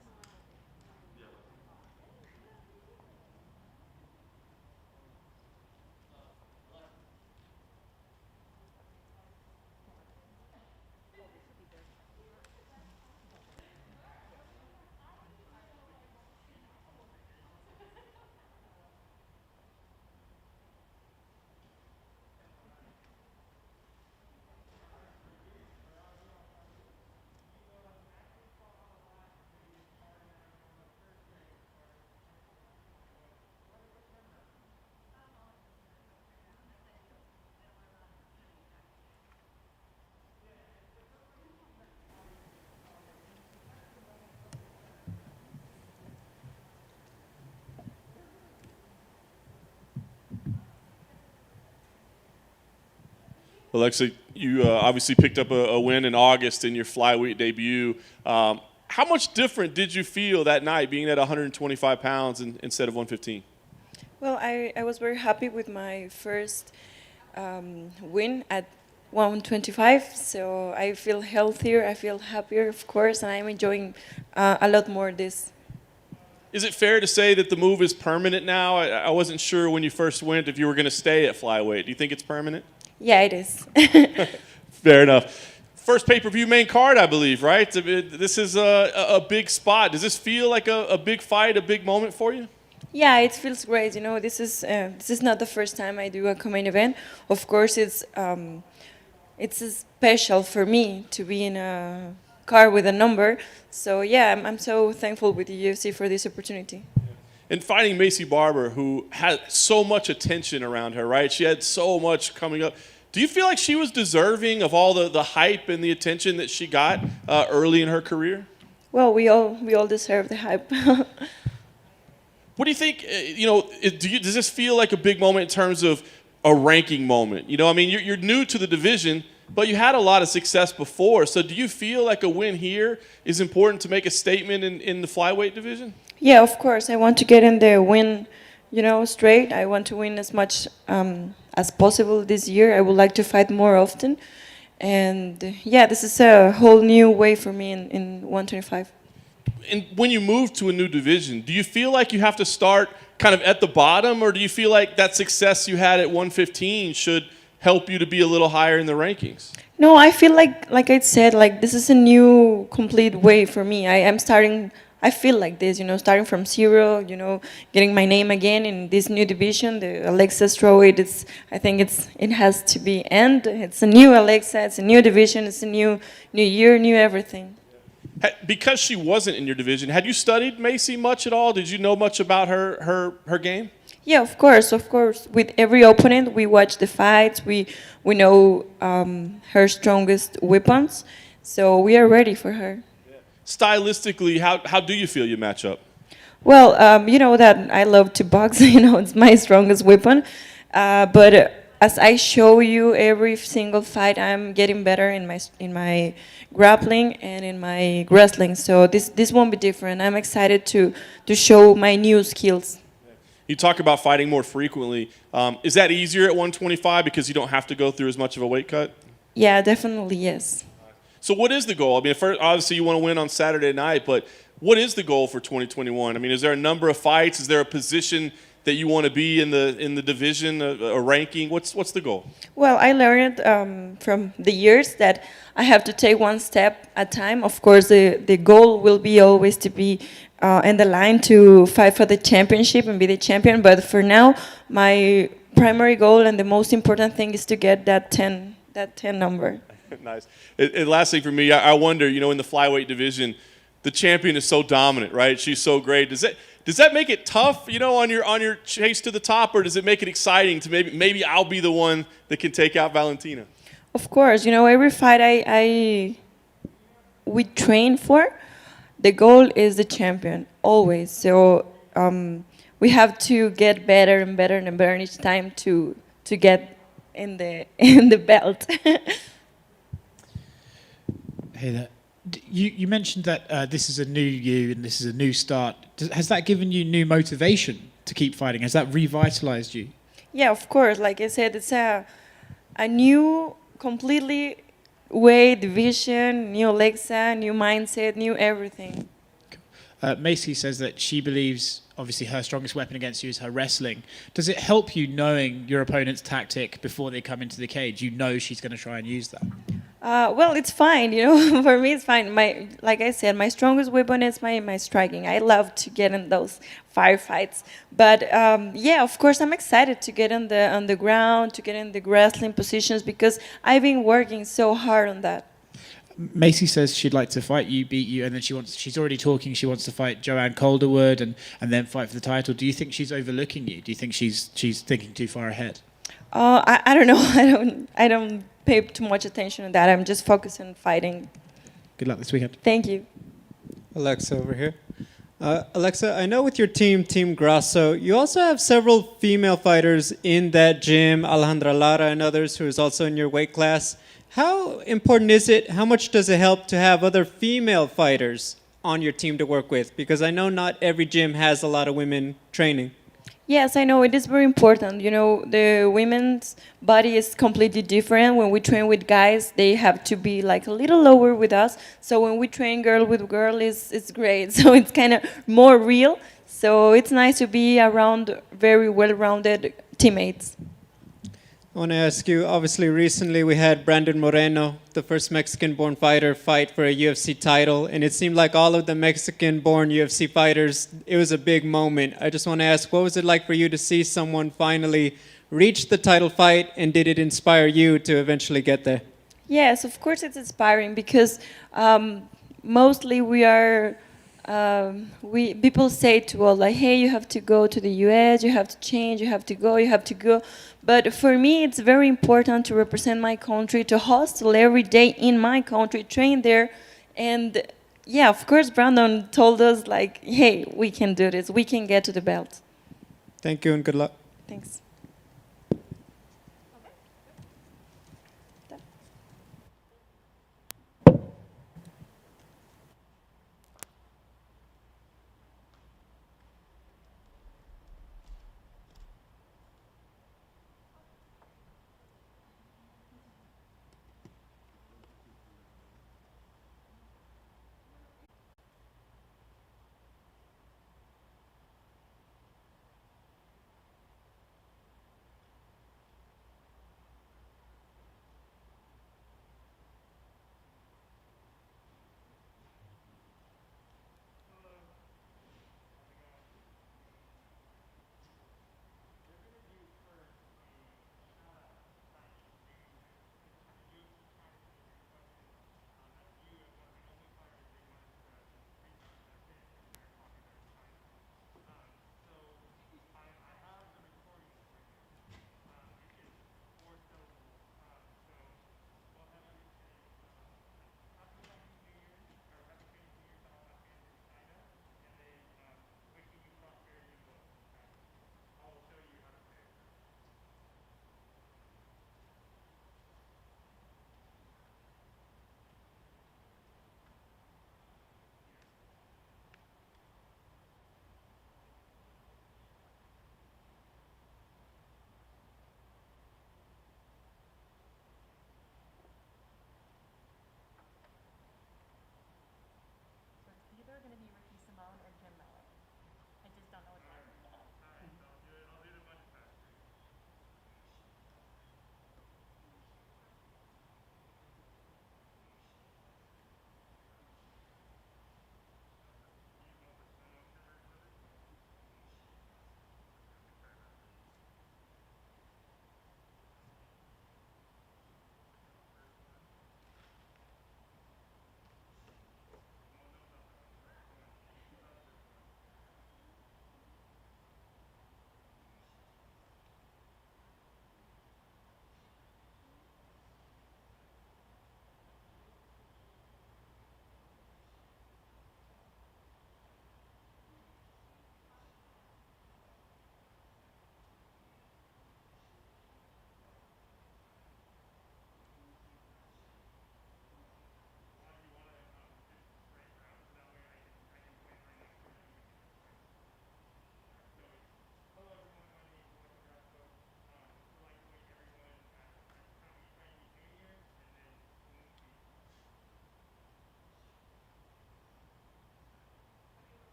S2: Alexa, you obviously picked up a win in August in your flyweight debut. How much different did you feel that night being at 125 pounds instead of 115?
S17: Well, I was very happy with my first win at 125, so I feel healthier, I feel happier, of course, and I'm enjoying a lot more this.
S2: Is it fair to say that the move is permanent now? I wasn't sure when you first went if you were going to stay at flyweight. Do you think it's permanent?
S17: Yeah, it is.
S2: Fair enough. First pay-per-view main card, I believe, right? This is a big spot. Does this feel like a big fight, a big moment for you?
S17: Yeah, it feels great. You know, this is not the first time I do a co-main event. Of course, it's special for me to be in a card with a number. So yeah, I'm so thankful with the UFC for this opportunity.
S2: And fighting Macy Barber, who had so much attention around her, right? She had so much coming up. Do you feel like she was deserving of all the hype and the attention that she got early in her career?
S17: Well, we all deserve the hype.
S2: What do you think? Does this feel like a big moment in terms of a ranking moment? You know, I mean, you're new to the division, but you had a lot of success before. So do you feel like a win here is important to make a statement in the flyweight division?
S17: Yeah, of course. I want to get in there, win, straight. I want to win as much as possible this year. I would like to fight more often. And yeah, this is a whole new way for me in 125.
S2: And when you move to a new division, do you feel like you have to start kind of at the bottom, or do you feel like that success you had at 115 should help you to be a little higher in the rankings?
S17: No, I feel like I said, like this is a new, complete way for me. I feel like this, starting from zero, getting my name again in this new division, the Alexa strawweight. I think it has to be end. It's a new Alexa, it's a new division, it's a new year, new everything.
S2: Because she wasn't in your division, had you studied Macy much at all? Did you know much about her game?
S17: Yeah, of course. With every opponent, we watch the fights. We know her strongest weapons, so we are ready for her.
S2: Stylistically, how do you feel you match up?
S17: Well, you know that I love to box. It's my strongest weapon. But as I show you every single fight, I'm getting better in my grappling and in my wrestling. So this won't be different. I'm excited to show my new skills.
S2: You talk about fighting more frequently. Is that easier at 125 because you don't have to go through as much of a weight cut?
S17: Yeah, definitely, yes.
S2: So what is the goal? I mean, first, obviously you want to win on Saturday night, but what is the goal for 2021? I mean, is there a number of fights? Is there a position that you want to be in the division, a ranking? What's the goal?
S17: Well, I learned from the years that I have to take one step at a time. Of course, the goal will be always to be in the line to fight for the championship and be the champion. But for now, my primary goal and the most important thing is to get that 10 number.
S2: Nice. And last thing for me, I wonder, in the flyweight division, the champion is so dominant, right? She's so great. Does that make it tough, on your chase to the top, or does it make it exciting to maybe I'll be the one that can take out Valentina?
S17: Of course, every fight we train for, the goal is the champion always. So we have to get better and better and better each time to get in the belt.
S4: Hey there. You mentioned that this is a new you and this is a new start. Has that given you new motivation to keep fighting? Has that revitalized you?
S17: Yeah, of course. Like I said, it's a new, completely weight division, new Alexa, new mindset, new everything.
S4: Macy says that she believes, obviously, her strongest weapon against you is her wrestling. Does it help you knowing your opponent's tactic before they come into the cage? You know she's going to try and use that.
S17: Well, it's fine, you know. For me, it's fine. Like I said, my strongest weapon is my striking. I love to get in those firefights. But yeah, of course, I'm excited to get on the ground, to get in the wrestling positions because I've been working so hard on that.
S4: Macy says she'd like to fight you, beat you, and then she's already talking. She wants to fight Joanne Calderwood and then fight for the title. Do you think she's overlooking you? Do you think she's thinking too far ahead?
S17: I don't know. I don't pay too much attention to that. I'm just focused on fighting.
S4: Good luck this weekend.
S17: Thank you.
S18: Alexa over here. Alexa, I know with your team, Team Grasso, you also have several female fighters in that gym, Alejandra Lara and others, who is also in your weight class. How important is it, how much does it help to have other female fighters on your team to work with? Because I know not every gym has a lot of women training.
S17: Yes, I know. It is very important. You know, the women's body is completely different. When we train with guys, they have to be like a little lower with us. So when we train girl with girl, it's great. So it's kind of more real. So it's nice to be around very well-rounded teammates.
S18: I want to ask you, obviously recently we had Brandon Moreno, the first Mexican-born fighter, fight for a UFC title, and it seemed like all of the Mexican-born UFC fighters, it was a big moment. I just want to ask, what was it like for you to see someone finally reach the title fight, and did it inspire you to eventually get there?
S17: Yes, of course it's inspiring because mostly we are people say to us like, hey, you have to go to the US, you have to change, you have to go. But for me, it's very important to represent my country, to hustle every day in my country, train there. And yeah, of course, Brandon told us like, hey, we can do this. We can get to the belt.
S18: Thank you and good luck.
S17: Thanks.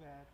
S3: bad.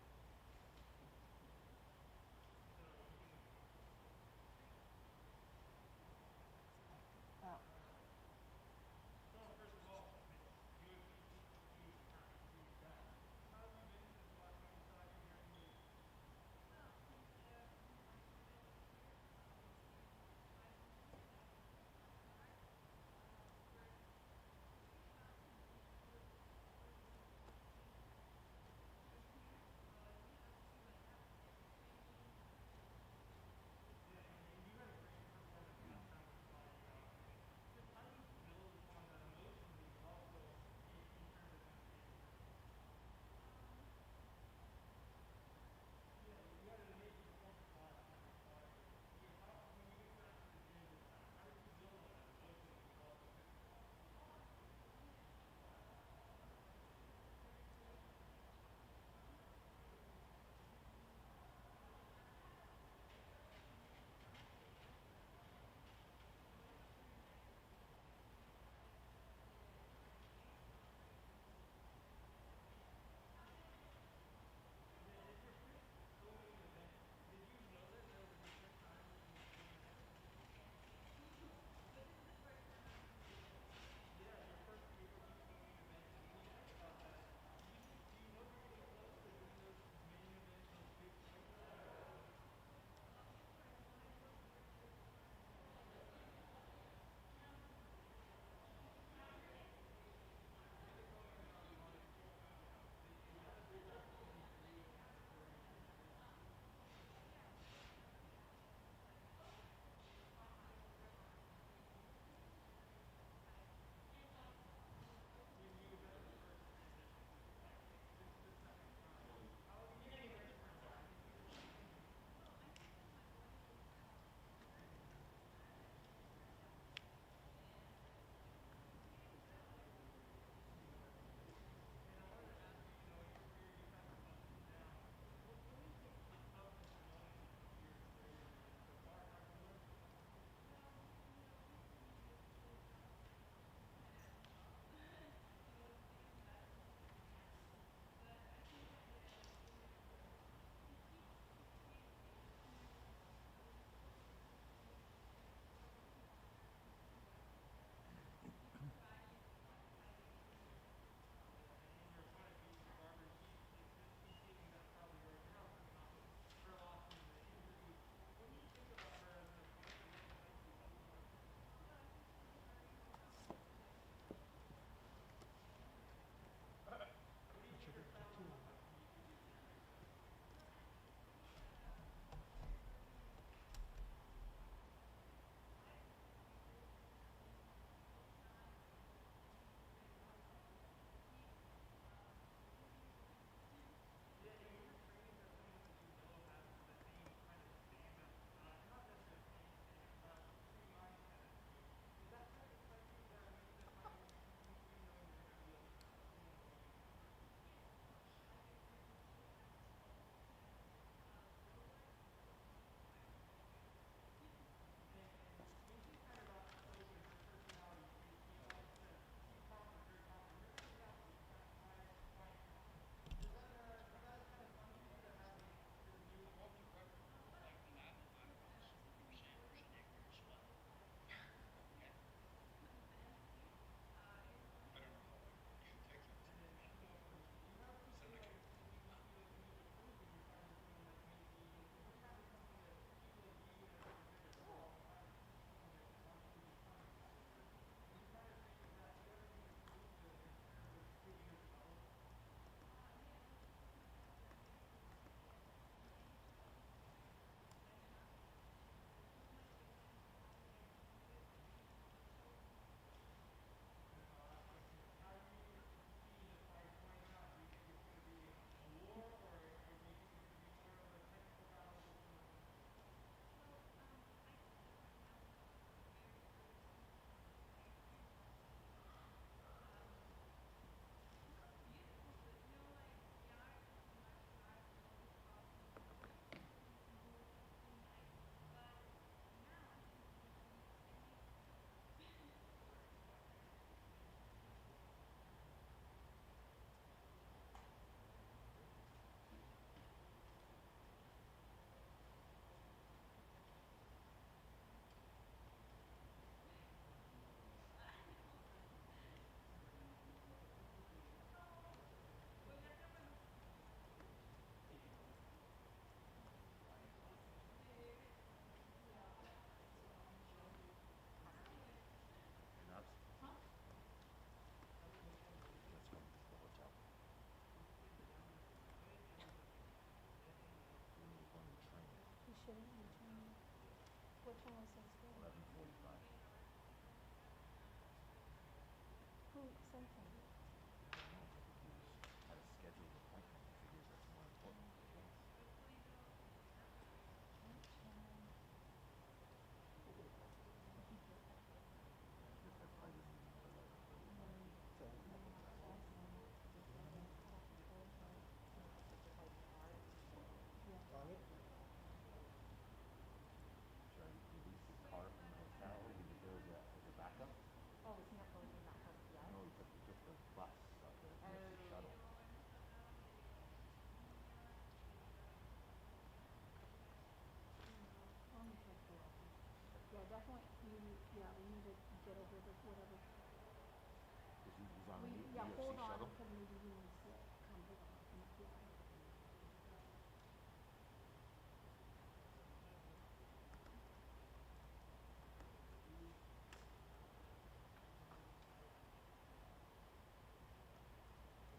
S10: Yeah,
S5: UFC
S10: hold on,
S5: shuttle?
S10: because maybe he needs to come pick him up from the fly.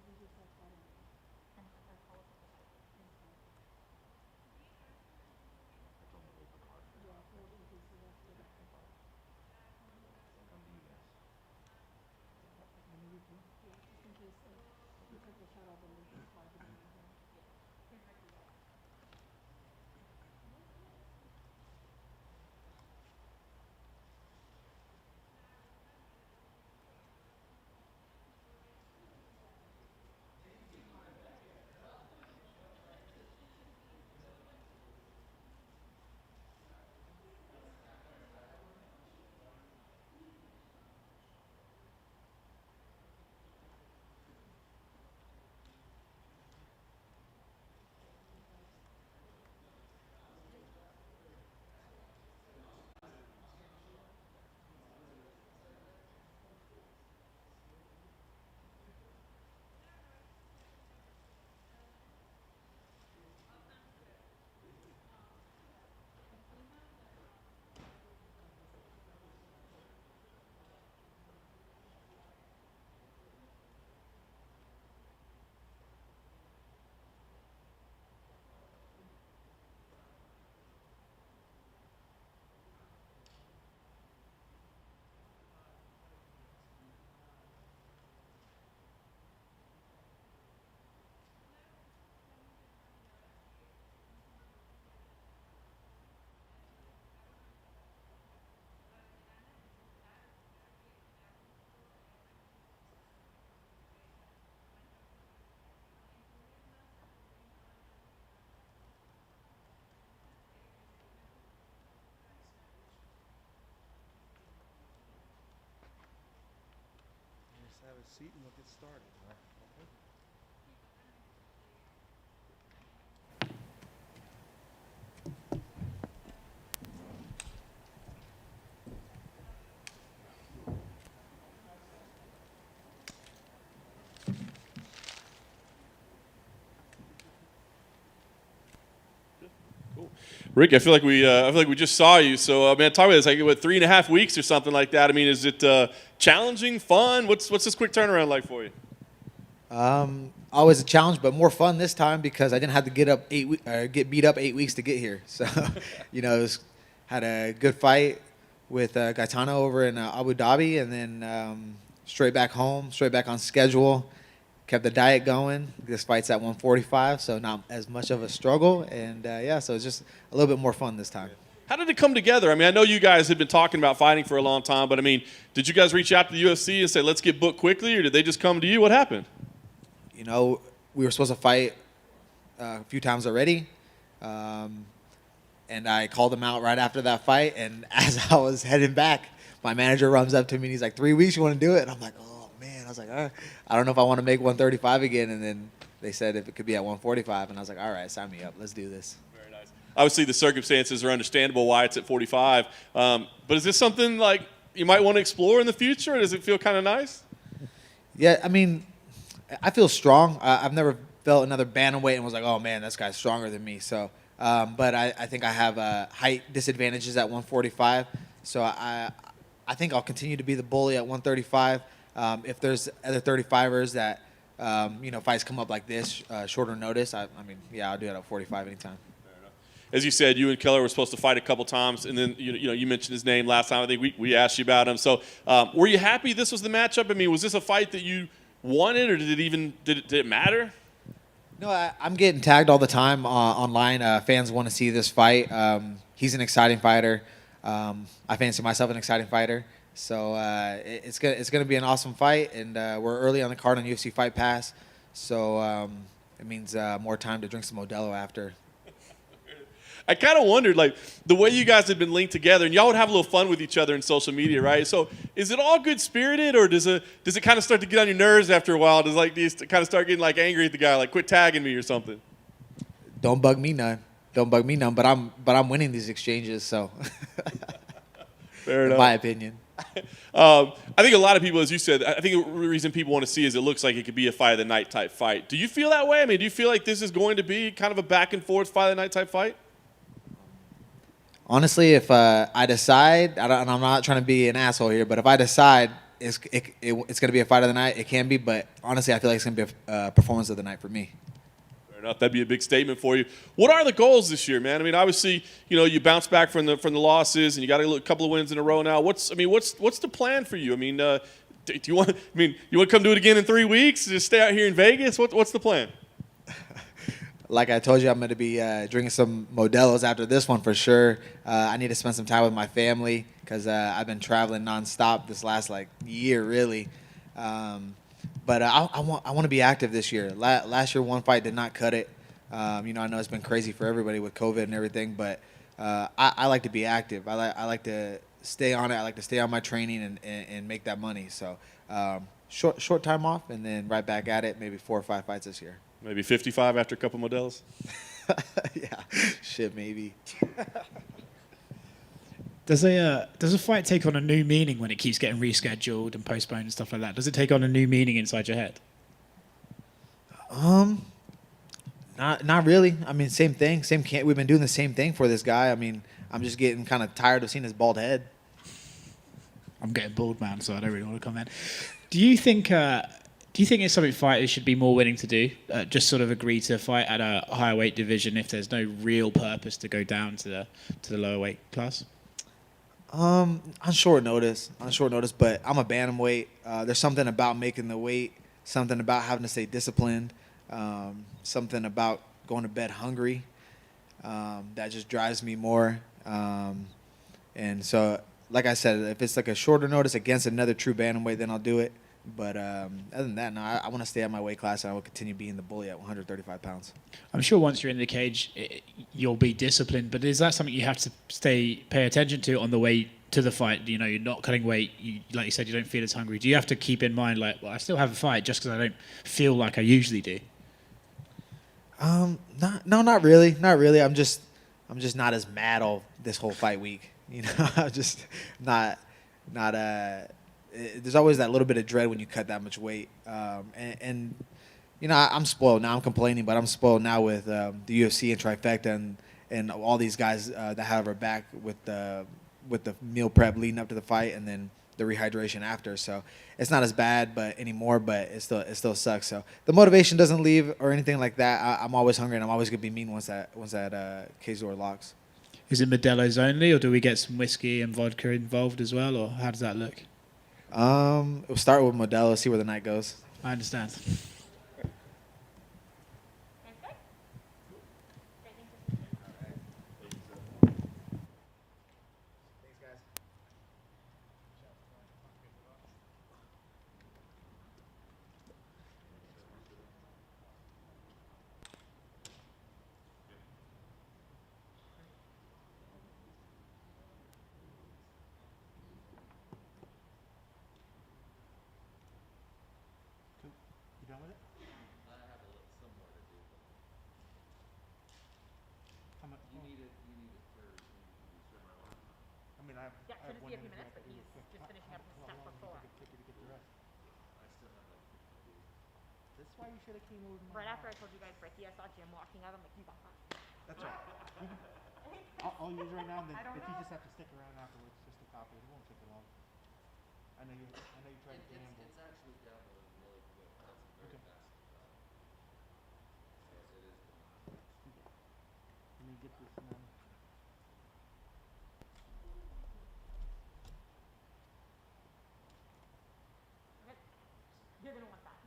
S10: He just has that in him.
S6: And her call to the
S5: It's on the open card.
S10: Yeah, hold in case he has to.
S5: Come to you guys.
S10: Yeah, just in case he took the shot out, then it's hard to get him.
S1: Just have a seat and we'll get started. Okay.
S2: Rick, I feel like we just saw you. So, man, talk about this. Like, what, 3.5 weeks or something like that? I mean, is it challenging, fun? What's this quick turnaround like for you?
S19: Always a challenge, but more fun this time because I didn't have to get beat up 8 weeks to get here. So, had a good fight with Gaetano over in Abu Dhabi, and then straight back home, straight back on schedule. Kept the diet going. This fight's at 145, so not as much of a struggle. And so it's just a little bit more fun this time.
S2: How did it come together? I mean, I know you guys had been talking about fighting for a long time, but I mean, did you guys reach out to the UFC and say, let's get booked quickly, or did they just come to you? What happened?
S19: We were supposed to fight a few times already. And I called him out right after that fight. And as I was heading back, my manager runs up to me and he's like, 3 weeks, you want to do it? And I'm like, oh, man. I was like, I don't know if I want to make 135 again. And then they said if it could be at 145. And I was like, all right, sign me up. Let's do this.
S2: Very nice. Obviously, the circumstances are understandable why it's at 45. But is this something like you might want to explore in the future? Or does it feel kind of nice?
S19: Yeah, I mean, I feel strong. I've never felt another bantamweight and was like, oh, man, this guy's stronger than me. So, but I think I have height disadvantages at 145. So I think I'll continue to be the bully at 135. If there's other 35ers that, fights come up like this, shorter notice, I'll do it at 45 anytime.
S2: As you said, you and Kelleher were supposed to fight a couple times, and then you mentioned his name last time. I think we asked you about him. So, were you happy this was the matchup? I mean, was this a fight that you wanted, or did it matter?
S19: No, I'm getting tagged all the time online. Fans want to see this fight. He's an exciting fighter. I fancy myself an exciting fighter. So it's gonna be an awesome fight, and we're early on the card on UFC Fight Pass. So it means more time to drink some Modelo after.
S2: I kind of wondered, like, the way you guys had been linked together, and y'all would have a little fun with each other in social media, right? So is it all good-spirited, or does it kind of start to get on your nerves after a while? Do you kind of start getting, like, angry at the guy, like, quit tagging me or something?
S19: Don't bug me none. Don't bug me none. But I'm winning these exchanges, so
S2: Fair enough.
S19: in my opinion.
S2: I think a lot of people, as you said, I think the reason people want to see is it looks like it could be a fight of the night type fight. Do you feel that way? I mean, do you feel like this is going to be kind of a back and forth fight of the night type fight?
S19: Honestly, if I decide, and I'm not trying to be an asshole here, but if I decide it's going to be a fight of the night, it can be. But honestly, I feel like it's going to be a performance of the night for me.
S2: Fair enough. That'd be a big statement for you. What are the goals this year, man? I mean, obviously, you bounce back from the losses, and you got a couple of wins in a row now. What's the plan for you? I mean, do you want? You want to come do it again in 3 weeks? Just stay out here in Vegas? What's the plan?
S19: Like I told you, I'm going to be drinking some Modelo's after this one for sure. I need to spend some time with my family because I've been traveling nonstop this last year, really. But I want to be active this year. Last year, one fight did not cut it. I know it's been crazy for everybody with COVID and everything, but I like to be active. I like to stay on it. I like to stay on my training and make that money. So short time off and then right back at it. Maybe 4 or 5 fights this year.
S2: Maybe 55 after a couple Modelos?
S19: Yeah, shit, maybe.
S4: Does a fight take on a new meaning when it keeps getting rescheduled and postponed and stuff like that? Does it take on a new meaning inside your head?
S19: Not really. I mean, same thing. We've been doing the same thing for this guy. I mean, I'm just getting kind of tired of seeing his bald head.
S4: I'm getting bald, man, so I don't really want to comment. Do you think it's something fighters should be more willing to do? Just sort of agree to fight at a higher weight division if there's no real purpose to go down to the lower weight class?
S19: On short notice, but I'm a bantamweight. There's something about making the weight, something about having to stay disciplined, something about going to bed hungry that just drives me more. And so, like I said, if it's like a shorter notice against another true bantamweight, then I'll do it. But other than that, no, I want to stay at my weight class, and I will continue being the bully at 135 pounds.
S4: I'm sure once you're in the cage, you'll be disciplined. But is that something you have to pay attention to on the way to the fight? You're not cutting weight. Like you said, you don't feel as hungry. Do you have to keep in mind, I still have a fight just because I don't feel like I usually do?
S19: Not really. I'm just not as mad all this whole fight week. I'm just not. There's always that little bit of dread when you cut that much weight. I'm spoiled now. I'm complaining, but I'm spoiled now with the UFC and Trifecta and all these guys that have our back with the meal prep leading up to the fight and then the rehydration after. So it's not as bad anymore, but it still sucks. So the motivation doesn't leave or anything like that. I'm always hungry and I'm always gonna be mean once that cage door locks.
S4: Is it Modelo's only, or do we get some whiskey and vodka involved as well, or how does that look?
S19: We'll start with Modelo, see where the night goes.
S4: I understand.
S1: You done with it?
S7: I have a little some more to do.
S1: How much?
S7: You need it first.
S1: I mean, I have.
S6: Yeah,
S1: I have
S6: should just
S1: 1
S6: be a few
S1: minute
S6: minutes,
S1: left
S6: but
S1: to do
S6: he's
S1: it.
S6: just finishing up his
S1: How
S6: step
S1: long
S6: before.
S1: does it take you to get the rest?
S7: I still have like
S1: This is why you should have came over.
S6: Right after I told you guys Ricky, I saw Jim walking out. I'm like, you got that.
S1: That's right. I'll use it right now, and then
S6: I don't
S1: if you
S6: know.
S1: just have to stick around afterwards just to copy it, it won't take you long. I know you tried to gamble.
S7: it's actually downloaded really quick. That's a very
S1: Okay.
S7: fast. So it is going on.
S1: Let me get this now.
S6: You're gonna want that.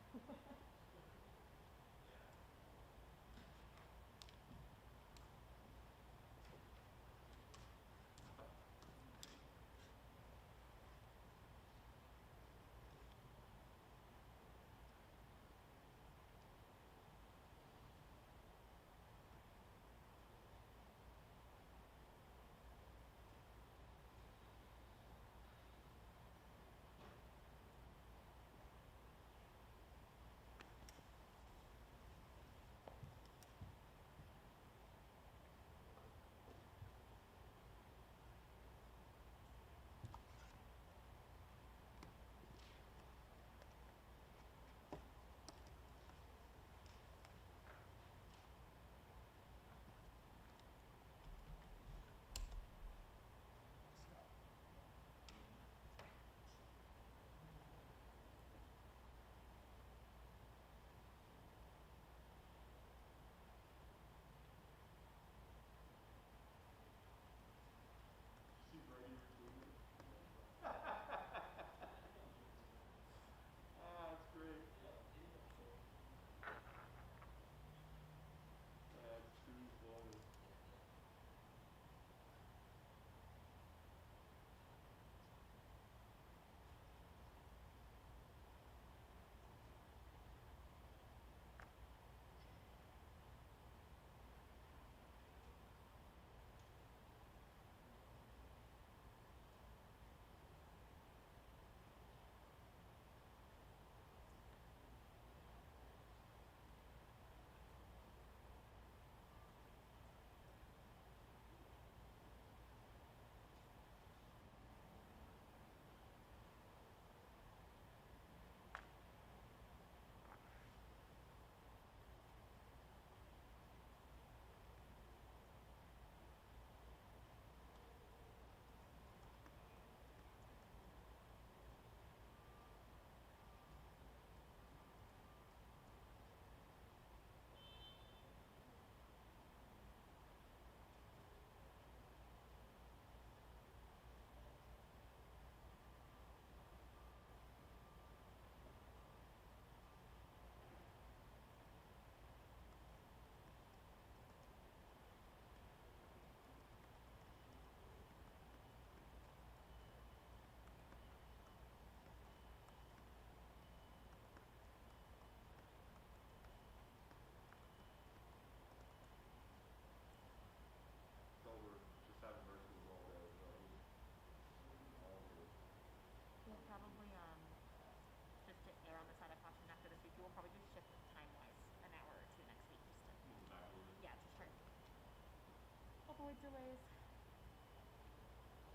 S6: Slight delays.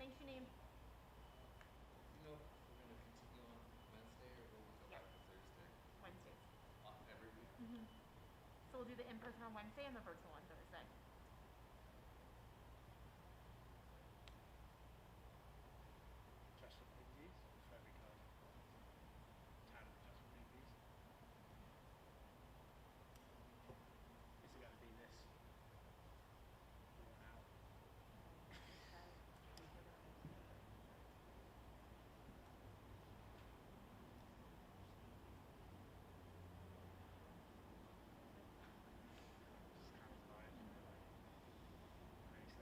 S6: Thanks, Janine.
S7: You know, if we're going to continue on Wednesday or will we go back to Thursday?
S6: Wednesdays.
S7: Every week?
S6: So we'll do the in-person on Wednesday and the virtual on